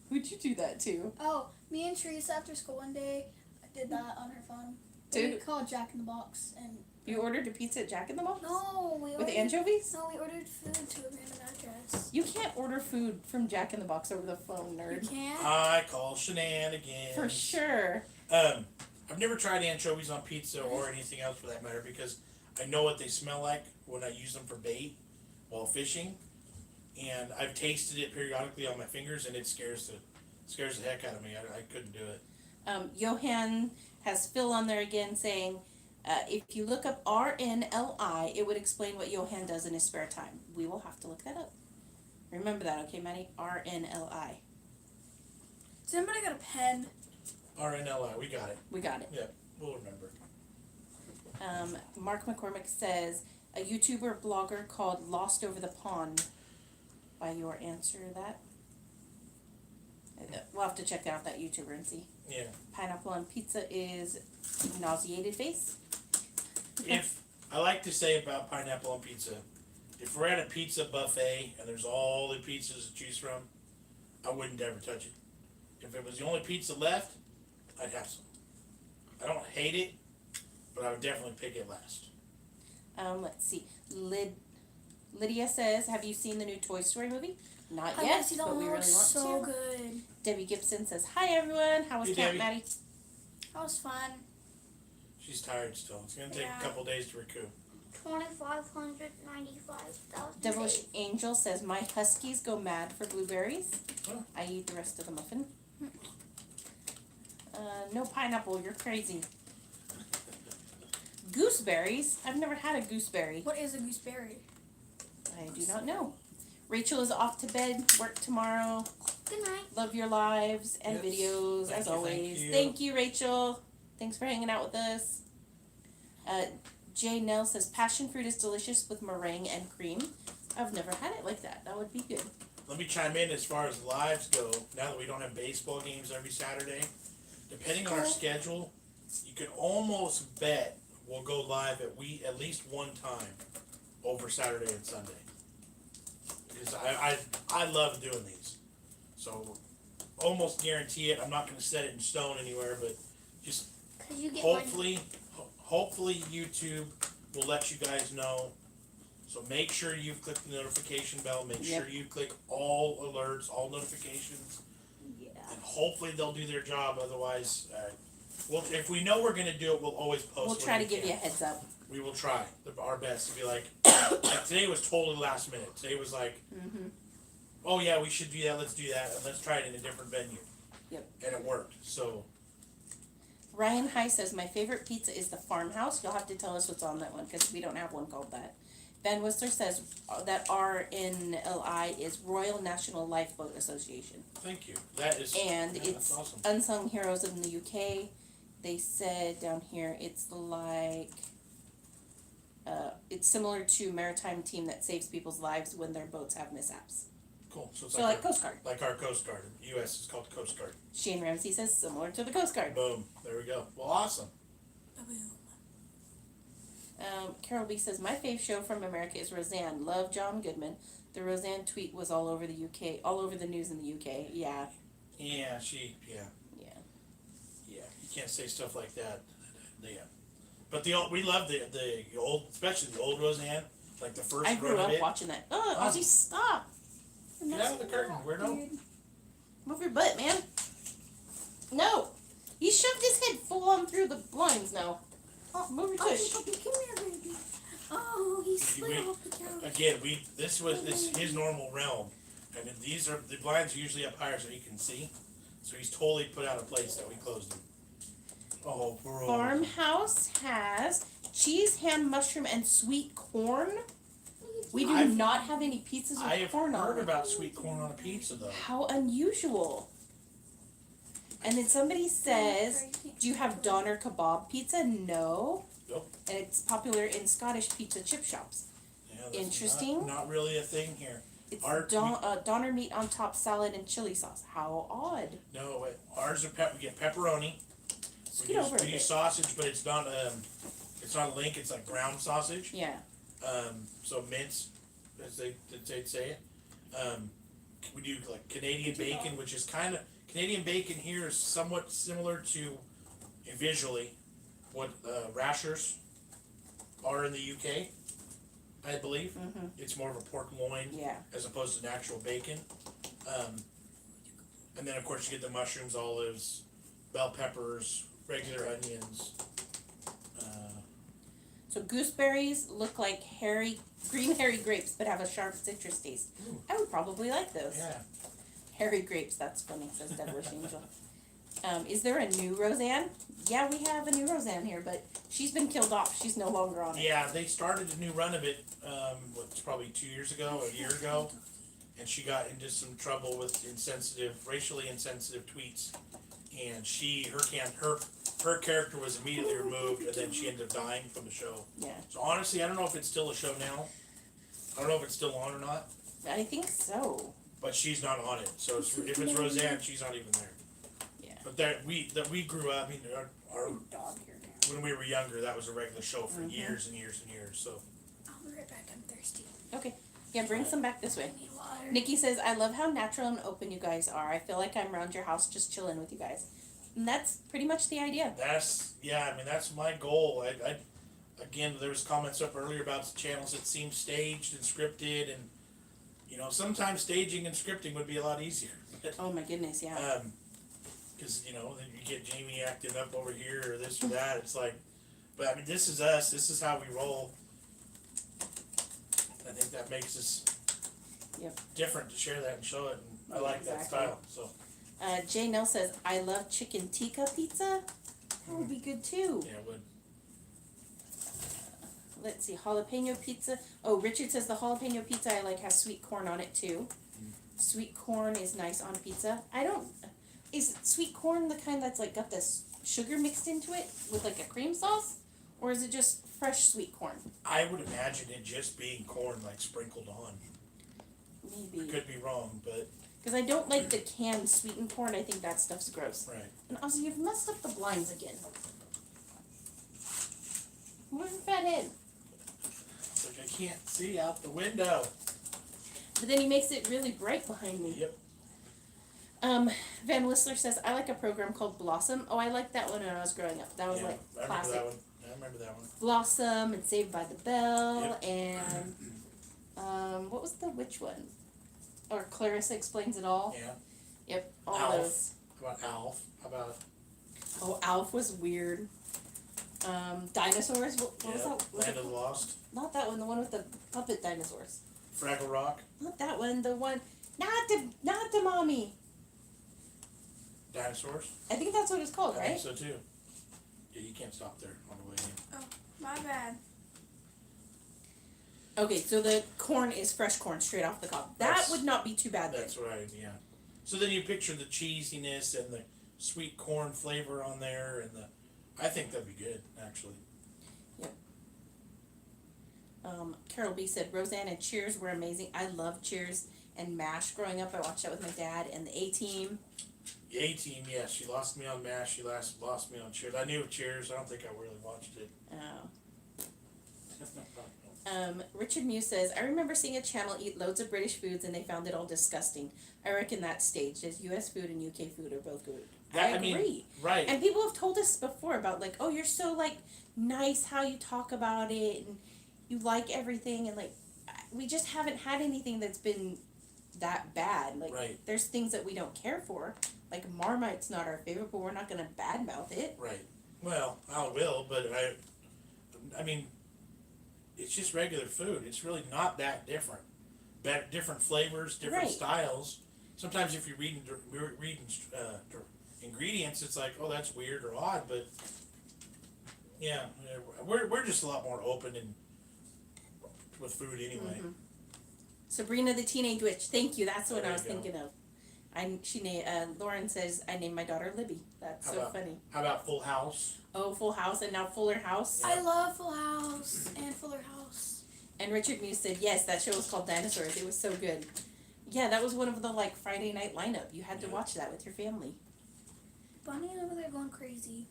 Would you do that too? Oh, me and Teresa after school one day did that on her phone. We Dude. called Jack in the Box and You ordered a pizza at Jack in the Box? no, we With ordered anchovies? no, we ordered food to a random address. You can't order food from Jack in the Box over the phone, You nerd. can't. I call shenanigans. For sure. I've never tried anchovies on pizza or anything else for that matter because I know what they smell like when I use them for bait while fishing, and I've tasted it periodically on my fingers, and it scares the heck out of me. I couldn't do it. Johan has Phil on there again saying, if you look up RNLI, it would explain what Johan does in his spare time. We will have to look that up. Remember that, okay, Maddie? RNLI. Does anybody got a pen? RNLI, we got it. We got it. Yeah, we'll remember. Mark McCormick says, a YouTuber blogger called Lost Over the Pond. By your answer that? We'll have to check out that YouTuber and see. Yeah. Pineapple on pizza is nauseated face. If I like to say about pineapple on pizza, if we're at a pizza buffet and there's all the pizzas to choose from, I wouldn't ever touch it. If it was the only pizza left, I'd have some. I don't hate it, but I would definitely pick it last. Let's see. Lydia says, have you seen the new Toy Story movie? Not I yet, want to see that but one. we It really looks want so to. good. Debbie Gibson says, hi everyone. How was Hey, Camp Debbie. Maddie? That was fun. She's tired still. It's gonna take Yeah. a couple days to recoup. 2,595,000. Devilish Angel says, my huskies go mad for blueberries. Oh. I eat the rest of the muffin. No pineapple, you're crazy. Gooseberries? I've never had a gooseberry. What is a gooseberry? I do not know. Rachel is off to bed, work tomorrow. Good night. Love your lives and Yes. videos Thank as you, always. thank you. Rachel. Thanks for hanging out with us. Jay Nell says passion fruit is delicious with meringue and cream. I've never had it like that. That would be good. Let me chime in as far as lives go. Now that we don't have baseball games every Saturday, depending on our schedule, you can almost bet we'll go live at least one time over Saturday and Sunday. Because I love doing these, so almost guarantee it. I'm not going to set it in stone anywhere, but just 'Cause you get hopefully YouTube will let you guys know. So make sure you've clicked the notification bell. Make Yep. sure you click all alerts, all notifications, Yeah. and hopefully they'll do their job. Otherwise, well, if we know we're going to do it, we'll always post. We'll when try to we give you a can. heads up. We will try our best to be like today was totally last minute. Today was like, oh yeah, we should do that. Let's do that, and let's try it in a different venue. Yep. And it worked. So Ryan High says my favorite pizza is the Farmhouse. You'll have to tell us what's on that one because we don't have one called that. Ben Whistler says that RNLI is Royal National Lifeboat Association. thank you. That is And yeah, it's that's awesome. Unsung Heroes in the UK. They said down here it's like it's similar to maritime team that saves people's lives when their boats have mishaps. Cool. So it's So like Coast Guard. like our Coast Guard. U.S. is called Coast Guard. Shane Ramsey says similar to the Coast Guard. Boom. There we go. Well, awesome. Carol B says my fave show from America is Roseanne. Love John Goodman. The Roseanne tweet was all over the UK, all over the news in the UK. Yeah. Yeah. Yeah. You can't say stuff like that. Yeah. But we love the old, especially the old Roseanne, like the first I run grew of up it. watching that. Oh, Ozzy, stop! Get out of the curtain, weirdo. Move your butt, man. No, he shoved his head full on through the blinds now. Oh, move your tush. Puppy, come here, baby. Oh, he slid We- off the couch. Again, this was his normal realm, and then the blinds are usually up higher so he can see. So he's totally put out a place that we closed him. Oh, bro. Farmhouse has cheese, ham, mushroom, and sweet corn. We do I've- not have any pizzas with I have corn on heard it. about sweet corn on a pizza though. How unusual. And then somebody says, do you have doner kebab pizza? No. Nope. And it's popular in Scottish pizza chip shops. Yeah, that's Interesting. Not really a thing here. It's Our- doner meat on top, salad, and chili sauce. How odd. No, ours are we get pepperoni. Scoot over a We use bit. sausage, but it's not a link. It's like ground sausage. Yeah. So mince, as they'd say it. We do like Canadian bacon, which is kind of Canadian bacon here is somewhat similar to visually what rashers are in the UK, I believe. Mm-hmm. It's more of a pork loin Yeah. as opposed to an actual bacon. And then of course you get the mushrooms, olives, bell peppers, regular onions. So gooseberries look like green hairy grapes, but have a sharp citrus taste. Ooh. I would probably like those. Yeah. Hairy grapes, that's funny, says Deborah's Angel. Is there a new Roseanne? Yeah, we have a new Roseanne here, but she's been killed off. She's no longer on it. Yeah, they started a new run of it, what's probbe 2 years ago, a year ago, and she got into some trouble with racially insensitive tweets, and her character was immediately removed, and then she ended up dying from the show. Yeah. So honestly, I don't know if it's still a show now. I don't know if it's still on or not, I think so. but she's not on it. So if it's Roseanne, she's not even there. Yeah. But that we grew up. I mean, our Dog here now. when we were younger, that was a regular show for years and years and years. So I'll be right back. I'm thirsty. Okay. Yeah, bring some back this way. I need water. Nikki says, I love how natural and open you guys are. I feel like I'm around your house just chilling with you guys. And that's pretty much the idea. that's my goal. I again, there was comments up earlier about channels that seem staged and scripted, and sometimes staging and scripting would be a lot easier. Oh my goodness, yeah. Because then you get Jamie acting up over here or this or that. It's like, but I mean, this is us. This is how we roll. I think that makes us different to share that and show it. And I like that Exactly. style. So Jay Nell says, I love chicken tikka pizza. That would be good too. yeah, it would. Let's see, jalapeno pizza. Oh, Richard says the jalapeno pizza I like has sweet corn on it too. Sweet corn is nice on pizza. Is sweet corn the kind that's like got this sugar mixed into it with like a cream sauce? Or is it just fresh sweet corn? I would imagine it just being corn like sprinkled on. Maybe. Could be wrong, but Because I don't like the canned sweetened corn. I think that stuff's gross. right. And also, you've messed up the blinds again. Where's your fat head? It's like I can't see out the window. But then he makes it really bright behind me. Yep. Van Whistler says, I like a program called Blossom. Oh, I liked that one when I was growing up. That was like I remember classic. that one. I remember that one. Blossom and Saved by the Bell Yep. and what was the witch one? Or Clarissa Explains It All. Yeah. Yep, all Alf. those. How about Alf? How about Oh, Alf was weird. Dinosaurs. What was that? Was Land it of the Lost? Not that one. The one with the puppet dinosaurs. Fraggle Rock? Not that one. The one. Not the mommy. Dinosaurs? I think that's what it's called, I right? think so too. Yeah, you can't stop there on the way in. Oh, my bad. Okay, so the corn is fresh corn straight off the cob. That That's- would not be too bad then. That's right, yeah. So then you picture the cheesiness and the sweet corn flavor on there, and I think that'd be good, actually. Carol B said Roseanne and Cheers were amazing. I loved Cheers and MASH growing up. I watched that with my dad and the A-Team. A-Team, yes, she lost me on MASH, she lost me on Cheers. I knew of Cheers, I don't think I really watched it. Richard Muse says, I remember seeing a channel eat loads of British foods and they found it all disgusting. I reckon that's staged, as US food and UK food are both good. I agree. mean, right. And people have told us before about like, oh, you're so like nice how you talk about it and you like everything, and like we just haven't had anything that's been that bad. Like Right. there's things that we don't care for. Like Marmite's not our favorite, but we're not gonna badmouth it. Right. Well, I will, but I mean, it's just regular food. It's really not that different. Different flavors, different Right. styles. Sometimes if you're reading ingredients, it's like, oh, that's weird or odd, but yeah, we're just a lot more open and with food anyway. Mhm. Sabrina the Teenage Witch. Thank you. That's what There I you was go. thinking of. Lauren says I named my daughter Libby. That's How so about- funny. How about Full House? Oh, Full House and now Fuller House. I love Full House and Fuller House. And Richard Muse said yes, that show was called Dinosaurs. It was so good. Yeah, that was one of the like Friday night lineup. You had to Yeah. watch that with your family. Bunny's over there going crazy.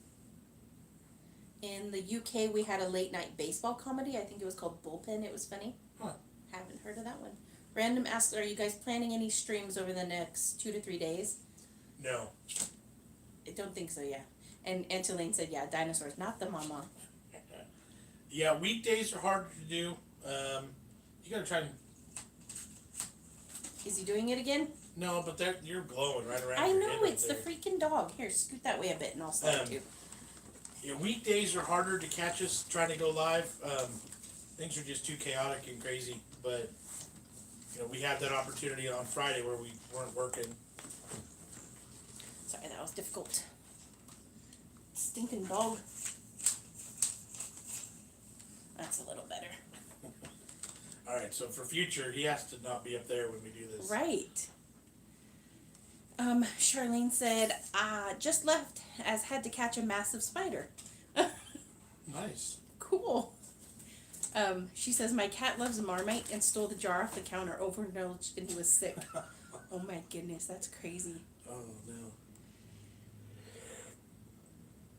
In the UK, we had a late night baseball comedy. I think it was called Bullpen. It was funny. Huh. Haven't heard of that one. Random asks, are you guys planning any streams over the next 2 to 3 days? No. I don't think so, yeah. And Antolene said, yeah, dinosaurs, not the mama. Yeah, weekdays are harder to do. You gotta try and Is he doing it again? no, but you're glowing right around. I your know, head right it's the there. freaking dog. Here, scoot that way a bit and I'll slide too. Yeah, weekdays are harder to catch us trying to go live. Things are just too chaotic and crazy. But we had that opportunity on Friday where we weren't working. Sorry, that was difficult. Stinking dog. That's a little better. All right, so for future, he has to not be up there when we do this. Right. Charlene said, just left as had to catch a massive spider. Nice. Cool. She says, my cat loves Marmite and stole the jar off the counter, overindulged, and he was sick. Oh my goodness, that's crazy. Oh, no.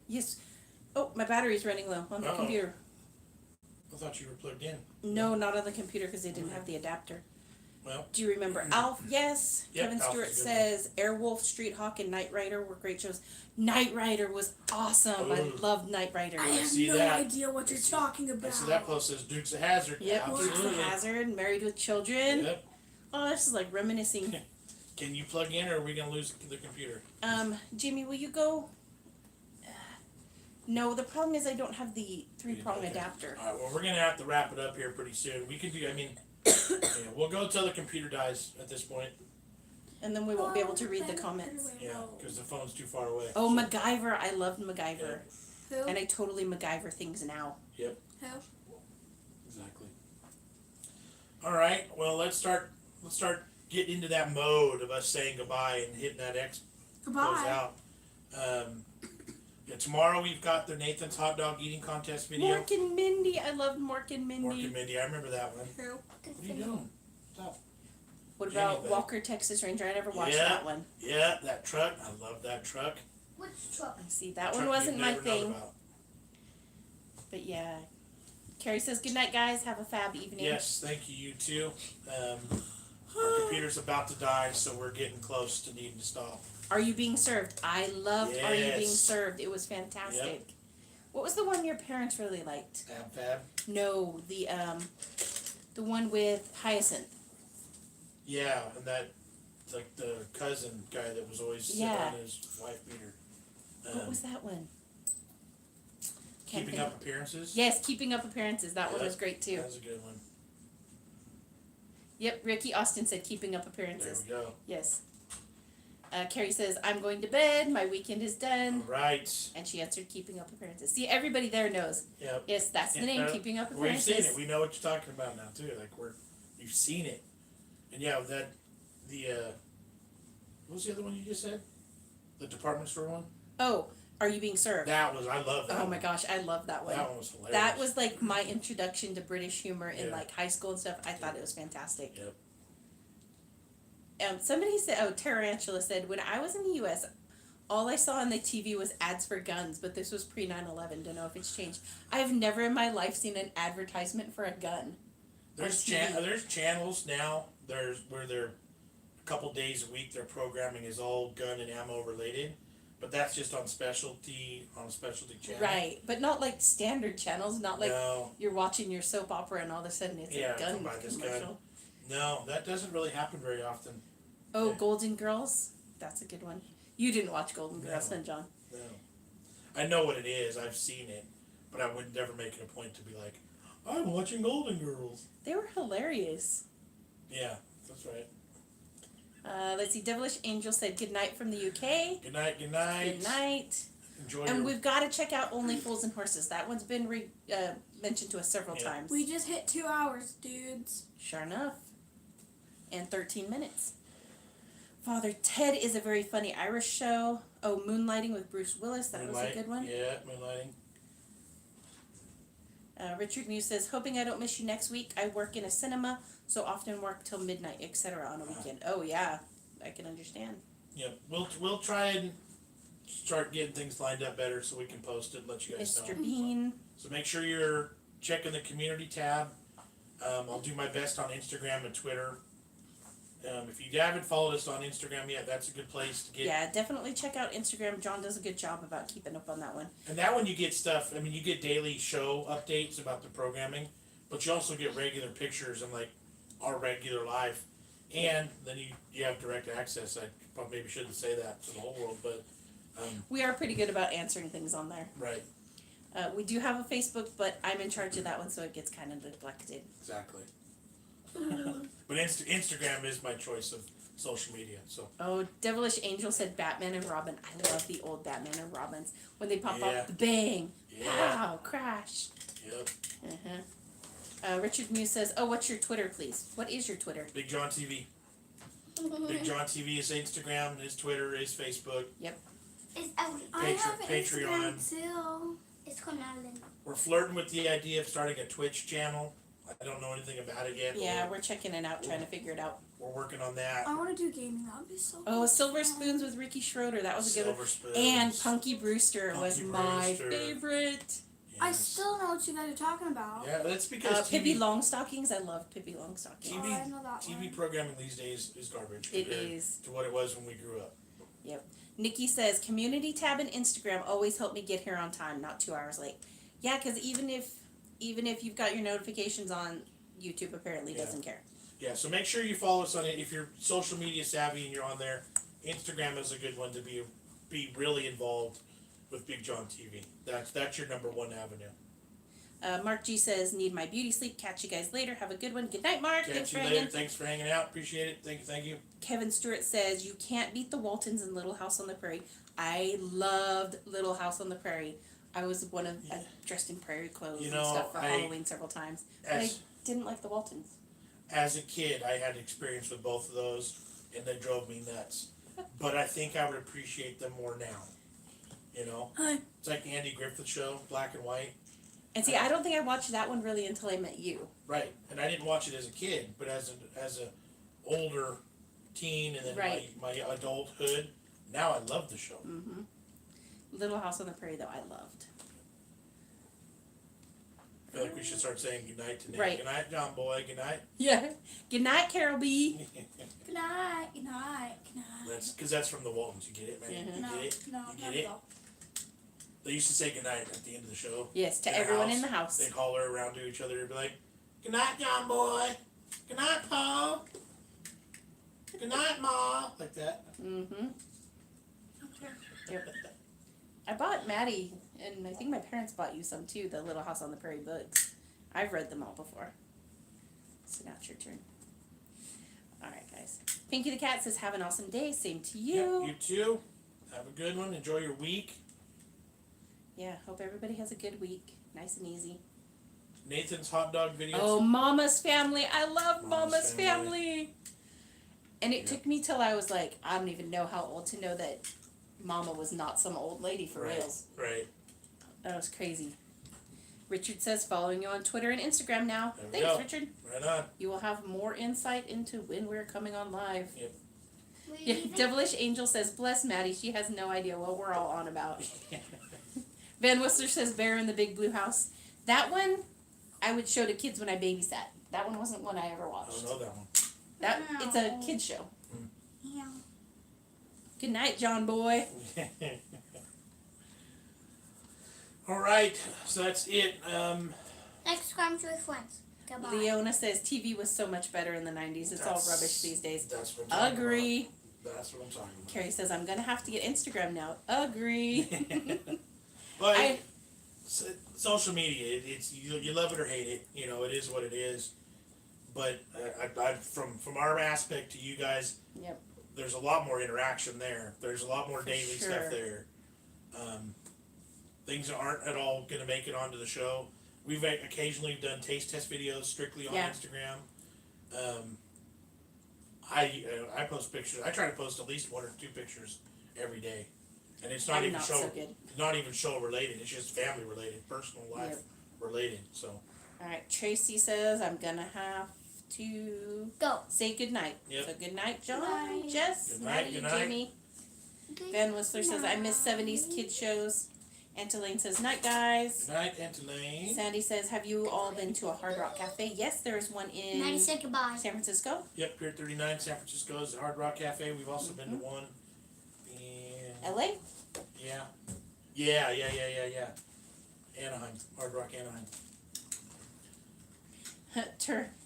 Yes. Oh, my battery's running low on the computer. I thought you were plugged in. No, not on the computer because they didn't have the adapter. Well. Do you remember Alf? Yes. Yep, Kevin Alf Stewart is a good says Airwolf, Street Hawk, and Knight Rider were great shows. Knight Rider was awesome. I Ooh. loved Knight Rider. I have see no that. idea what you're talking I about. see that post says Dukes of Hazzard. Yep, Dukes of Absolutely. Hazzard, Married with Children. Yep. Oh, this is like reminiscing. Can you plug in, or are we gonna lose the computer? Jimmy, will you go? No, the problem is I don't have the 3-prong Okay. adapter. All right. Well, we're gonna have to wrap it up here pretty soon. We can do. I mean, we'll go till the computer dies at this point. And then we won't be able to read the comments. Yeah, because the phone's too far away. Oh, MacGyver. I loved MacGyver. Who? And I totally MacGyver things now. Yep. Who? Exactly. All right. Well, let's start getting into that mode of us saying goodbye and hitting that X close Goodbye. out. Yeah, tomorrow we've got the Nathan's hot dog eating contest video. Mork and Mindy. I loved Mork and Mindy. Mork and Mindy, I remember that one. Who? What are you doing? Stop. What about Anybody. Walker, Texas Ranger? I never watched Yeah. that one. Yeah, that truck. I love that truck. Which truck? See, that Truck one wasn't you've my never known thing. about. But yeah. Carrie says, good night, guys. Have a fab evening. Yes, thank you, you too. Our computer's about to die, so we're getting close to needing to stop. Are You Being Served? I loved Are You Being Yes. Served. It was fantastic. Yep. What was the one your parents really liked? Fab. No, the one with Hyacinth. Yeah, and that, like the cousin guy that was always sitting Yeah. on his wife beater. What was that one? Can't Keeping think. Up Appearances? Yes, Keeping Up Appearances. That one Yeah, was great too. That was a good one. Yep, Ricky Austin said Keeping Up There Appearances. we go. Yes. Carrie says, I'm going to bed. My weekend is done. All right. And she answered Keeping Up Appearances. See, everybody there knows. Yep. Yes, that's the name, Keeping Up We've Appearances. seen it. We know what you're talking about now too. Like we've seen it. And yeah, what was the other one you just said? The department store one? Oh, Are You Being Served? I love that Oh one. my gosh, I love that one. That one was hilarious. That was like my introduction to British humor in Yeah. like high school and stuff. I thought it was fantastic. Yep. Somebody said, Tarantula said, when I was in the U.S., all I saw on the TV was ads for guns, but this was pre 9/11. Don't know if it's changed. I've never in my life seen an advertisement for a gun. There's TV. there's channels now. Where they're a couple days a week their programming is all gun and ammo related, but that's just on a specialty channel. Right, but not like standard channels. Not like No, you're watching your soap opera and all of a sudden it's Yeah, a gun come by this commercial. no, that doesn't really happen very often. Oh, Yeah. Golden Girls. That's a good one. You didn't watch Golden Girls, No. then, John? No, I know what it is. I've seen it, but I would never make it a point to be like, I'm watching Golden Girls. They were hilarious. Yeah, that's right. Let's see. Devilish Angel said good night from the UK. Good night. Good night. Good night. Enjoy And your. we've got to check out Only Fools and Horses. That one's been mentioned to us several Yeah. times. We just hit 2 hours, dudes. Sure enough. And 13 minutes. Father Ted is a very funny Irish show. Oh, Moonlighting with Bruce Willis. That was a good one. Yeah, Moonlighting. Richard Muse says, hoping I don't miss you next week. I work in a cinema, so often work till midnight, etc. on a weekend. Oh, yeah. I can understand. Yep, we'll try and start getting things lined up better so we can post it and let you guys Mr. know. Bean. So make sure you're checking the community tab. I'll do my best on Instagram and Twitter. If you haven't followed us on Instagram yet, that's a good place to get. Yeah, definitely check out Instagram. John does a good job about keeping up on that one. And that one you get stuff. I mean, you get daily show updates about the programming, but you also get regular pictures and like our regular life. And then you have direct access. I probably maybe shouldn't say that to the whole world, but We are pretty good about answering things on there. right. We do have a Facebook, but I'm in charge of that one, so it gets kind of neglected. Exactly. But Instagram is my choice of social media. So Oh, Devilish Angel said Batman and Robin. I love the old Batman and Robins. When they pop Yeah. up, the bang, yeah, pow, crash. yep. Richard Muse says, oh, what's your Twitter, please? What is your Twitter? BigJon TV. BigJon TV is Instagram. His Twitter is Facebook. I have Patreon. Instagram too. It's called Madeline. We're flirting with the idea of starting a Twitch channel. I don't know anything about it yet. Yeah, we're checking it out, trying to figure it out. We're working on that. I want to do gaming. That would be so Oh, cool. Silver Spoons with Ricky Schroeder. That was a good one. Silver Spoons. And Punky Brewster was Punky my Brewster. favorite. I Yes. still know what you guys are talking about. Yeah, that's because Pippi TV, Longstockings. I love Pippi Longstockings. Oh, I know that TV one. programming these days is garbage. It compared is. to what it was when we grew up. Nikki says, community tab and Instagram always help me get here on time, not 2 hours late. Yeah, because even if you've got your notifications on, YouTube apparently Yeah. doesn't care. Yeah, so make sure you follow us on it. If you're social media savvy and you're on there, Instagram is a good one to be really involved with BigJon TV. That's your number one avenue. Mark G says, need my beauty sleep. Catch you guys later. Have a good one. Good night, Mark. Thanks Catch for you hanging. later. Thanks for hanging out. Appreciate it. Thank you. Kevin Stewart says, you can't beat the Waltons in Little House on the Prairie. I loved Little House on the Prairie. I was I dressed in prairie clothes You and know, stuff for Halloween several times. But I didn't like the Waltons. As a kid, I had experience with both of those, and they drove me nuts. But I think I would appreciate them more now. You know? Hi. It's like the Andy Griffith Show, black and white. And see, I don't think I watched that one really until I met you. Right. And I didn't watch it as a kid, but as a older teen and then Right. my adulthood, now I love the show. Mm-hmm. Little House on the Prairie, though, I loved. I feel like we should start saying goodnight to Nick. Right. Good night, John Boy. Good night. Yeah. Good night, Carol B. Good night. Good night. Good night. That's because that's from the Waltons. You get it, man? Mhm. You No, get it? no, You not get at it? all. They used to say goodnight at the end of the show. Yes, to In the everyone house. in the house. They'd holler around to each other and be like, good night, John Boy. Good night, Paul. Good night, Ma. Like that. Mm-hmm. Yep. I bought Maddie, and I think my parents bought you some too, the Little House on the Prairie books. I've read them all before. So now it's your turn. Alright, guys. Pinky the Cat says, have an awesome day. Same to you. Yep, you too. Have a good one. Enjoy your week. Yeah, hope everybody has a good week. Nice and easy. Nathan's hot dog videos. Oh, Mama's Family. I love Mama's Mama's Family. Family. And it Yeah. took me till I was like, I don't even know how old to know that Mama was not some old lady for Right. reals. Right. That was crazy. Richard says, following you on Twitter and Instagram now. There we Thanks, go. Richard. Right on. You will have more insight into when we're coming on live. Were you Yeah, leaving? Devilish Angel says, bless Maddie. She has no idea what we're all on about. Van Whistler says, Bear in the Big Blue House. That one, I would show to kids when I babysat. That one wasn't one I ever I watched. don't know that one. It's a kid's show. Yeah. Good night, John Boy. All right, so that's it. Next crimes with friends. Goodbye. Leona says, TV was so much better in the 90s. It's all rubbish these days. That's what I'm talking Agree. about. That's what I'm talking about. Carrie says, I'm going to have to get Instagram now. Agree. But I- social media, it's you love it or hate it. You know, it is what it is. But I from our aspect to you guys, Yep. there's a lot more interaction there. There's a lot more For daily sure. stuff there. Things aren't at all going to make it onto the show. We've occasionally done taste test videos strictly on Yeah. Instagram. I post pictures. I try to post at least 1 or 2 pictures every day, and it's not I'm even not show so good. not even show related. It's just family related, personal life Yep. related. So All right. Tracy says, I'm going to have to Go. say good night. Yep. So good night, Jon, Good night. Jess, Good night, Maddie, good night. Jamie. Van Whistler says, I miss 70s kid shows. Antolane says, night, guys. good night, Antolane. Sandy says, have you all been to a Hard Rock Cafe? Yes, there is one in Maddie said goodbye. San Francisco. Yep, Pier 39, San Francisco is the Hard Rock Cafe. We've also been to one in LA? Yeah. Anaheim, Hard Rock Anaheim.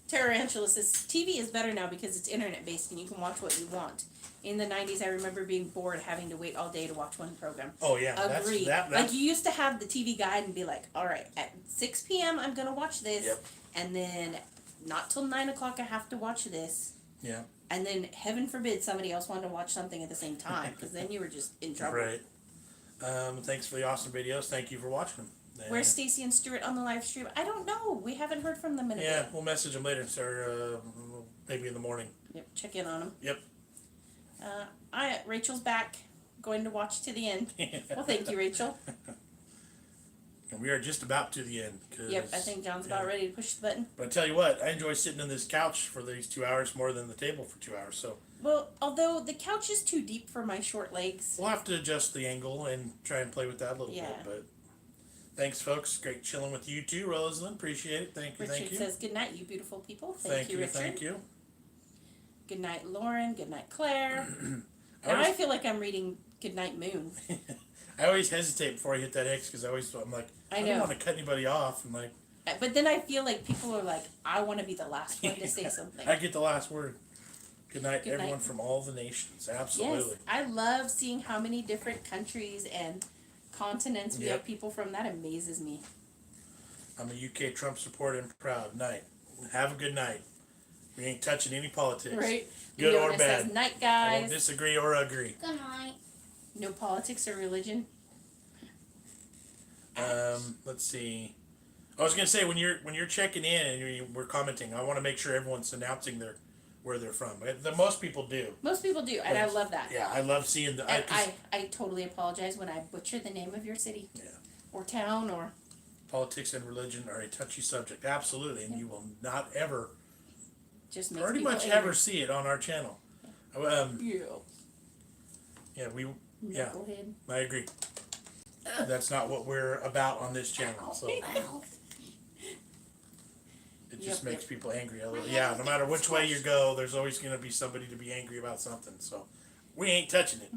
Tarantula says, TV is better now because it's internet based and you can watch what you want. In the 90s, I remember being bored having to wait all day to watch one program. Oh yeah, Agree. that's Like you used to have the TV guide and be like, all right, at 6 p.m. I'm going to watch this. Yep. And then not till 9 o'clock I have to watch this. Yeah. And then heaven forbid somebody else wanted to watch something at the same time because then you were just in trouble. Right. Thanks for the awesome videos. Thank you for watching them. Where's Stacy and Stuart on the live stream? I don't know. We haven't heard from them in a bit. Yeah, we'll message them later, sir. Maybe in the morning. Yep, check in on them. Yep. Rachel's back, going to watch to the end. Well, thank you, Rachel. And we are just about to the end. Yep, I think John's about ready to push the button. But I tell you what, I enjoy sitting on this couch for these 2 hours more than the table for 2 hours. So Well, although the couch is too deep for my short legs. we'll have to adjust the angle and try and play with that a little bit. But thanks, folks. Great chilling with you too, Rosalind. Appreciate it. Thank you. Richard Thank you. says, good night, you beautiful people. Thank you, Richard. Thank you. Good night, Lauren. Good night, Claire. Now I feel like I'm reading Good Night, Moon. I always hesitate before I hit that X because I'm like, I don't want to cut anybody off. I'm like, but then I feel like people are like, I want to be the last one to say something. I get the last word. Good night, Good everyone night. from all the nations. Absolutely. Yes, I love seeing how many different countries and continents we Yep. have people from. That amazes me. I'm a UK Trump supporter and proud. Night. Have a good night. We ain't touching any politics. Right? Good or Leona bad. says, night, I won't guys. disagree or agree. Good night. No politics or religion. Let's see. I was gonna say when you're checking in and we're commenting, I want to make sure everyone's announcing where they're from. Most people do. Most people do, and I love that. Yeah, I love seeing the. And I totally apologize when I butcher the name of your city. Yeah. Or town or. Politics and religion are a touchy subject, absolutely, and you will not ever, Just makes pretty people much angry. ever see it on our channel. Yeah, Knucklehead. I agree. That's not what we're about on this channel. So it just makes people angry. Yeah, no matter which way you go, there's always going to be somebody to be angry about something. So we ain't touching it.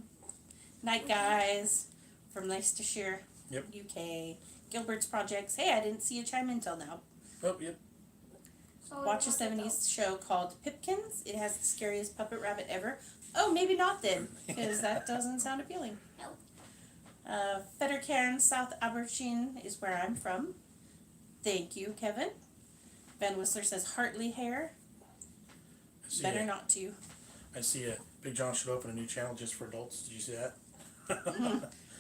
Night, guys, from Leicestershire, Yep. UK. Gilbert's Projects. Hey, I didn't see you chime in till now. Oh, yep. Watch a 70s show called Pipkins. It has the scariest puppet rabbit ever. Oh, maybe not then, because that doesn't sound appealing. No. Fettercairn, South Aberdeen is where I'm from. Thank you, Kevin. Ben Whistler says Hartley hair. Better not to. I see Big John should open a new channel just for adults. Did you see that?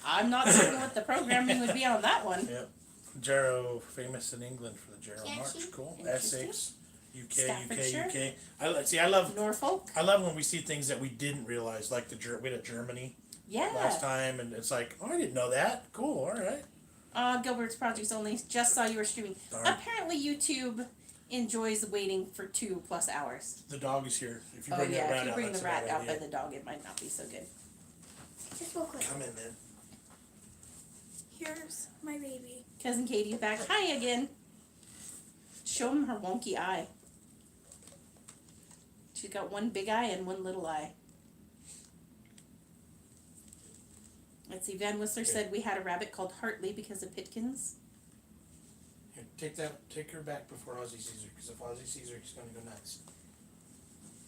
I'm not certain what the programming would be on that one. Yep. Jarrow, famous in England for the Jarrow Can't March. she? Cool. Interesting. Essex, UK, Staffordshire. I love Norfolk. I love when we see things that we didn't realize, like we had a Germany Yeah. last time, and it's like, oh, I didn't know that. Cool. All right. Gilbert's Projects only. Just saw you were streaming. Darn. Apparently, YouTube enjoys waiting for 2+ hours. The dog is here. If you Oh bring that yeah, rat if you out, bring that's the a rat bad out by idea. the dog, it might not be so good. Just real quick. Come in then. Here's my baby. Cousin Katie's back. Hi again. Show him her wonky eye. She's got one big eye and one little eye. Let's see. Van Whistler said we had a rabbit called Hartley because of Pitkins. Here, take her back before Ozzy sees her, because if Ozzy sees her, he's going to go nuts.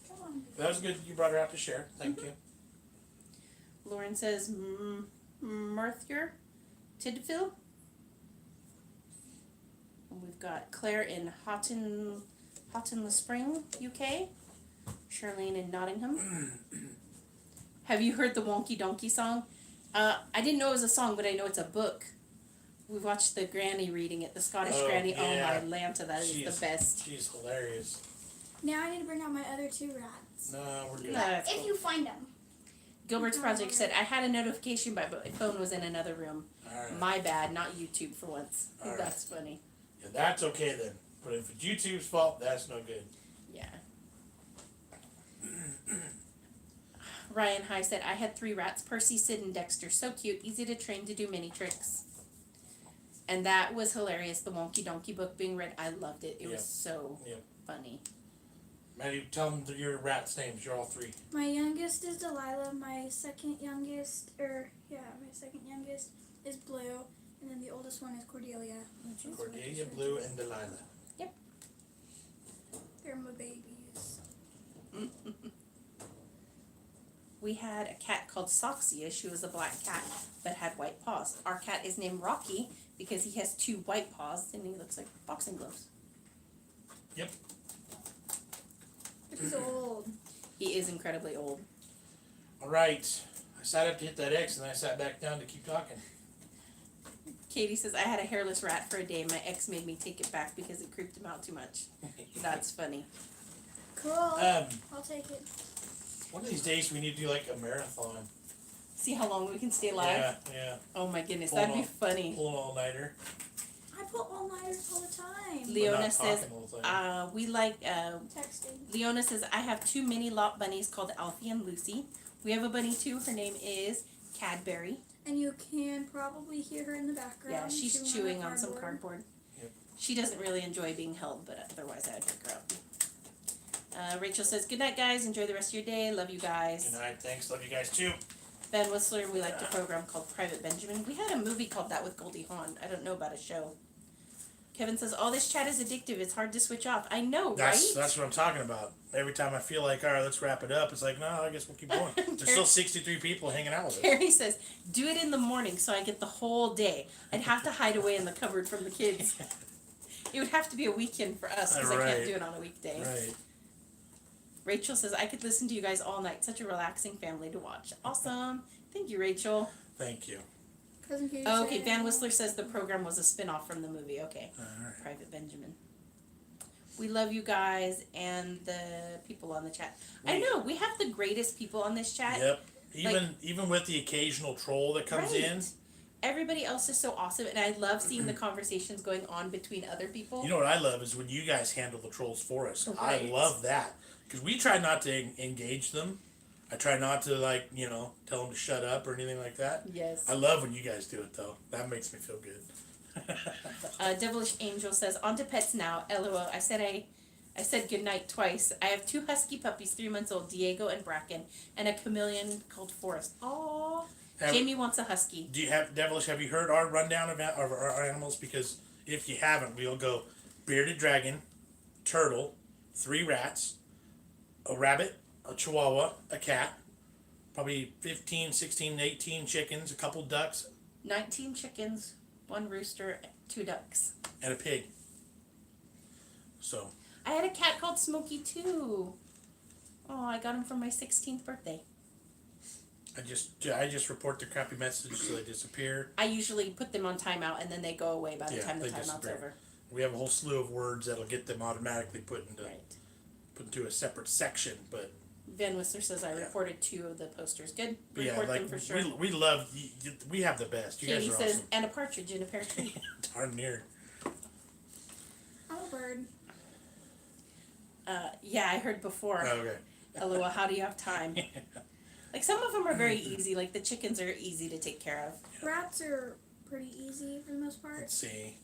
Come on. That was good. You brought her out to share. Thank you. Lauren says Merthyr Tidfield. And we've got Claire in Houghton-le-Spring, UK. Charlene in Nottingham. Have you heard the Wonky Donkey song? I didn't know it was a song, but I know it's a book. We watched the granny reading it, the Scottish granny. Yeah. Oh my Lanta, that is the best. She's hilarious. Now I need to bring out my other 2 rats. No, we're good. No, that's If cool. you find them. Gilbert's Project said, I had a notification, but my phone was in another room. All right. My bad, not YouTube for once. All right. That's funny. Yeah, that's okay then. But if it's YouTube's fault, that's no good. Yeah. Ryan High said, I had 3 rats, Percy, Sid, and Dexter. So cute, easy to train to do mini tricks. And that was hilarious, the Wonky Donkey book being read. I loved it. It was so funny. Maddie, tell them your rats' names. You're all 3. My youngest is Delilah. My second youngest is Blue. And then the oldest one is Cordelia. Cordelia, Blue, and Delilah. Yep. They're my babies. we had a cat called Soxia. She was a black cat, but had white paws. Our cat is named Rocky because he has 2 white paws and he looks like boxing gloves. Yep. He's old. He is incredibly old. All right. I sat up to hit that X and I sat back down to keep talking. Katie says, I had a hairless rat for a day. My ex made me take it back because it creeped him out too much. That's funny. Cool. Um, I'll take it. One of these days we need to do like a marathon. See how long we can stay live? Yeah, yeah. Oh my goodness, Pull that'd an be funny. Pull an all-nighter. I pull all-nighters all the time. Leona says, talking all the time. we like, Texting. Leona says, I have 2 mini lot bunnies called Alfie and Lucy. We have a bunny too. Her name is Cadbury. And you can probably hear her in the background. Yeah, she's chewing on some cardboard. cardboard. Yep. She doesn't really enjoy being held, but otherwise I'd pick her up. Rachel says, good night, guys. Enjoy the rest of your day. Love you guys. Good night. Thanks. Love you guys too. Ben Whistler, we liked a program called Private Benjamin. We had a movie called that with Goldie Hawn. I don't know about a show. Kevin says, all this chat is addictive. It's hard to switch off. I know, right? That's what I'm talking about. Every time I feel like, all right, let's wrap it up, it's like, no, I guess we'll keep going. There's still 63 people hanging out with us. Terry says, do it in the morning so I get the whole day. I'd have to hide away in the cupboard from the kids. It would have to be a weekend for us because I Right. can't do it on a weekday. Right. Rachel says, I could listen to you guys all night. Such a relaxing family to watch. Awesome. Thank you, Rachel. Thank you. Cousin Katie Oh, okay, said- Van Whistler says the program was a spin-off from the movie. Okay. All right. Private Benjamin. We love you guys and the people on the chat. I know, we have the greatest people on this chat. Yep. Even with the occasional troll that comes Right. in. Everybody else is so awesome, and I love seeing the conversations going on between other people. You know what I love is when you guys handle the trolls for us. Right. I love that. Because we try not to engage them. I try not to, like, tell them to shut up or anything like that. Yes. I love when you guys do it, though. That makes me feel good. Devilish Angel says, on to pets now. LOL. I said goodnight twice. I have 2 husky puppies, 3 months old, Diego and Bracken, and a chameleon called Forrest. Aww. Jamie wants a husky. Do you have, Devilish, have you heard our rundown of our animals? Because if you haven't, we'll go bearded dragon, turtle, 3 rats, a rabbit, a chihuahua, a cat, probably 15, 16, 18 chickens, a couple ducks, 19 chickens, 1 rooster, 2 ducks. and a pig. So, I had a cat called Smokey too. Oh, I got him for my 16th birthday. I just report the crappy messages so they disappear. I usually put them on timeout and then they go away by the Yeah, time the they timeout's disappear. over. We have a whole slew of words that'll get them automatically put into a separate section, but Van Whistler says I Yeah. reported 2 of the posters. Good. yeah, Report like them for sure. we love we have the best. You Katie guys are says, awesome. and a partridge in a pear tree. Darn near. I'm a bird. Yeah, I heard before. Oh, okay. LOL, how do you have time? Like, some of them are very easy. Like, the chickens are easy to take care of. Rats are pretty easy for the most part. Let's see.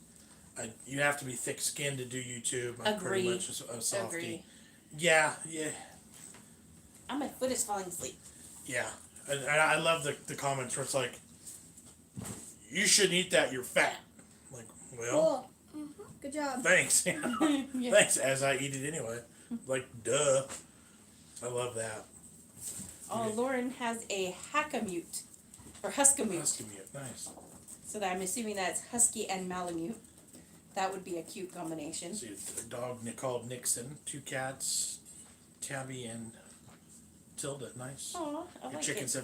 You have to be thick-skinned to do YouTube. I'm Agree. pretty much a softie. Agree. Yeah. Oh, my foot is falling asleep. Yeah. And I love the comments where it's like, you shouldn't eat that, you're fat. I'm like, well, Cool. Good job. thanks. Yeah. Thanks, as I eat it anyway. Like, duh. I love that. Oh, Lauren has a hackamute. Or huskamute. Husky mute, nice. So that I'm assuming that's husky and malamute. That would be a cute combination. See, a dog called Nixon, 2 cats, Tabby and Tilda. Nice. Oh, I Your like chickens it.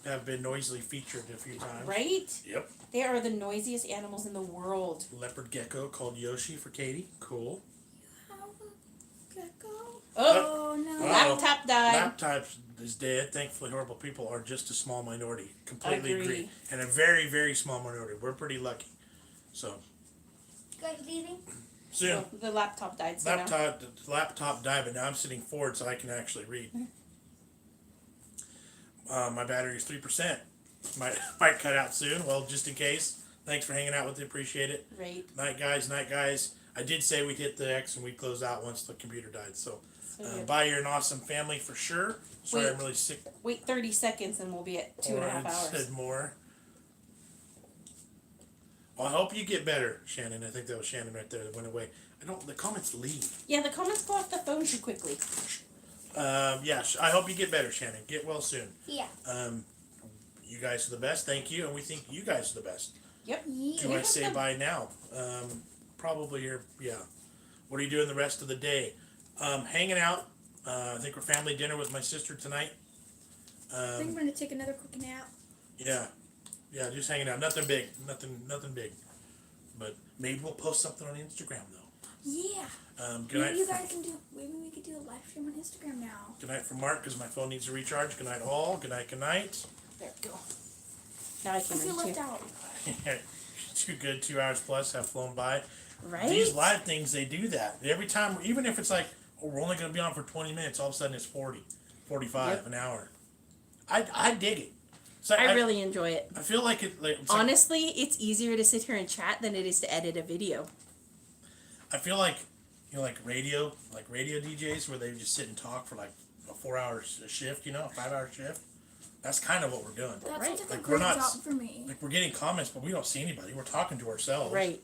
have been noisily featured a few times. Right? Yep. They are the noisiest animals in the world. Leopard gecko called Yoshi for Katie. Cool. How a gecko? Oh, Oh no. Uh-oh. laptop died. Laptop is dead. Thankfully, horrible people are just a small minority. Completely Agree. And a very, very small minority. We're pretty lucky. So, You guys leaving? soon. So the laptop died. So now. Laptop died, but now I'm sitting forward so I can actually read. My battery is 3%. Might cut out soon. Well, just in case. Thanks for hanging out with me. Appreciate it. Right. Night, guys. Night, guys. I did say we'd hit the X and we'd close out once the computer died. So, So good. bye. You're an awesome family for sure. Sorry, Wait. I'm really sick. Wait 30 seconds and we'll be at 2.5 Or I hours. said more. Well, I hope you get better, Shannon. I think that was Shannon right there that went away. The comments leave. Yeah, the comments go off the phone too quickly. Yeah, I hope you get better, Shannon. Get well soon. Yeah. You guys are the best. Thank you, and we think you guys are the best. Yep. Do I say bye now? Probably here. Yeah. What are you doing the rest of the day? Hanging out. I think we're family dinner with my sister tonight. I think we're gonna take another quick nap. Yeah. Yeah, just hanging out. Nothing big. Nothing big. But maybe we'll post something on Instagram though. Yeah. Good night. Maybe you guys can do. Maybe we could do a live stream on Instagram now. Good night from Mark, because my phone needs a recharge. Good night all. Good night. Good night. There we go. Now I I can feel read left too. out. Too good. 2 hours plus have flown by. Right? These live things, they do that. Every time, even if it's like, oh, we're only going to be on for 20 minutes, all of a sudden it's 40, 45, Yep. an hour. I dig it. So I really enjoy it. I feel like it's like, Honestly, it's easier to sit here and chat than it is to edit a video. I feel like, like radio DJs where they just sit and talk for like a 4 hours shift, a 5 hour shift. That's kind of what we're doing. That Right. sounds like Like, a we're great not- job for me. Like, we're getting comments, but we don't see anybody. We're talking to ourselves. Right.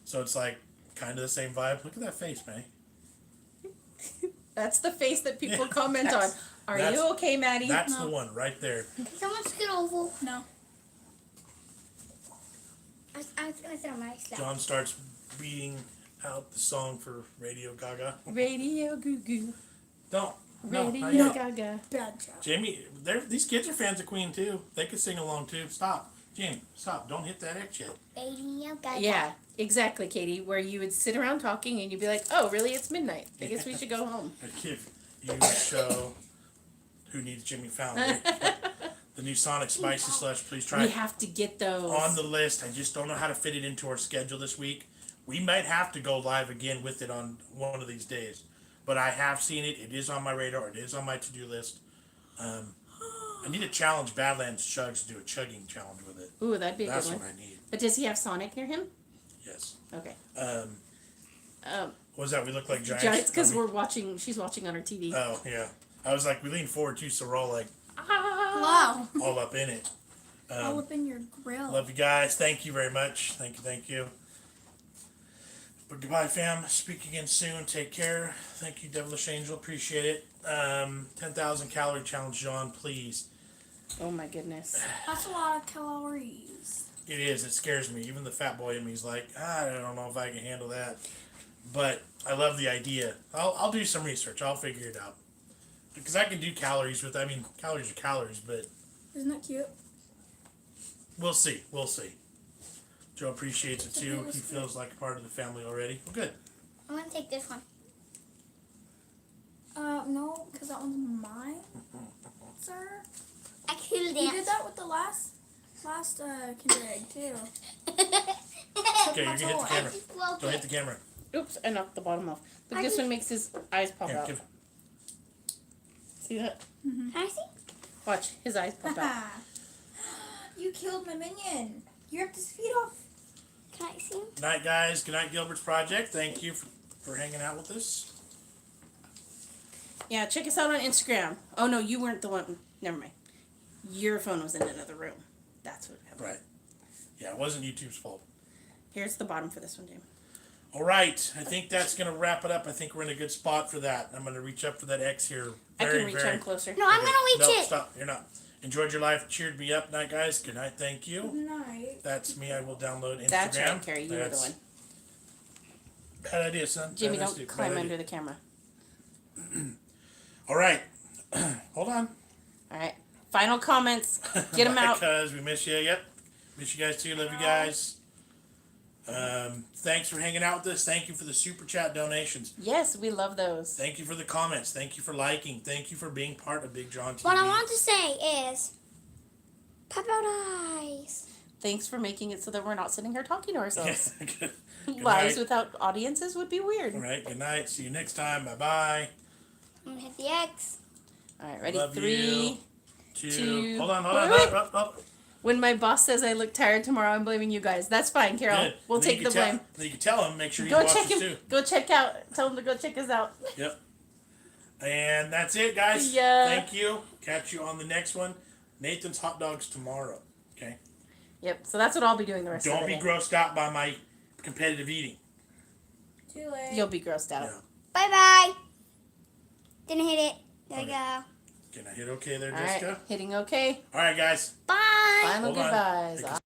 So it's like kind of the same vibe. Look at that face, man. That's the face that people comment on. That's- Are that's- you okay, Maddie? That's No. the one right there. Someone scoot over. No. I was gonna sit on my lap. John starts beating out the song for Radio Gaga. Radio Goo Goo. Don't. No, not Radio yet. Gaga. Bad job. Jamie, these kids are fans of Queen too. They could sing along too. Stop. Jamie, stop. Don't hit that X yet. Radio Gaga. Yeah, exactly, Katie. Where you would sit around talking and you'd be like, "Oh, really? It's midnight. I guess we should go home." I'd give you a show. Who Needs Jimmy Fallon? The new Sonic Spicy Slush. Please try We it. have to get those. On the list. I just don't know how to fit it into our schedule this week. We might have to go live again with it on one of these days. But I have seen it. It is on my radar. It is on my to-do list. I need to challenge Badlands Chugs to do a chugging challenge with it. Ooh, that'd be a That's good what one. I need. But does he have Sonic near him? Yes. Okay. What was that? We look like giants. Giants, because Dummy. we're watching. She's watching on her TV. Oh yeah. I was like, we lean forward too, so we're all like Ah! Wow. all up in it. All up in your grill. Love you guys. Thank you very much. Thank you. But goodbye, fam. Speak again soon. Take care. Thank you, Devilish Angel. Appreciate it. 10,000 calorie challenge, John, please. Oh my goodness. That's a lot of calories. It is. It scares me. Even the fat boy in me is like, I don't know if I can handle that. But I love the idea. I'll do some research. I'll figure it out. Because I can do calories with, calories are calories, but Isn't that cute? we'll see. We'll see. Joe appreciates it too. He feels like a part of the family already. Well, good. I'm gonna take this one. No, because that one's mine, sir. I killed You did it. that with the last Kinder Egg too. Okay, you're going to hit the camera. Well, Don't hit the camera. Oops, I knocked the bottom off. Look, I this just- one makes his eyes pop Here, out. give. See that? Can I see? Watch, his eyes pop out. You killed my minion. You ripped his feet off. Can I see him? Good night, guys. Good night, Gilbert's Project. Thank you for hanging out with us. Yeah, check us out on Instagram. Oh no, you weren't the one. Never mind. Your phone was in another room. That's what happened. Right. Yeah, it wasn't YouTube's fault. Here's the bottom for this one, Jamie. All right. I think that's going to wrap it up. I think we're in a good spot for that. I'm going to reach up for that X here. I Very, can reach very. on closer. No, I'm gonna reach No, it. stop. You're not. Enjoyed your life. Cheered me up. Night, guys. Good night. Thank you. Night. That's me. I will download Instagram. That's right, Carrie. You were the That's- one. Bad idea, son. Jimmy, Bad don't idea. climb Bad under idea. the camera. All right. Hold on. All right. Final comments. Get them out. Because we miss you. Yep. Miss you guys too. Love you guys. Thanks for hanging out with us. Thank you for the super chat donations. Yes, we love those. Thank you for the comments. Thank you for liking. Thank you for being part of BigJon TV. What I want to say is, pop out eyes. Thanks for making it so that we're not sitting here talking to ourselves. Good Lives night. without audiences would be weird. All right. Good night. See you next time. Bye bye. I'm gonna hit the X. All right, ready? Love 3. you. 2. two- Hold on. Hold Wait, on. wait. Up. When my boss says I look tired tomorrow, I'm blaming you guys. That's fine, Carol. Good. We'll And then take you the can blame. Then you can tell him. Make sure he Go watches check him. too. Go check out. Tell him to go check us out. Yep. And that's it, guys. See ya. Thank you. Catch you on the next one. Nathan's hot dogs tomorrow. Okay. Yep. So that's what I'll be doing the rest Don't of be the day. grossed out by my competitive eating. Too late. You'll be grossed out. Yeah. Bye bye. Didn't hit it. There you Okay. go. Can I hit okay there, All right, Jessica? hitting okay. All right, guys. Bye. Final Hold on. goodbyes. Because